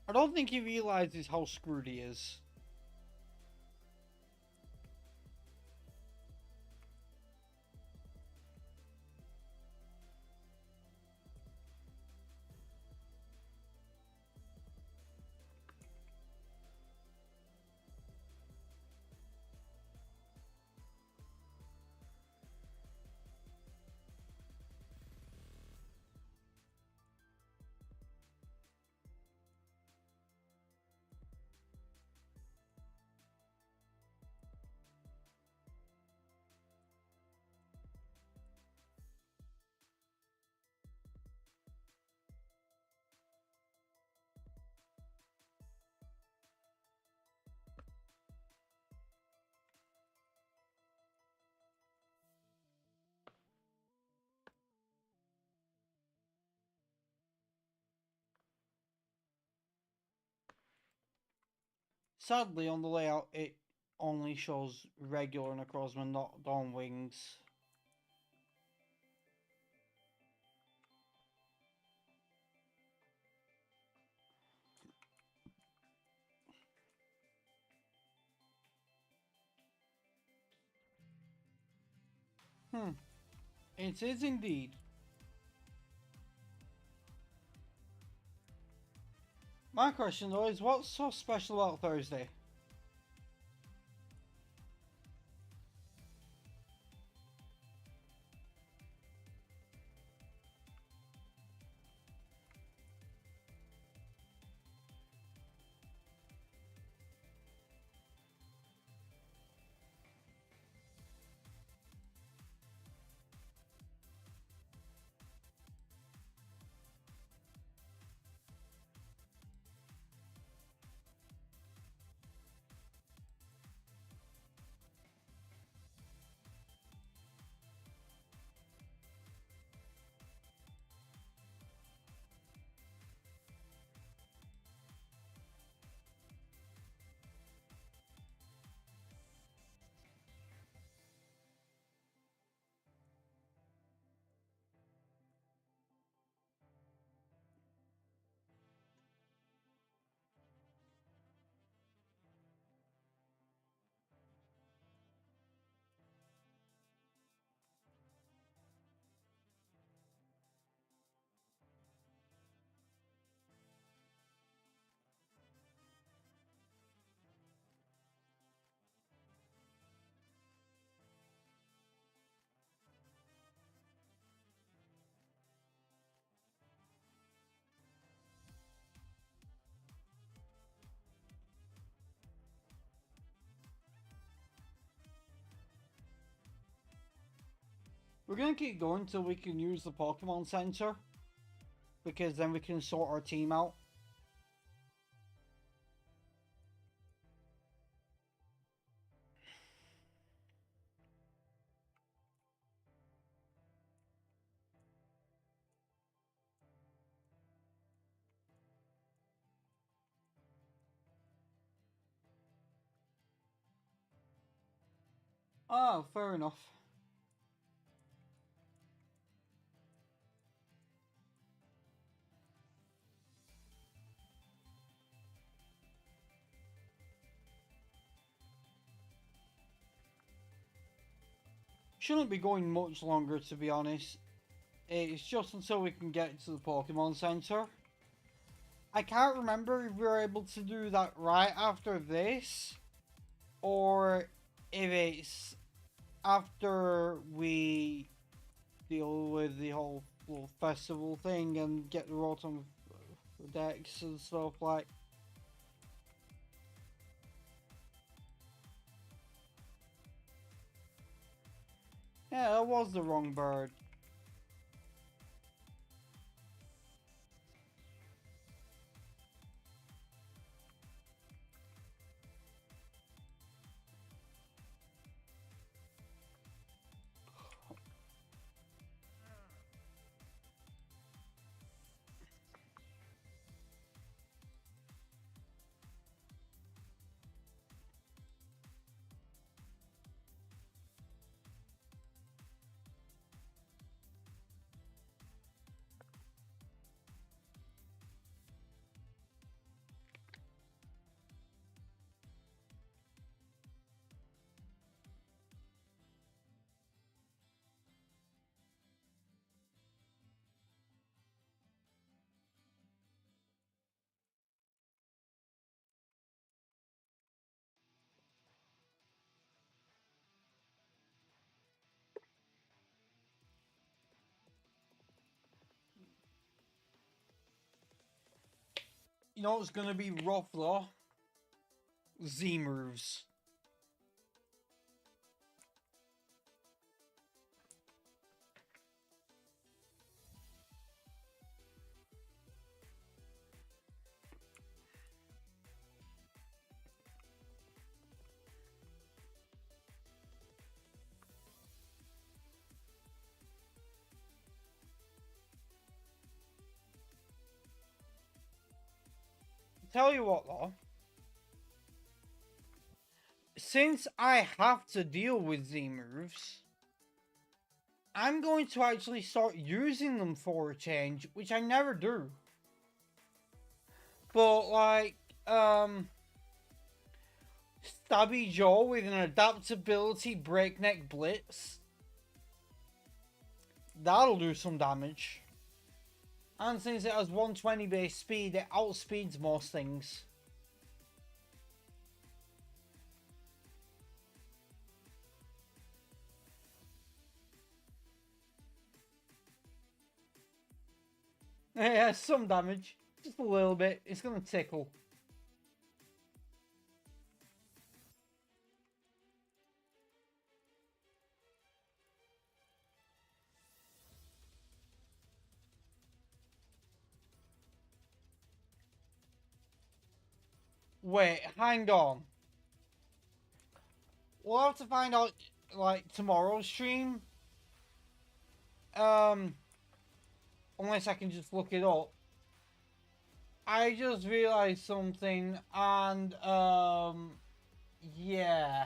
I don't think he realizes how screwed he is. Sadly, on the layout, it only shows regular Necrozma, not Dawn Wings. It is indeed. My question though is, what's so special about Thursday? We're gonna keep going till we can use the Pokemon Center, because then we can sort our team out. Oh, fair enough. Shouldn't be going much longer, to be honest. It's just until we can get to the Pokemon Center. I can't remember if we were able to do that right after this, or if it's after we deal with the whole little festival thing and get the Rotom decks and stuff like. Yeah, that was the wrong bird. You know what's gonna be rough though? Z moves. Tell you what though, since I have to deal with Z moves, I'm going to actually start using them for a change, which I never do. But like, Stabby Joe with an adaptability breakneck blitz. That'll do some damage. And since it has 120 base speed, it outspeeds most things. Yeah, some damage. Just a little bit. It's gonna tickle. Wait, hang on. We'll have to find out, like, tomorrow's stream. Unless I can just look it up. I just realized something, and, yeah.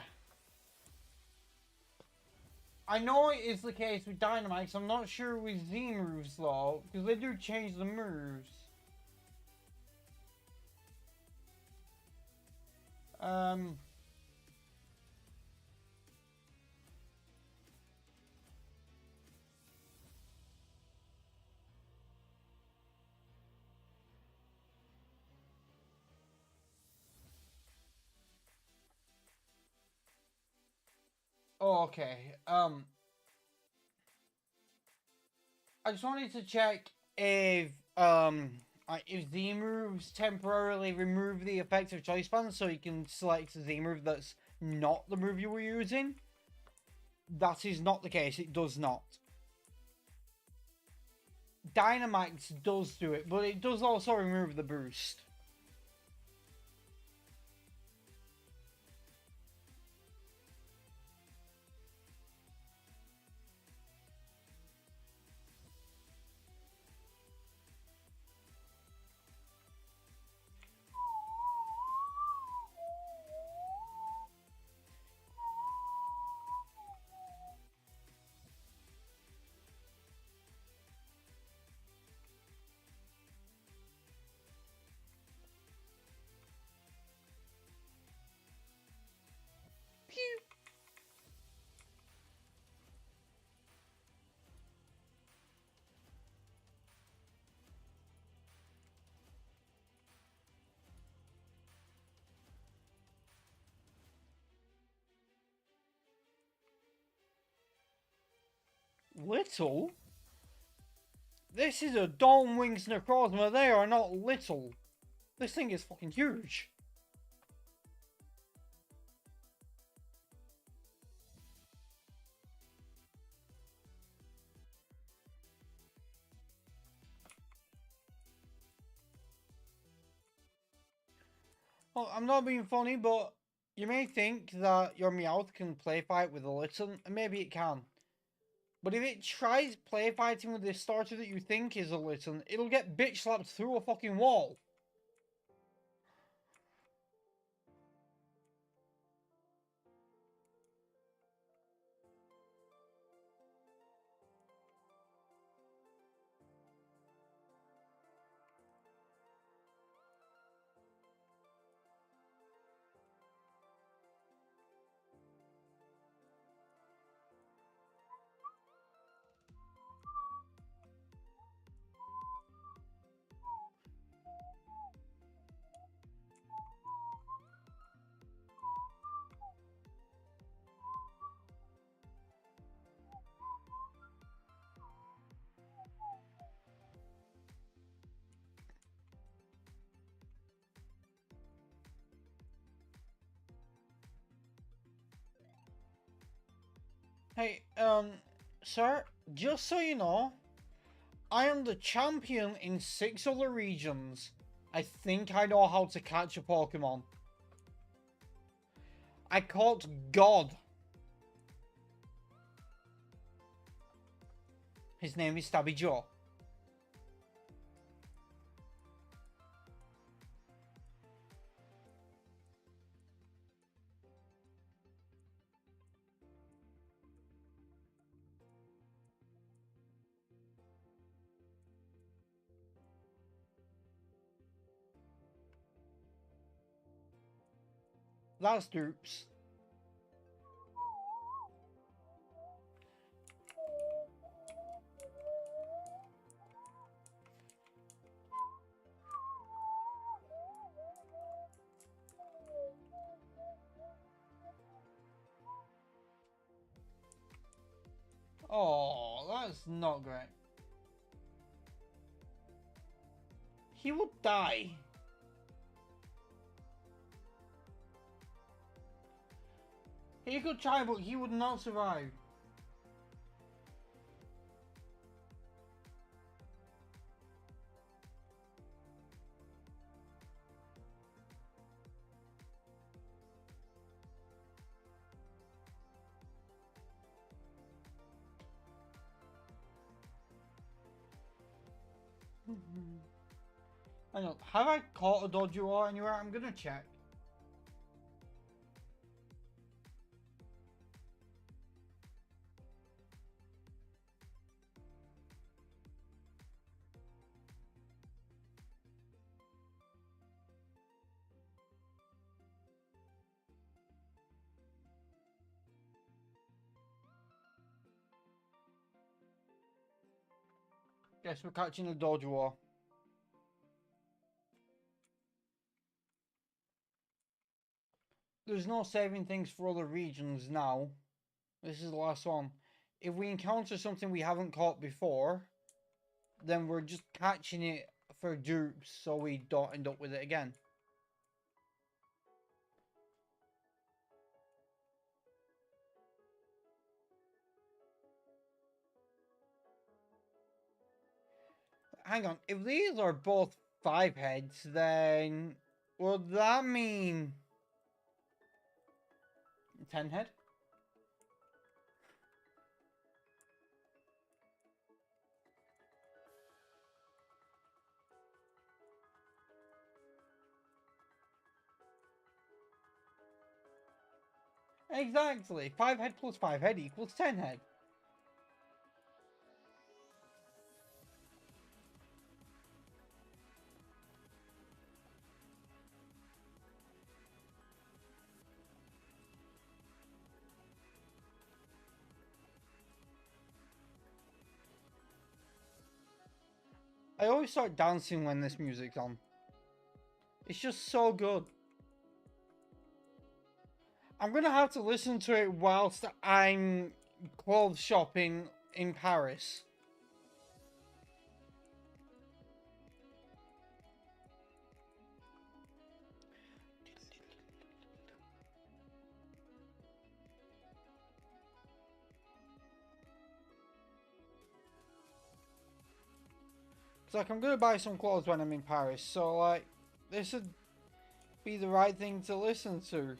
I know it is the case with Dynamites, I'm not sure with Z moves, though, because they do change the moves. Oh, okay. I just wanted to check if Z moves temporarily remove the effect of choice band, so you can select a Z move that's not the move you were using. That is not the case. It does not. Dynamax does do it, but it does also remove the boost. Pew! Little? This is a Dawn Wings Necrozma. They are not little. This thing is fucking huge. Well, I'm not being funny, but you may think that your Meowth can play fight with a Litten, and maybe it can. But if it tries play fighting with this starter that you think is a Litten, it'll get bitch slapped through a fucking wall. Hey, sir, just so you know, I am the champion in 6 other regions. I think I know how to catch a Pokemon. I caught God. His name is Stabby Joe. That's dupes. Oh, that's not great. He would die. He could try, but he would not survive. I know. Have I caught a dodgy war anywhere? I'm gonna check. Guess we're catching a dodgy war. There's no saving things for other regions now. This is the last one. If we encounter something we haven't caught before, then we're just catching it for dupes so we don't end up with it again. Hang on, if these are both 5 heads, then would that mean 10 head? Exactly. 5 head plus 5 head equals 10 head. I always start dancing when this music's on. It's just so good. I'm gonna have to listen to it whilst I'm clothes shopping in Paris. It's like I'm gonna buy some clothes when I'm in Paris, so like this would be the right thing to listen to.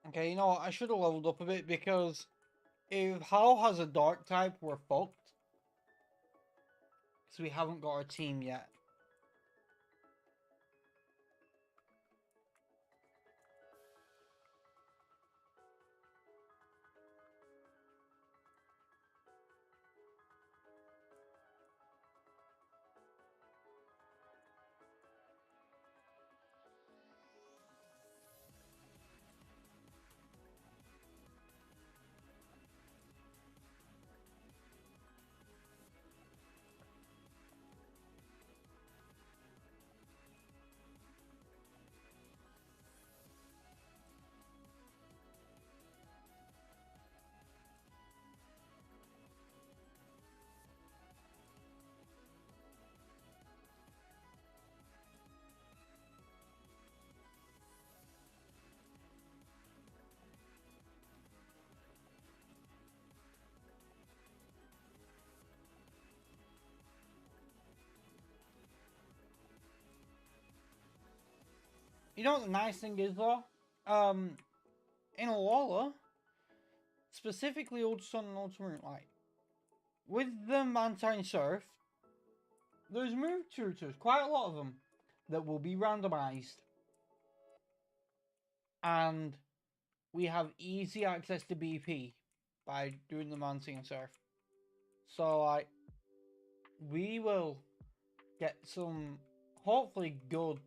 Okay, you know what? I should have leveled up a bit because if Hal has a dark type, we're fucked. Because we haven't got our team yet. You know what the nice thing is though? In Alola, specifically Old Sun and Old Moon Light, with the Mantine Surf, there's move tutors, quite a lot of them, that will be randomized. and we have easy access to BP by doing the Mansing and Surf. So we will get some hopefully good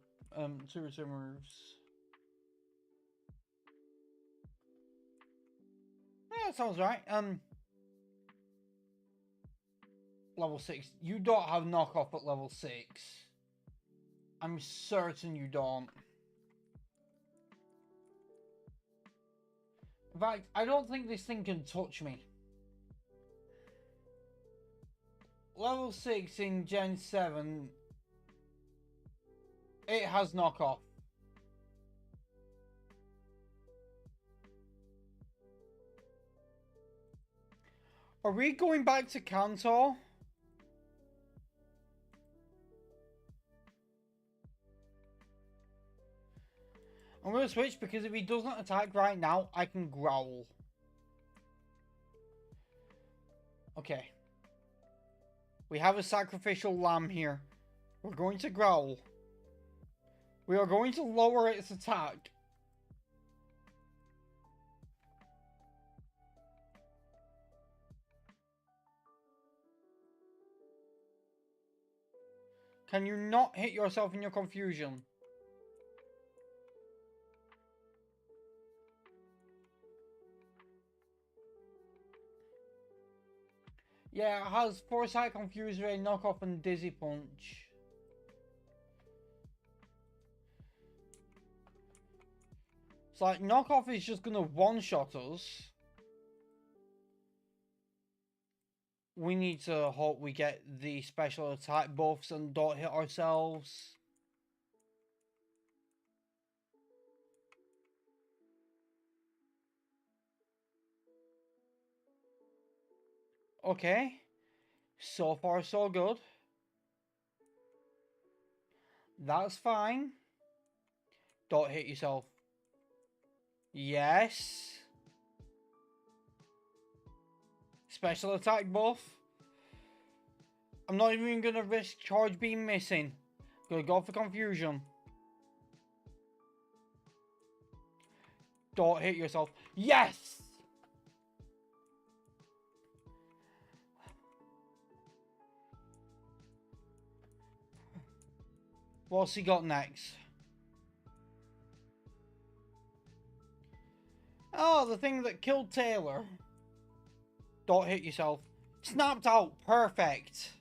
tourism moves. Yeah, that sounds right. Level 6. You don't have knockoff at level 6. I'm certain you don't. In fact, I don't think this thing can touch me. Level 6 in Gen 7, it has knockoff. Are we going back to Kanto? I'm going to switch because if he doesn't attack right now, I can growl. Okay. We have a sacrificial lamb here. We're going to growl. We are going to lower its attack. Can you not hit yourself in your confusion? Yeah, it has Foresight, Confuse Ray, Knockoff, and Dizzy Punch. It's like, Knockoff is just gonna one-shot us. We need to hope we get the special attack buffs and don't hit ourselves. Okay. So far, so good. That's fine. Don't hit yourself. Yes. Special attack buff. I'm not even gonna risk charge beam missing. Gonna go for confusion. Don't hit yourself. Yes! What's he got next? Oh, the thing that killed Taylor. Don't hit yourself. Snapped out. Perfect.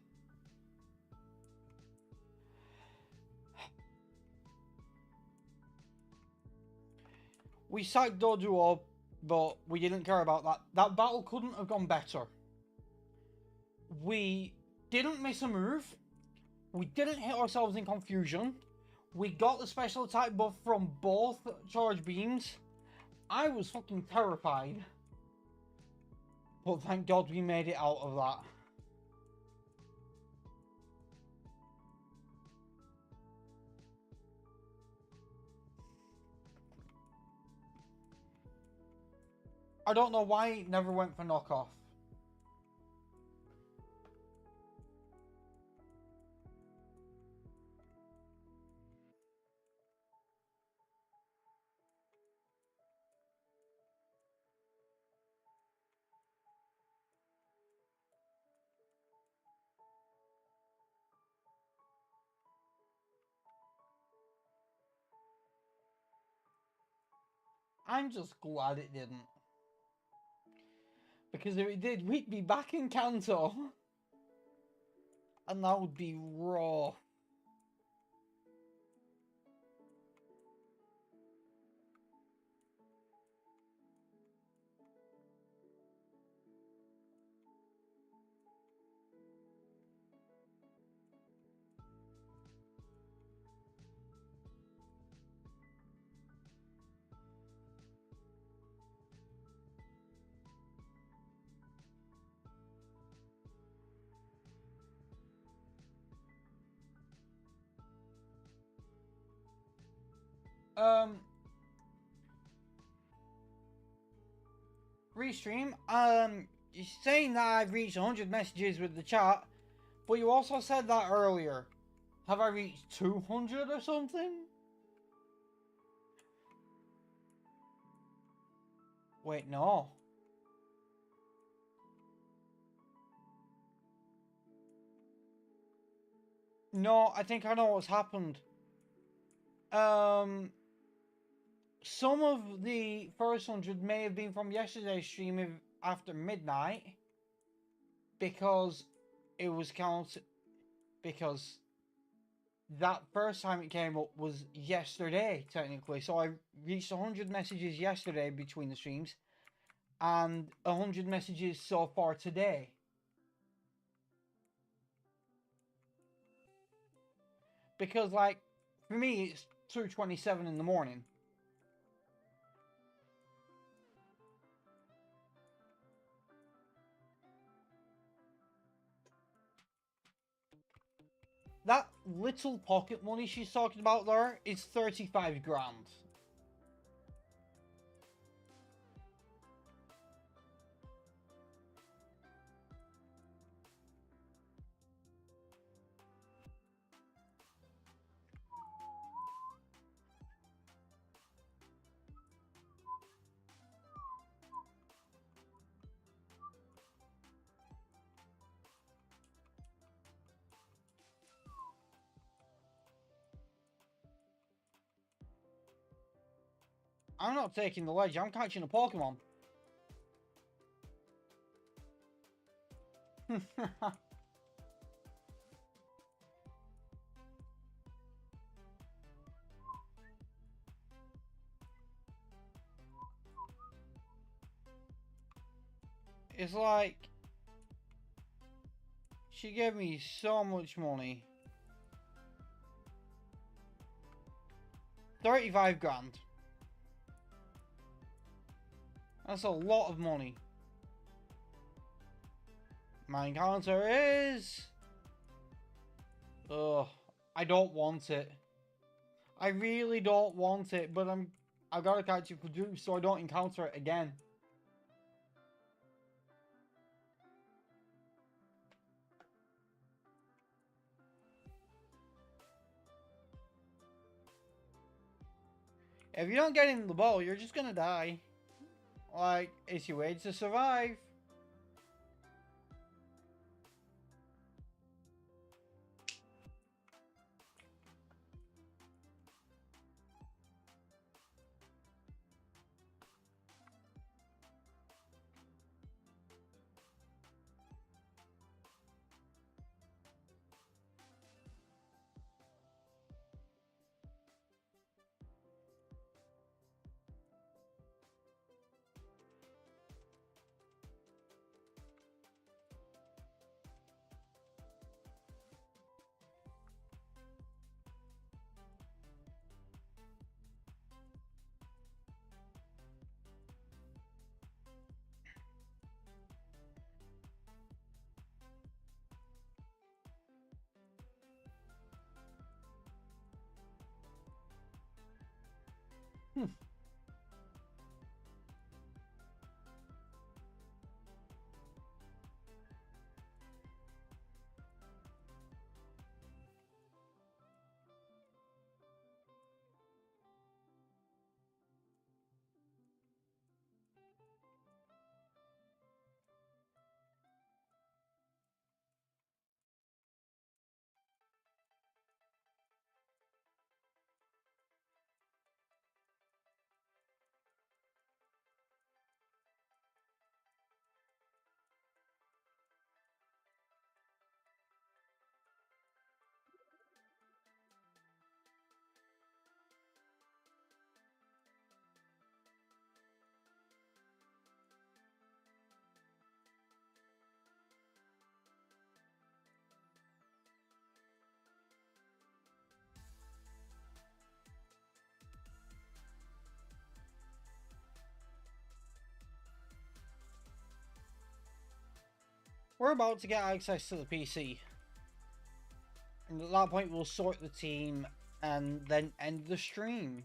We sacked Doduo, but we didn't care about that. That battle couldn't have gone better. We didn't miss a move. We didn't hit ourselves in confusion. We got the special attack buff from both charge beams. I was fucking terrified. But thank God we made it out of that. I don't know why it never went for knockoff. I'm just glad it didn't. Because if it did, we'd be back in Kanto. And that would be raw. Restream, you're saying that I've reached 100 messages with the chat, but you also said that earlier. Have I reached 200 or something? Wait, no. No, I think I know what's happened. Um, some of the first 100 may have been from yesterday's stream after midnight because it was counted because that first time it came up was yesterday technically. So I reached 100 messages yesterday between the streams and 100 messages so far today. Because like for me it's 2:27 in the morning. That little pocket money she's talking about there is 35 grand. I'm not taking the ledge, I'm catching a Pokemon. It's like she gave me so much money. 35 grand. That's a lot of money. My encounter is... Ugh, I don't want it. I really don't want it, but I've got to catch it for juice so I don't encounter it again. If you don't get in the bowl, you're just gonna die. Like, it's your way to survive. We're about to get access to the PC. And at that point we'll sort the team and then end the stream.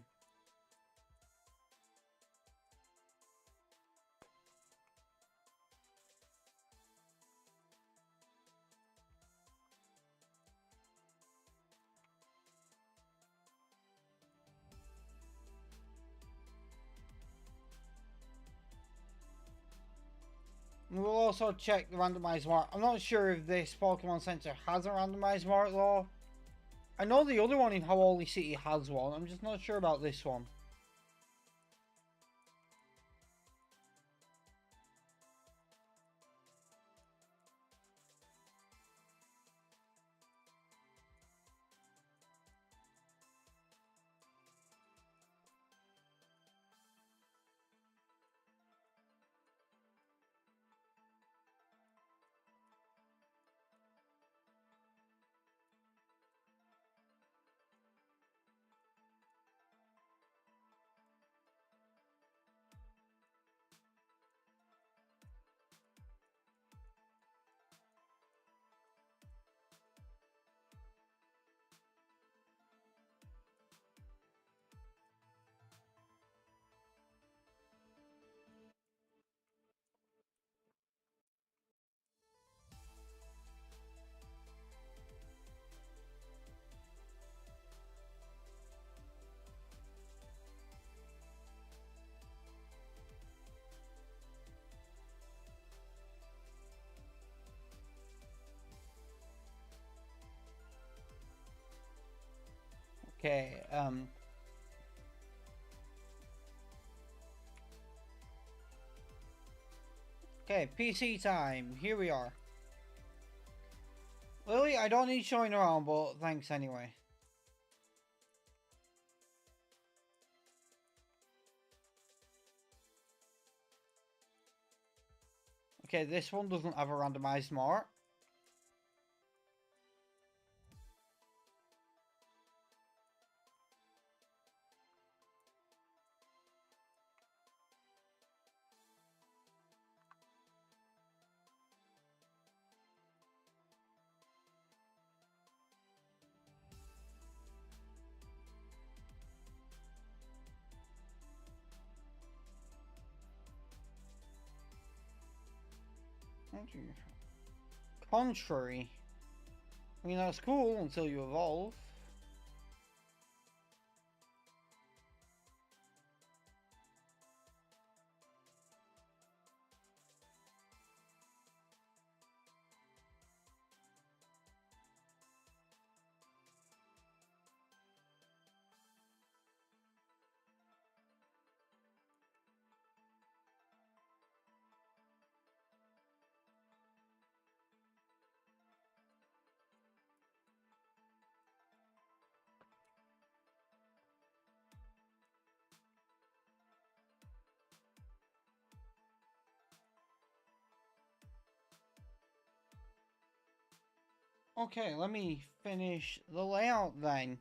also check the randomized mark. I'm not sure if this Pokemon Center has a randomized mark though. I know the other one in Hawali City has one. I'm just not sure about this one. Okay, okay, PC time. Here we are. Lily, I don't need showing around, but thanks anyway. Okay, this one doesn't have a randomized mark. Contrary. I mean, that's cool until you evolve. Okay, let me finish the layout then.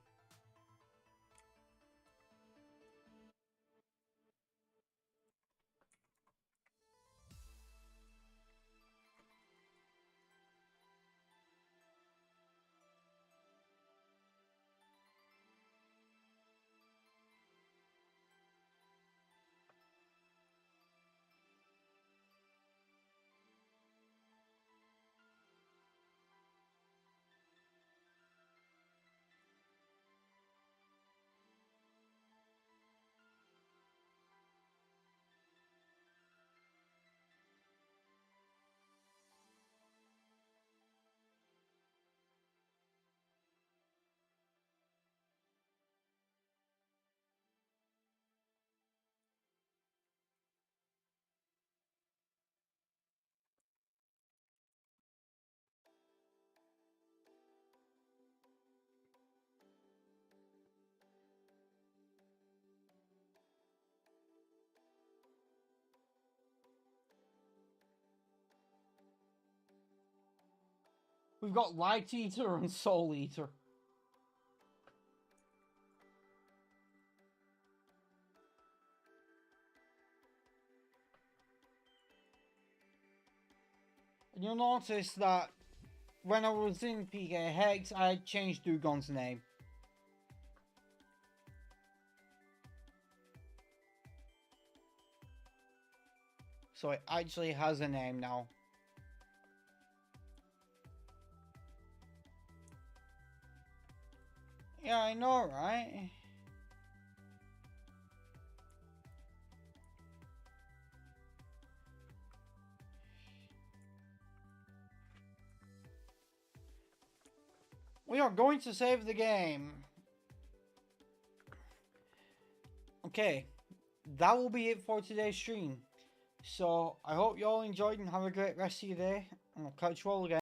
We've got Light Eater and Soul Eater. And you'll notice that when I was in PK Hex, I had changed Dugon's name. So it actually has a name now. Yeah, I know, right? We are going to save the game. Okay, that will be it for today's stream. So, I hope you all enjoyed and have a great rest of your day. And I'll catch you all again.